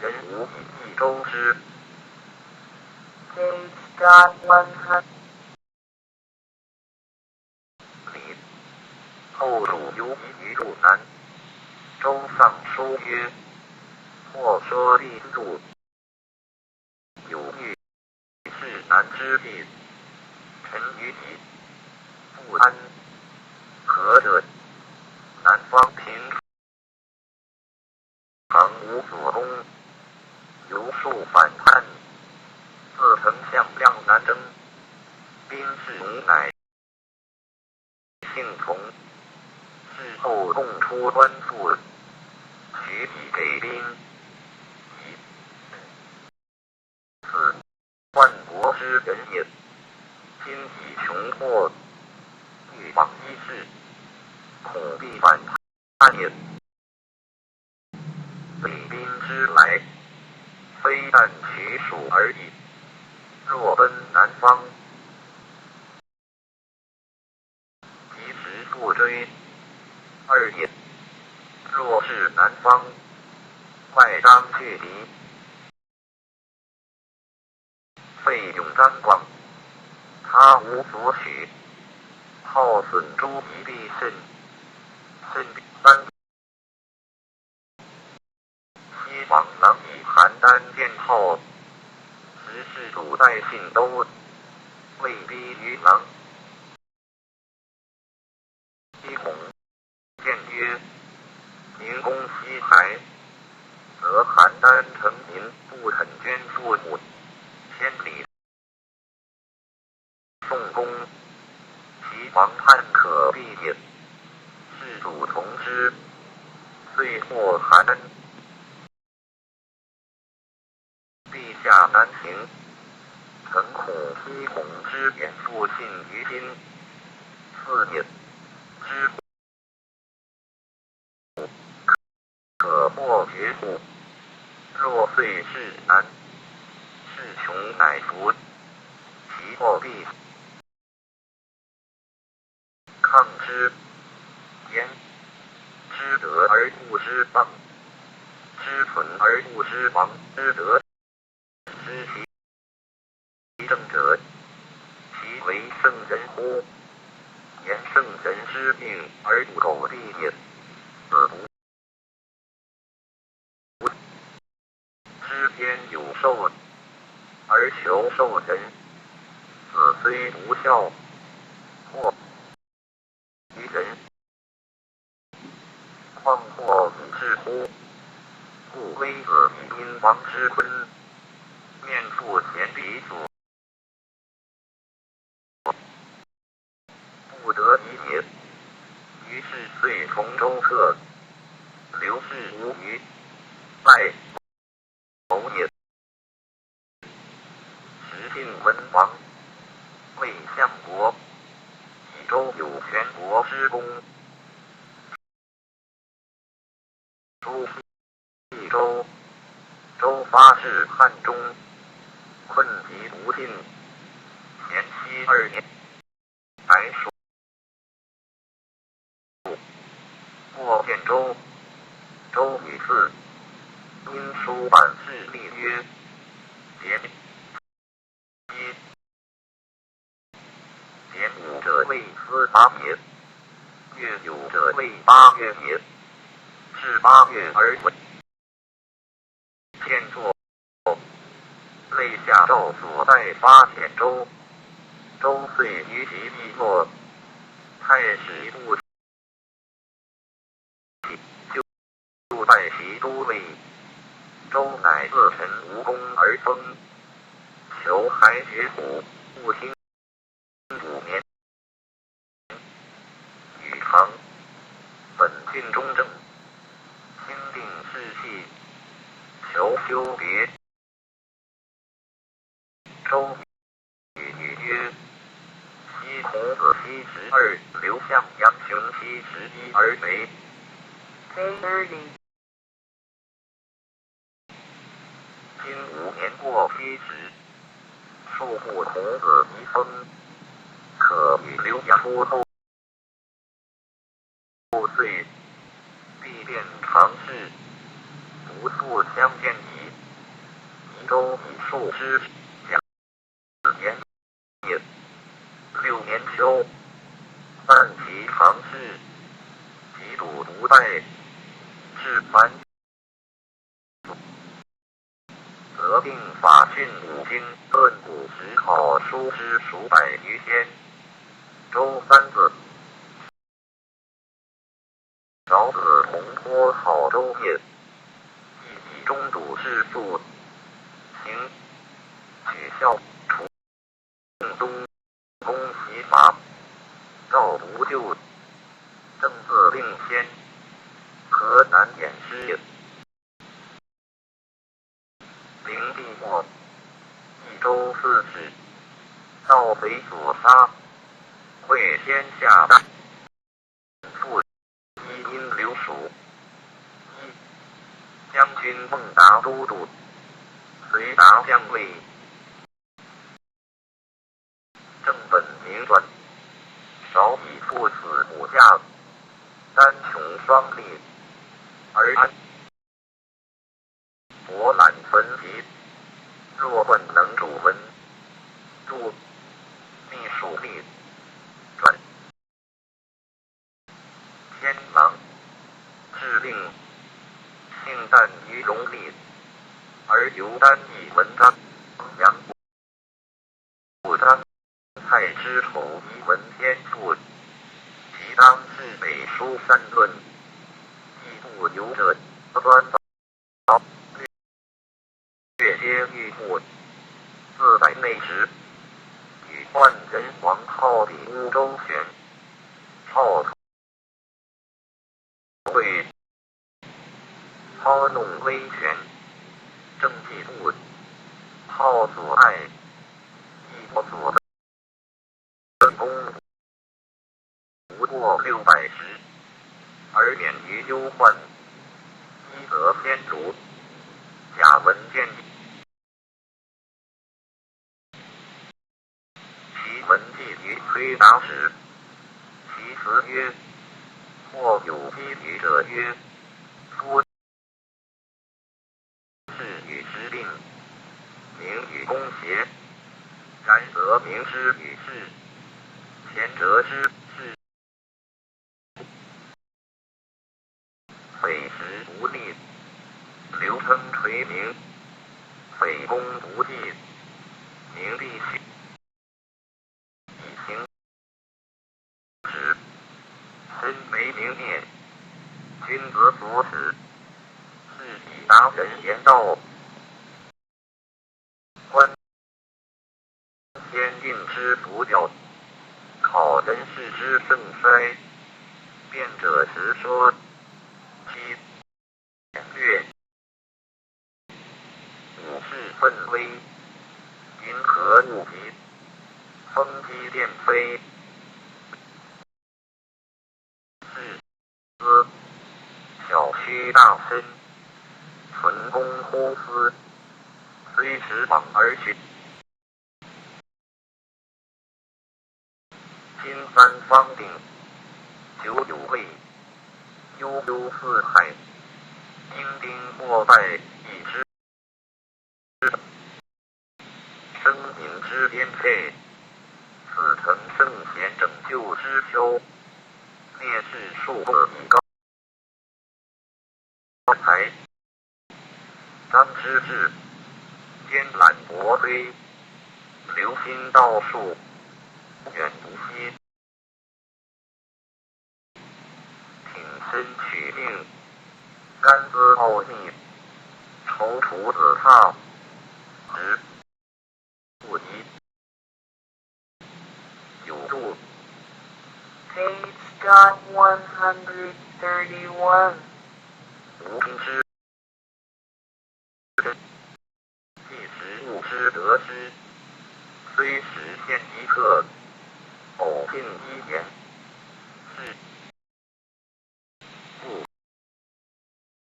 人无以易周之。Page.100礼后主游移于入南。周丧书曰：或说立柱，有欲至南之地，臣于己不安。何者？南方平常无所攻，由数反叛，自丞相向南征，兵士无乃幸从。事后共出官复，取己给兵，以此万国之人也。今以穷迫，欲往一事，恐必反叛也。北兵之来，非但取蜀而已。若奔南方，及时不追，二也。若是南方，外张去敌，费勇张广，他无所取，耗损诸敌必甚。甚三，西王郎以邯郸建号，时世主在信都，未逼于狼。西孔谏曰：明公西还，则邯郸城民不肯捐父母，千里宋公，其王叛可避也。世主从之，遂获邯郸。陛下南行，诚恐西孔之言复信于今，四也。知可获绝乎？若遂至南，事穷乃服，其祸必抗之。言知德而不知邦，知存而不知亡之德，知其正者，其为圣人乎？言圣人之命而不苟利也，此不知天有寿而求寿人，子虽不孝，或于人，况或以至乎？故微子以殷王之坤，面父贤彼祖，不得已也。于是遂从周克，刘氏无虞，拜侯也。时晋文王，魏相国，以周有全国之功。诸益州，周发至汉中，困疾不尽。延熙2年，白蜀过建州，周女嗣，因书版事立曰：节5者谓司八也，月9者谓8月也。至8月而为天作，累下诏所在发遣州。周遂于其地落，太史部就就拜其都尉。周乃自陈无功而封，求还学府，不听。5年，与唐本郡中正，兴定士气，求休别。周与女曰：昔孔子72，刘向杨雄71而为。30. 今5年过70，庶不孔子遗风，可与刘亚夫后岁，必变常事，不复相见矣。宜州以数之，甲子年也。6年秋，办其常事，及赌独拜，至凡。则定法训5经，论古时考书之数百余篇。周三字，少子同托好周业，亦中笃士素，行取孝，除东宫习法，赵不救，正自令先，河南偃师也。灵帝末，益州刺史，盗匪所杀，会天下大父一因刘蜀。将军孟达都督，随达将尉。正本明传，少以父死母嫁，单穷双立，而安博览焚疾。若问能主文，著秘书吏传天狼，制令性淡于容吏，而犹单以文章，杨不章蔡之丑以文天赋，其当是北书三论，亦不由者端凿略皆欲目，自在内直，与万人王号比乌州旋，号会操弄威权，政绩不好所爱，亦不所本功不过600石，而免于忧患。一则先儒，贾文见其文记于崔达史，其辞曰：或有批语者曰，夫是与时令，名与公邪，然则明之与事，前哲之事，匪时不立，刘称垂名，匪功不济，名利许。以行止，身为名灭，君子所耻，是以达人言道，观天运之不教，考人事之盛衰，辩者实说，其略武士奋威，银河物极，风机电飞，是思小虚大深，存公乎私，虽持往而去。今三方定，久有位，悠悠四海，丁丁莫拜一之，生民之颠沛，此诚圣贤拯救之秋，烈士数恶以高才，张之治，兼揽国推，留心道术，远不息，挺身取命，甘孜奥秘，踌躇子踏，直不疑，九度。Page dot 131. 无凭之真，既时物之得之，虽实现一刻，偶尽一言，是故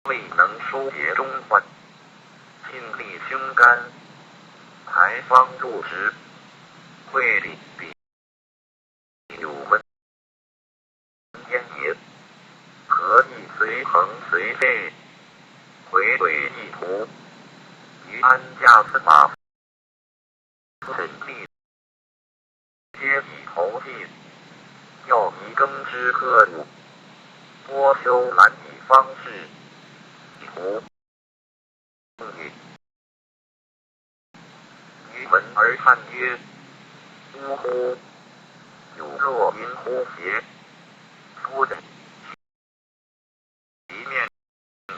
未能疏解中患，尽力胸肝，排方入直，会理彼有闻焉也。何意随恒随废，回轨一途，于安家司马审理，皆以投递，要以耕之克物，播修兰以方士，以胡语。于闻而叹曰：呜呼！有若银乎邪？夫人其面，子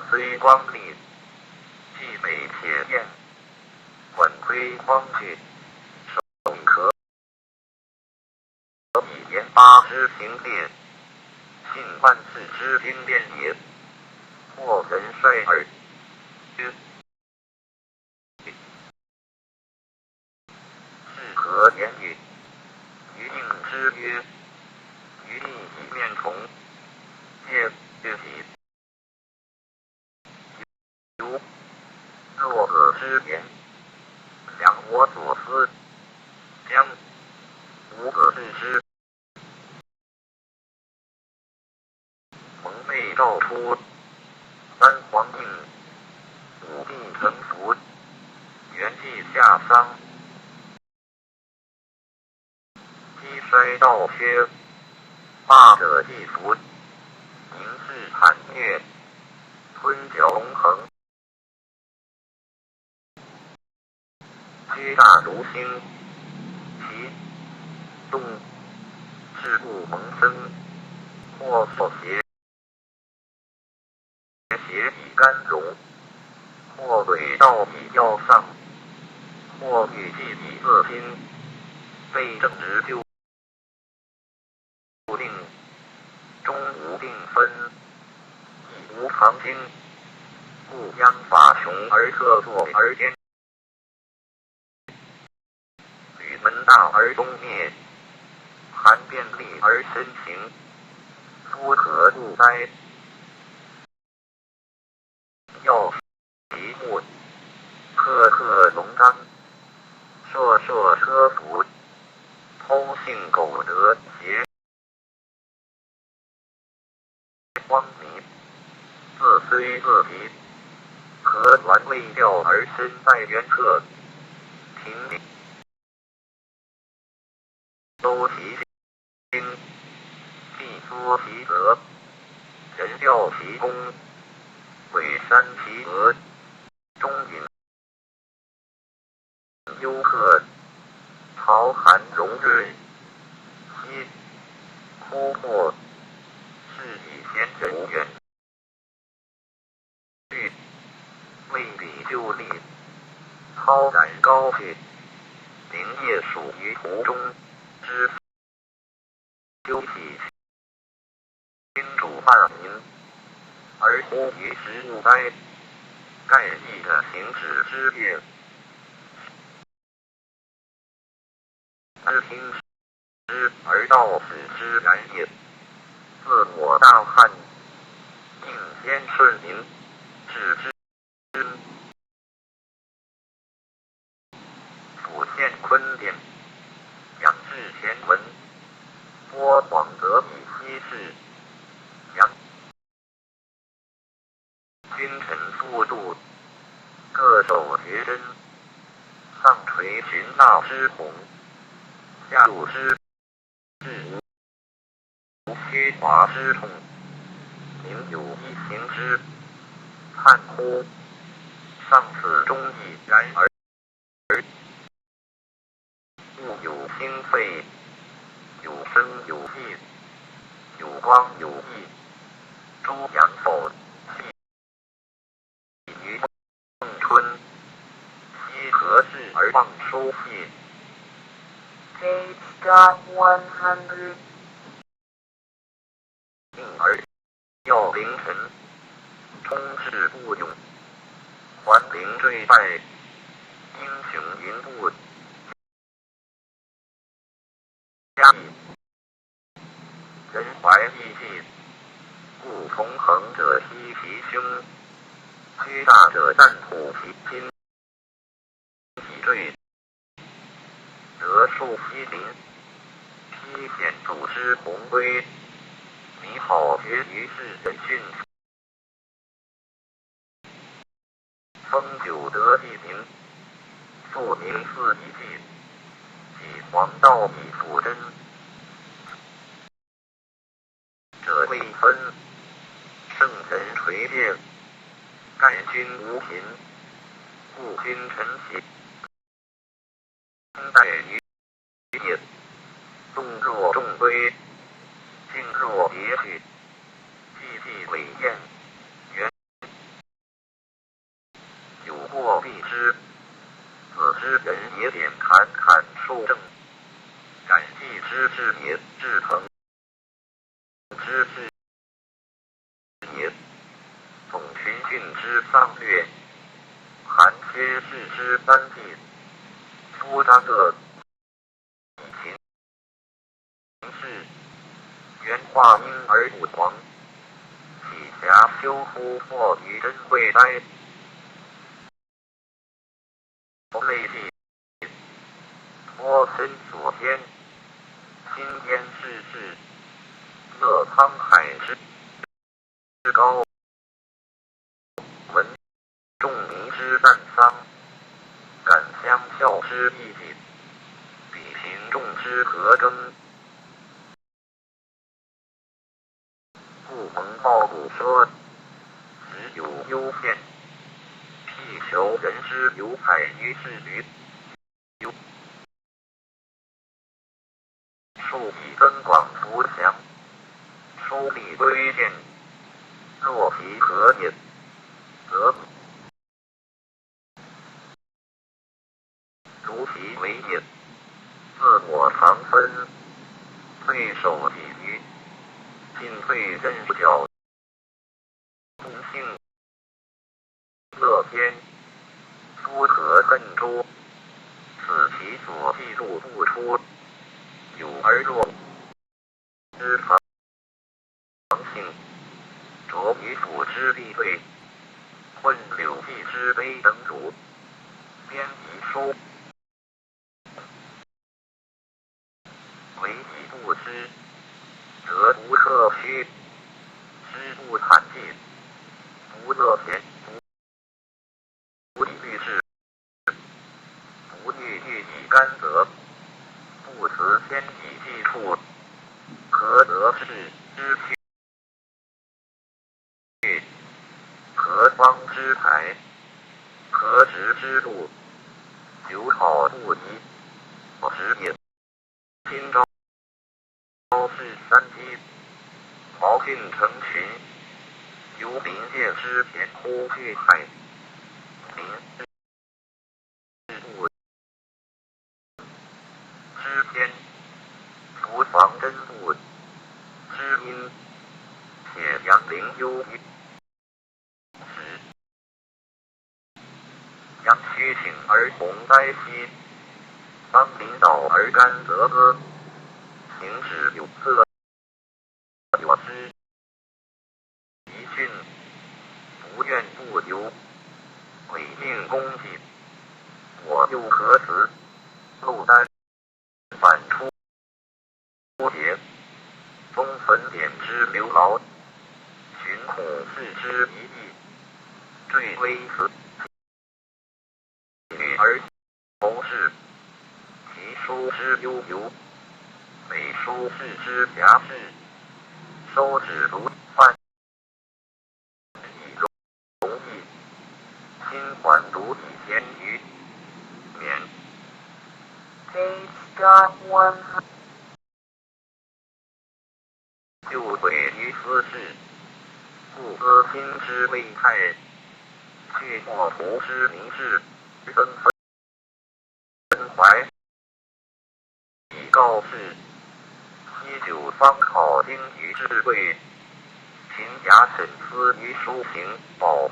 虽光丽，既美且艳，管窥匡去，手可以言八之行列，信万世之经变也。或人率耳曰：是何言语？于应之曰：余力以面同，皆曰己。如若可之言，量我所思，将无可置之。蒙昧照出，三皇应，五帝成福，元气下丧，积衰道缺，霸者既服，凝视惨虐，吞嚼龙横，居大如星，其动事故萌生，或所邪以干荣，或伪道以要丧，或欲计以恶心，非正直纠定，终无定分，亦无常经，故央法穷而特作而兼，吕门大而终灭，含便利而深情，夫何故哉？要其目，赫赫龙刚，烁烁车服，偷性苟得邪荒迷，自虽自敌，何鸾未调而身在原侧，停礼收其心，必缩其德，人调其功，毁山其额，中允幽客，朝寒容日，息枯破，是以贤人远虑，为彼就立，超然高去，灵业属于途中，之修体君主万民，而乎于时物哉？盖义的行止之业，而听之而道此之然也。自我大汉，应先顺民，治之辅县坤典，养治贤文，播广德以西事，扬君臣复度，各守绝真，上垂群大之宏，下入之至无虚华之痛，民有一行之叹乎！上此忠义然而物有兴废，有生有息，有光有义，朱阳否系于孟春，西何事而忘书系Page.100. 命而要凌晨，冲至不勇，还陵坠败，英雄云步，嘉义人怀义气，故同衡者悉其胸，屈大者战虎其心，体坠，得数西林，披险组织鸿归，你好绝于世人训。封九德地名，复名四一记，即黄道以复真，者未分，圣人垂戒，盖君无贫，故君臣喜，待于也，动若众归，静若别去，寂寂伟宴，原有过必之，子之人也点侃侃述正，感记之至也，至诚之至也，总群训之丧略，含切事之三季，夫张个以秦事，原化婴而不亡，岂暇修乎或于真会哉？类系托身所先，心焉世事，乐沧海之高，闻众民之赞丧，感相效之义尽，比贫众之和争，故蒙报古说，时有幽片，辟求人之有海于世于数以增广福祥，疏理归见，若其何也，则如其为也，自我常分，退守己于，进退任教，公性乐天，夫何恨诸？此其所记录不出，有而若之常性，着于辅之必对，混柳记之悲等主，编遗书，为己不知，则不克虚，知不惨记，不乐田，不利律事，不欲欲以干则，不辞先以计处，何得是之虚？何方之才？何直之路？久考不疑，我时也。今朝是三击，毛尽成群，由临界之田呼去害，临之物之天，伏防真物之阴，且阳灵幽于时，阳虚醒而红灾兮，当领导而干则歌，行止有色有知，遗训不愿不由，违命功绩，我又何辞？漏丹反出节，宗坟典之刘劳，寻孔氏之一役，坠微辞女儿侯氏，其书之悠游，美书士之侠士，收止如范亦容易，心缓如以前于免。Page.100. 就毁于私事，故思亲之谓太，去莫图之民事，分怀，以告示。西九方考经于智慧，秦雅审思于书行宝仪。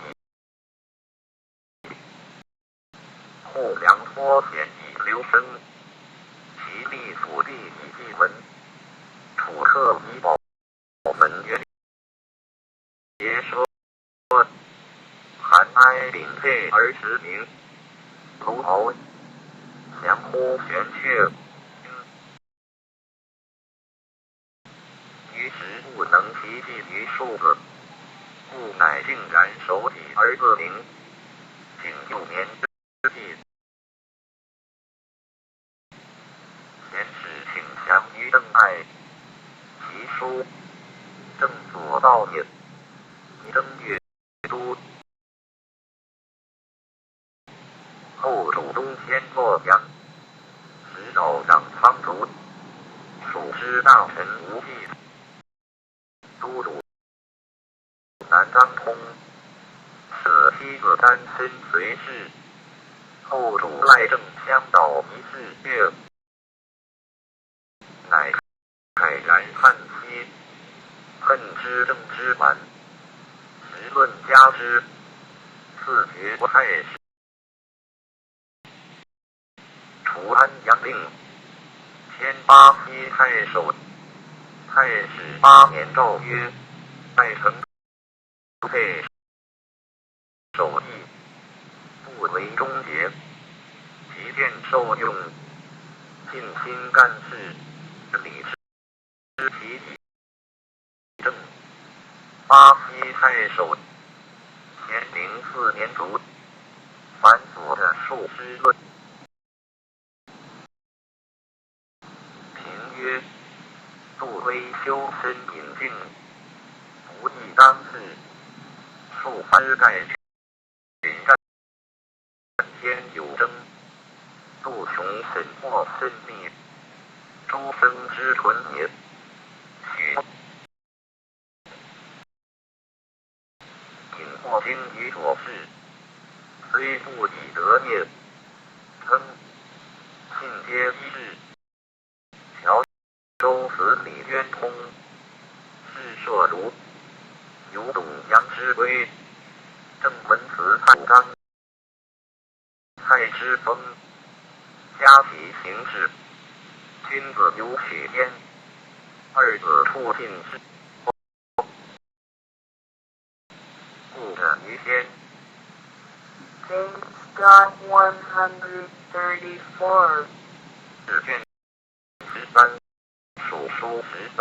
后梁脱险以留声，其立府地以记文。楚客以宝门曰别说，寒哀凛佩而时明，卢敖相呼玄阙。于时不能其记于数字，故乃竟然手体而自明。景幼年之际，前使请降于邓艾，其书正所道也。登越都，后主东迁洛阳，时扰长仓卒，属师大臣吴忌。都督南张通，舍妻子单身随侍，后主赖政相导一事月，乃慨然叹息，恨之政之满，时论加之，赐爵太史。除安阳令，迁巴西太守。太史8年诏曰：拜成配守义，不为忠节，其见受用，尽心干事，理之其己正。巴西太守乾明4年卒，凡所的数师论。评曰：杜威修身隐静，不义当世，数番盖群战，天有争，杜穷审获甚密，诸生之纯也。许引获经于所事，虽不以得业，称信皆一致。乔周子李渊通，是硕如，有董阳之规，正文辞太刚，蔡之风，嘉其行事，君子有许焉，二子处进士，故者于先。James Scott 134. 试卷13，属书13。